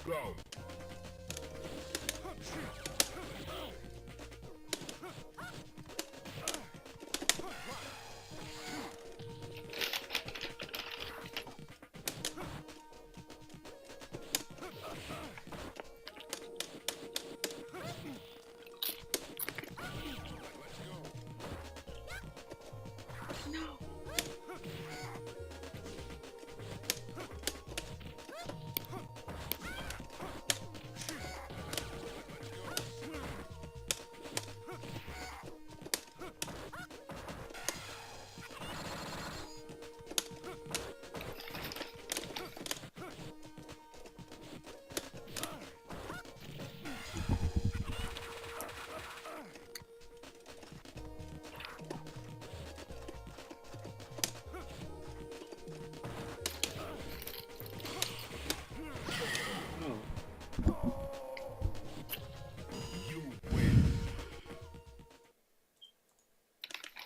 Go.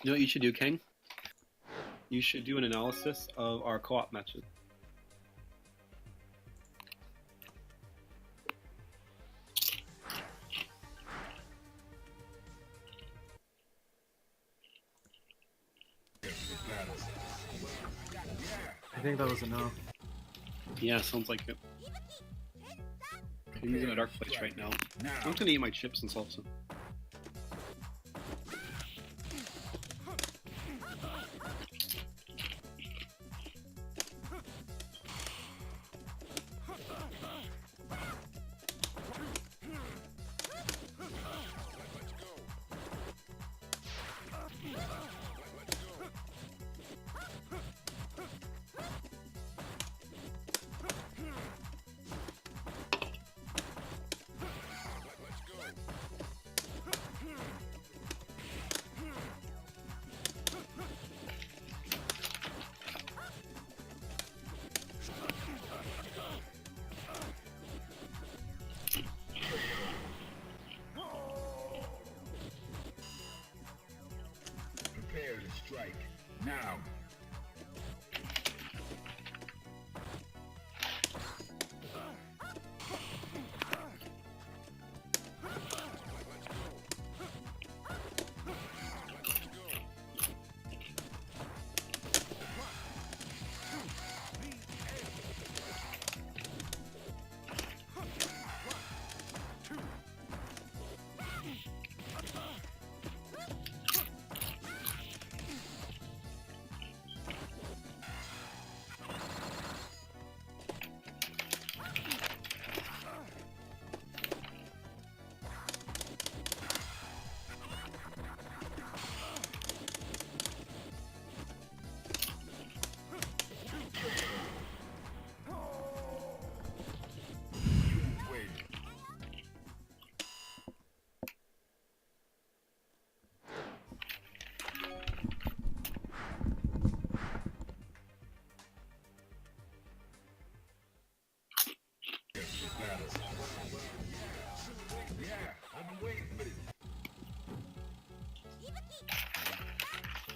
You know what you should do, King? You should do an analysis of our co-op matches. I think that was a no. Yeah, sounds like it. King's in a dark place right now. I'm gonna eat my chips and salsa. Prepare to strike. Now.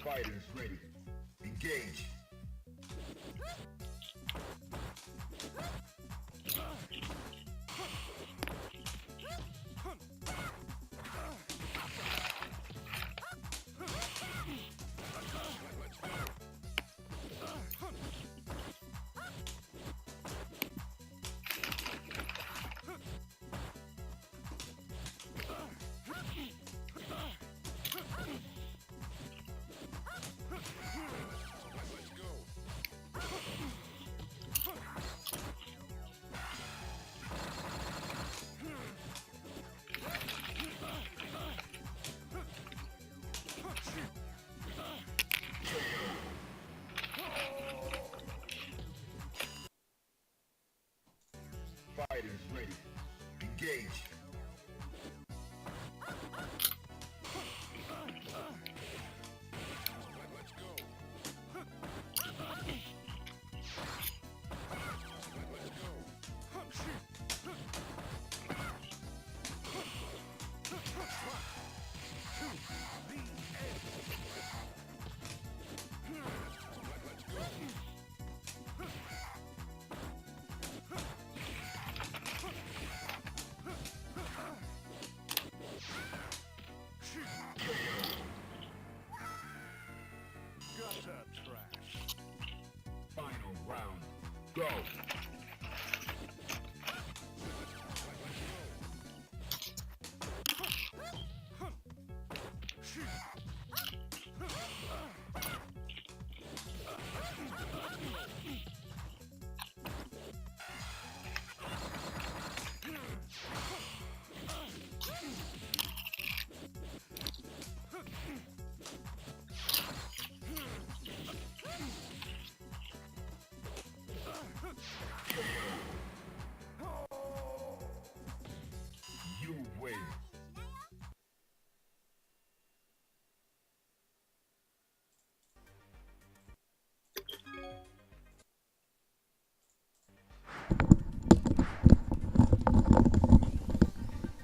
Fighters ready. Engage. Fighters ready. Engage.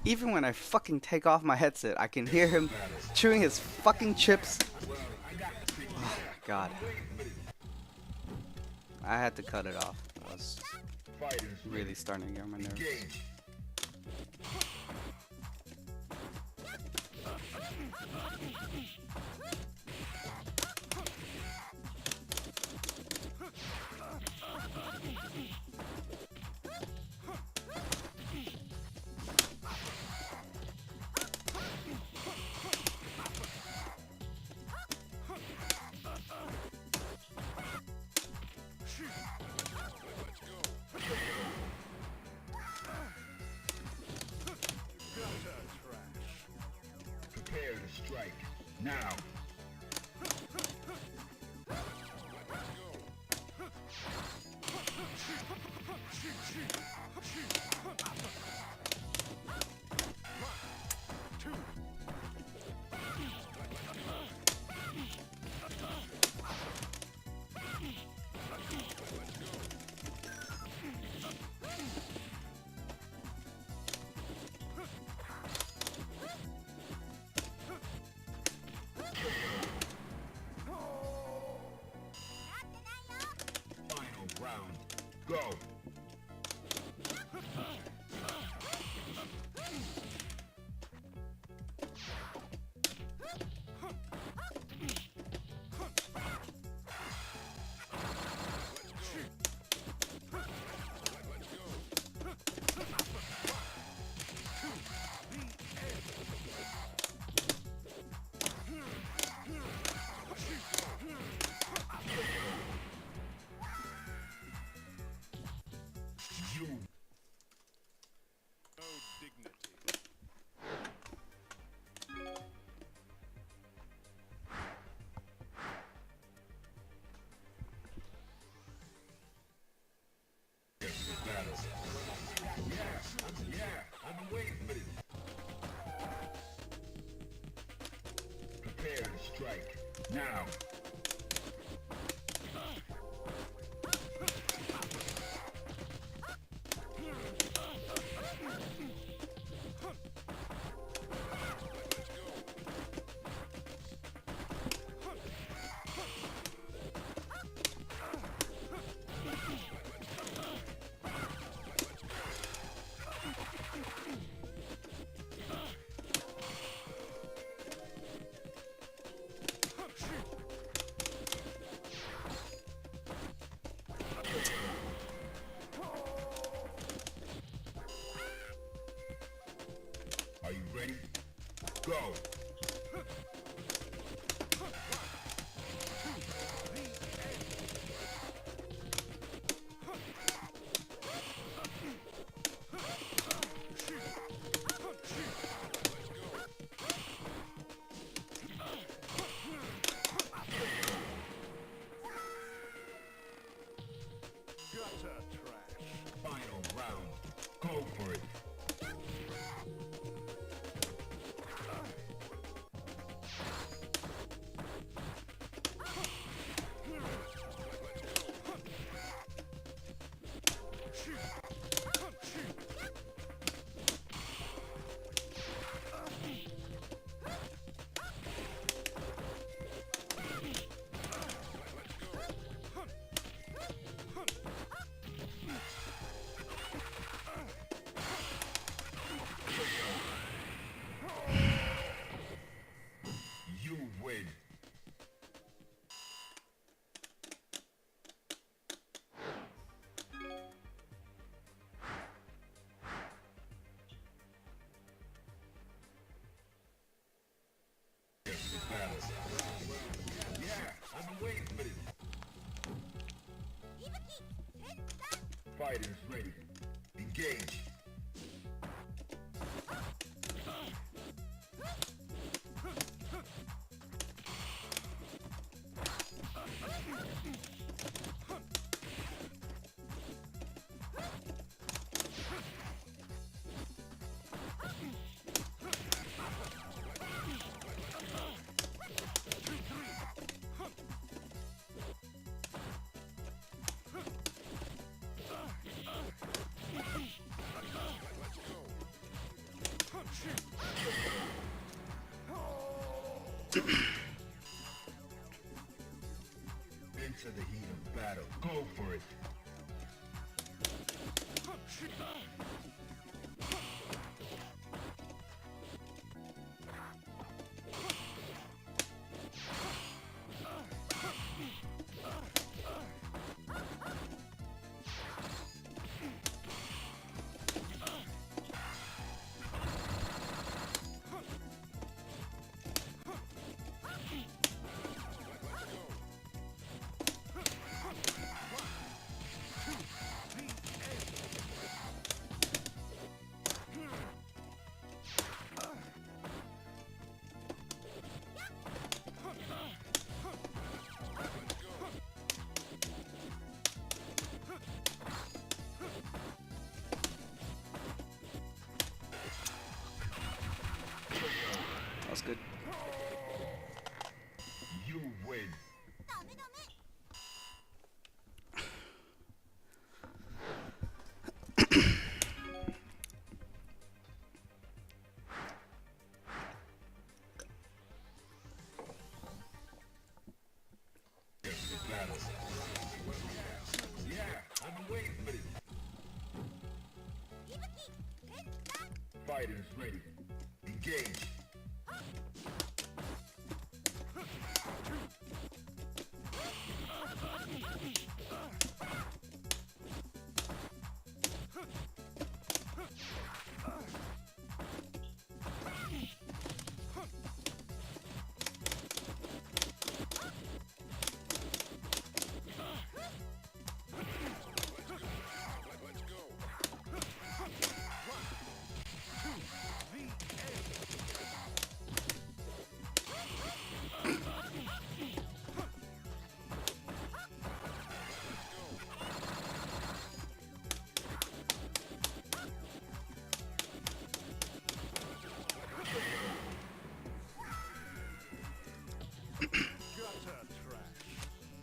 Even when I fucking take off my headset, I can hear him chewing his fucking chips. Oh my god. I had to cut it off. I was really starting to get on my nerves. Prepare to strike. Now. Final round. Go. You. No dignity. Battle. Yeah, I've been waiting for this. Prepare to strike. Now. Are you ready? Go. Gutter trash. Final round. Go for it. You win. Battle. Yeah, I've been waiting for this. Fighters ready. Engage. was good. You win. Battle. Yeah, I'm waiting for this. Fighters ready. Engage.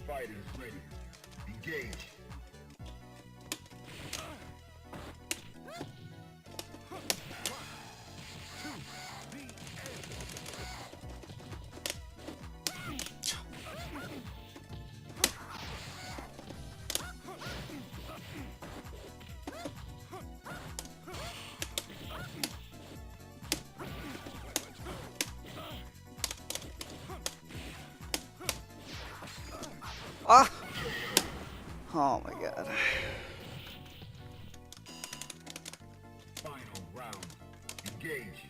Fighters ready. Engage. Ah! Oh my god. Final round. Engage.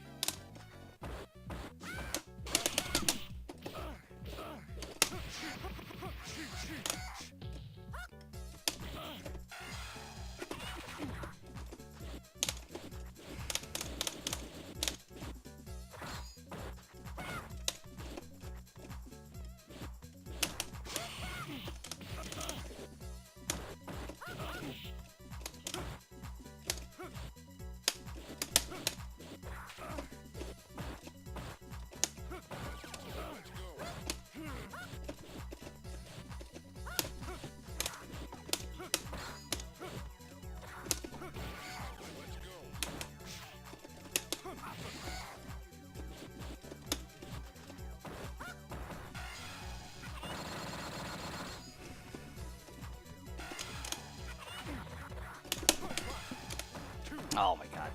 Oh my god.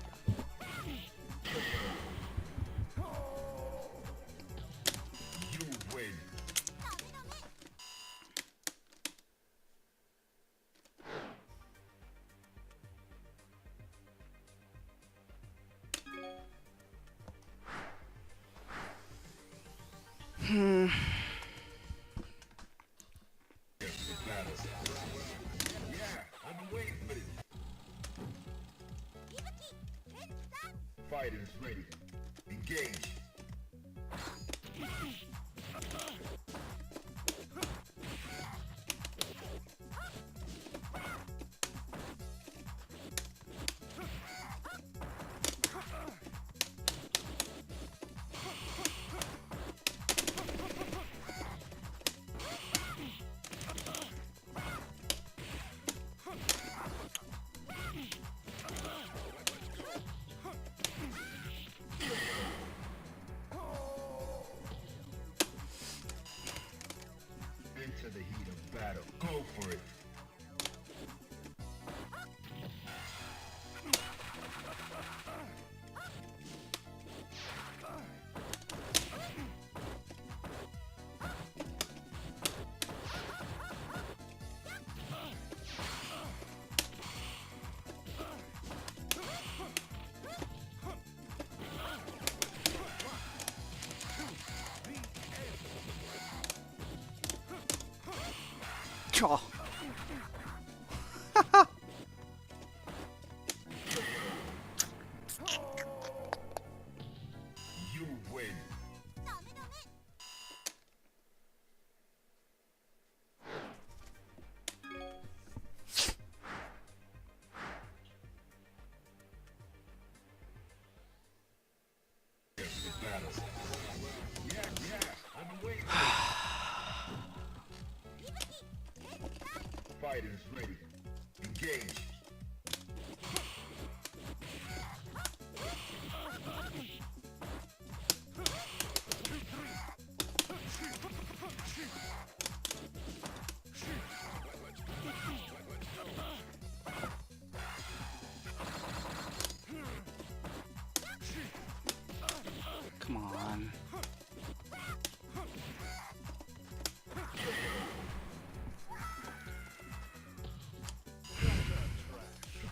You win. Battle. Yeah, I'm waiting for this. Fighters ready. Engage. Into the heat of battle. Go for it. Oh. You win. Battle. fighters ready. Engage. Come on.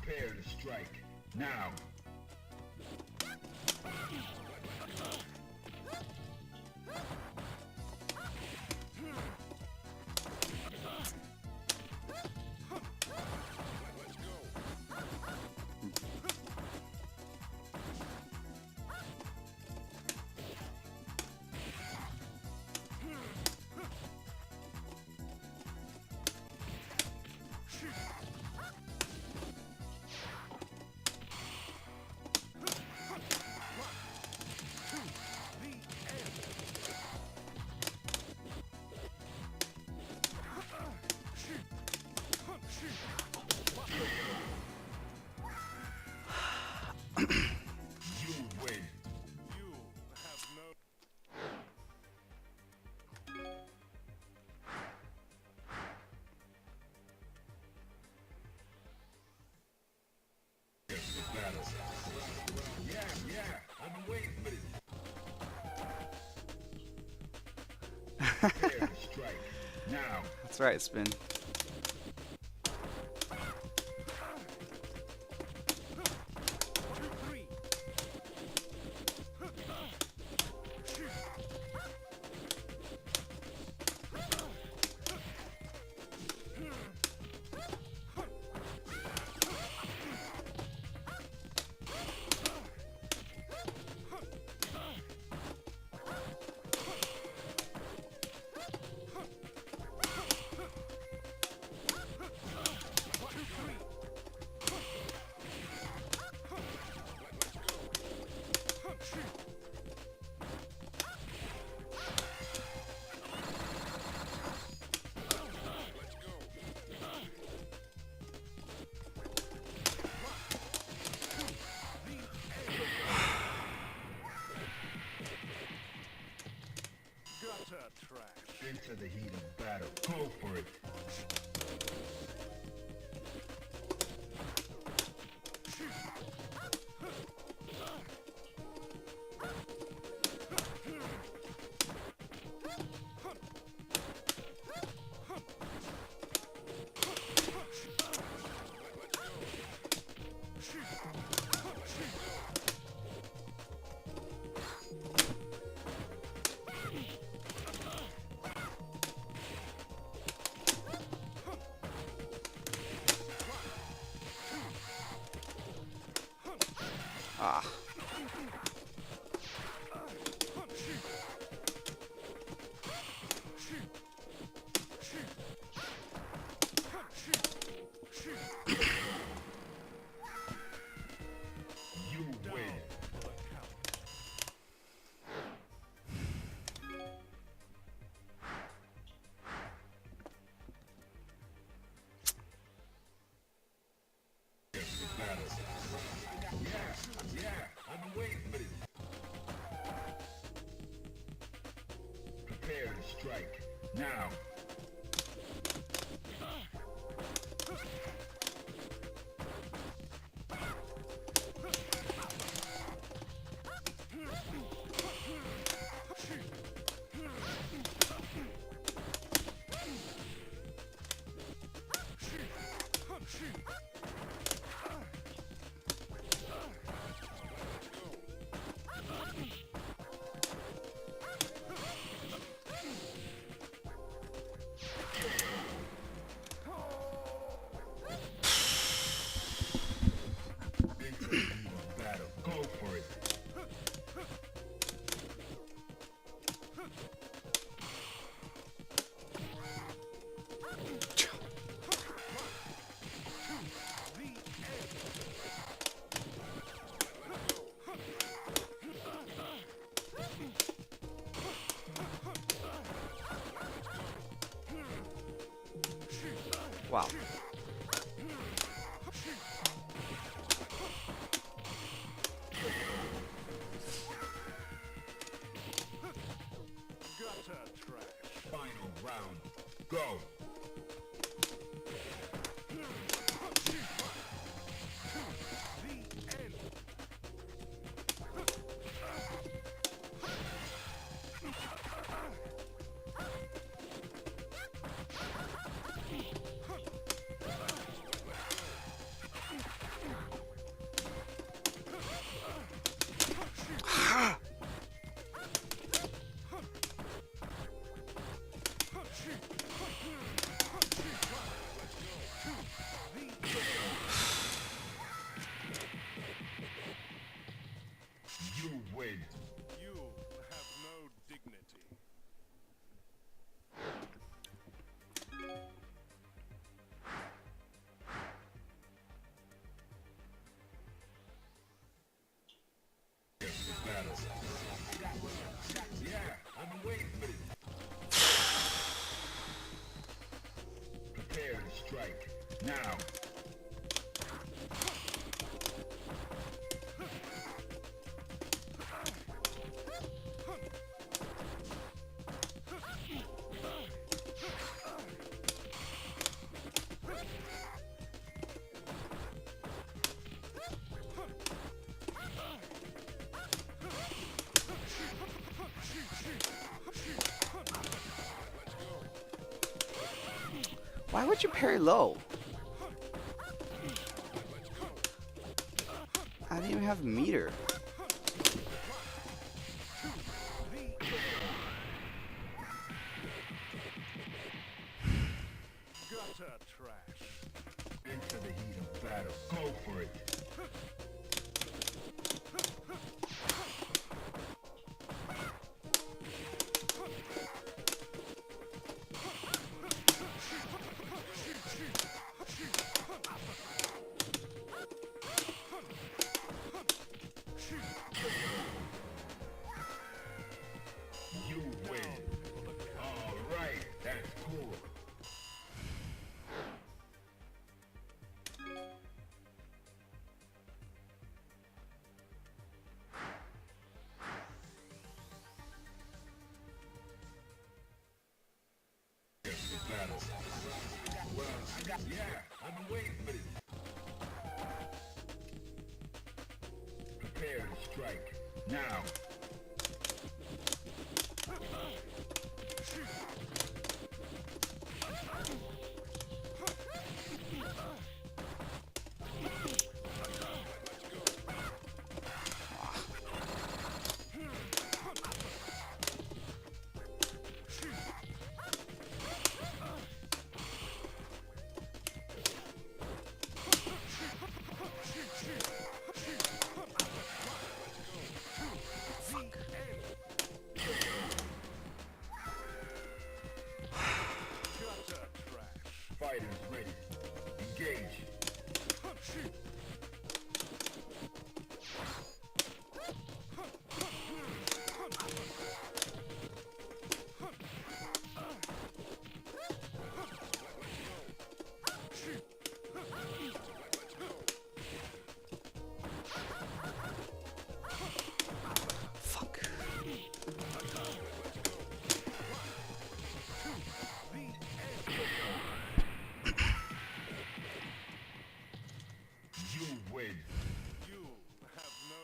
Prepare to strike. Now. You win. You have no. Battle. Yeah, I've been waiting for this. Prepare to strike. Now. That's right, Spin. Gutter trash. Into the heat of battle. Go for it. Ah. You win. Battle. Yeah, I've been waiting for this. Prepare to strike. Now. Into the heat of battle. Go for it. Wow. Go. You win. You have no dignity. Battle. Yeah, I've been waiting for this. Prepare to strike. Now. Why would you parry low? I didn't even have meter. Gutter trash. Into the heat of battle. Go for it. You win. All right, that's cool. Battle. Well, I've been waiting for this. Prepare to strike. Now. Gutter trash. Fighters ready. Engage. Fuck. You win. You have no.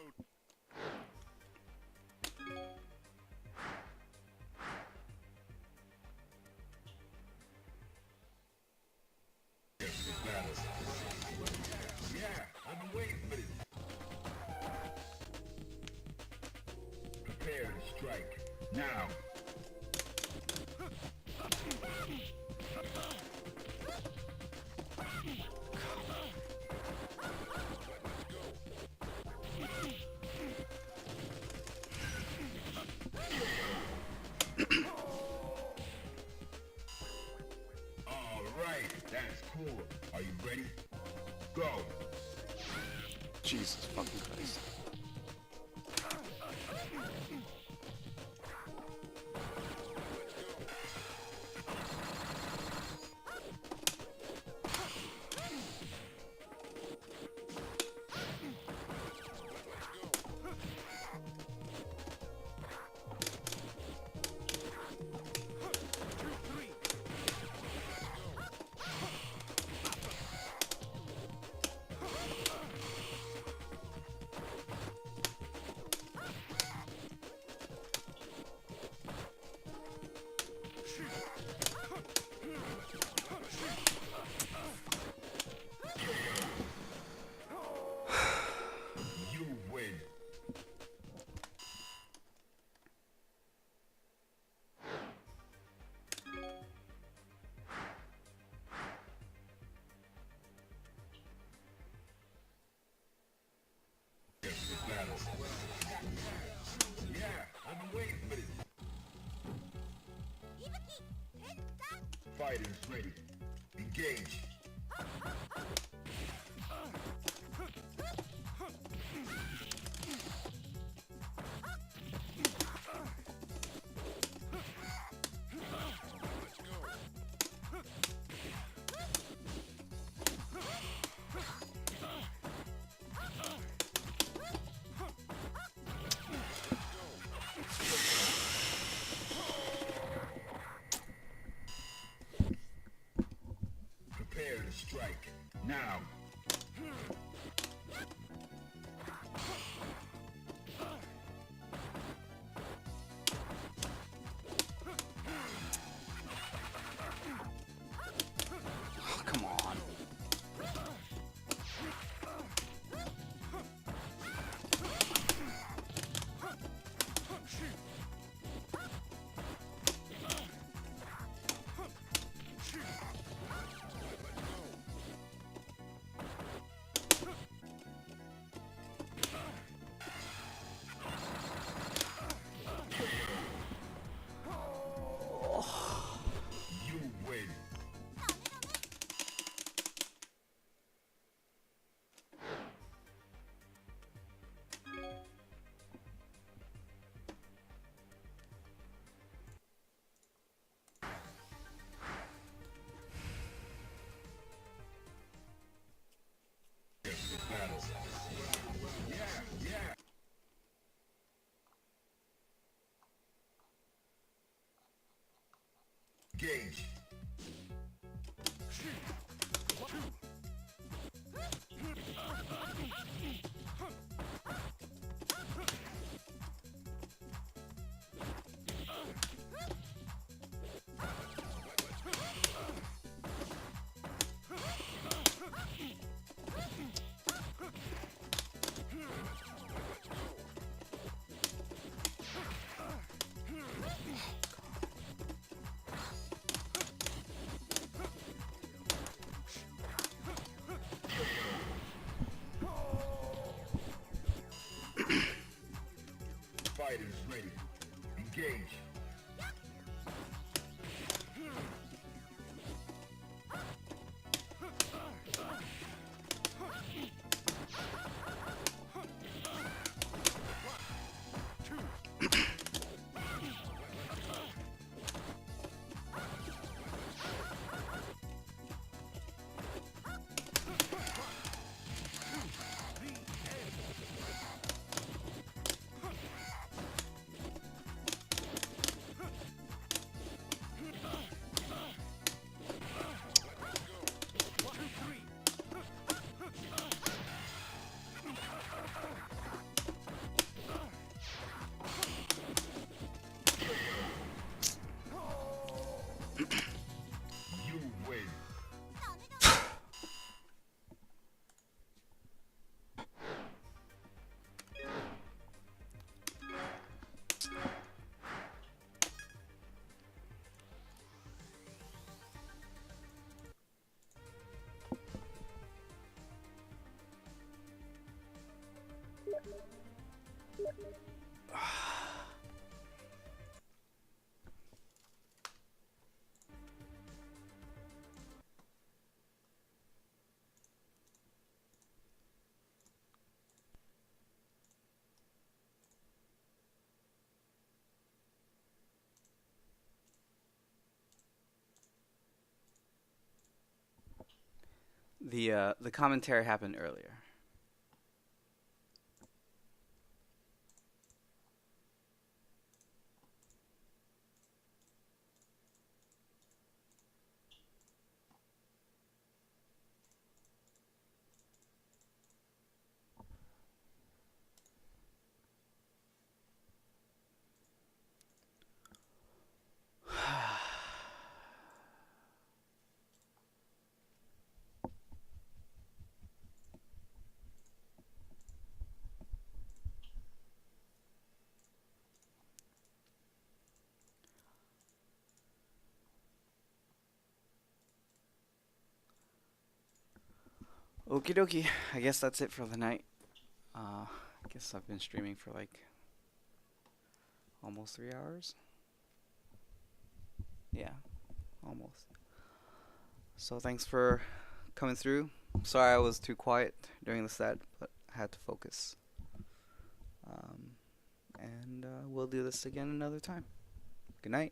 Battle. Yeah, I've been waiting for this. Prepare to strike. Now. All right, that's cool. Are you ready? Go. Jesus fucking Christ. Fighters ready. Engage. Prepare to strike. Now. Oh, come on. You win. Battle. Yeah. Engage. Fighters ready. Engage. You win. The commentary happened earlier. Okie dokie. I guess that's it for the night. I guess I've been streaming for like almost 3 hours. Yeah, almost. So thanks for coming through. Sorry I was too quiet during the set, but I had to focus. And we'll do this again another time. Good night.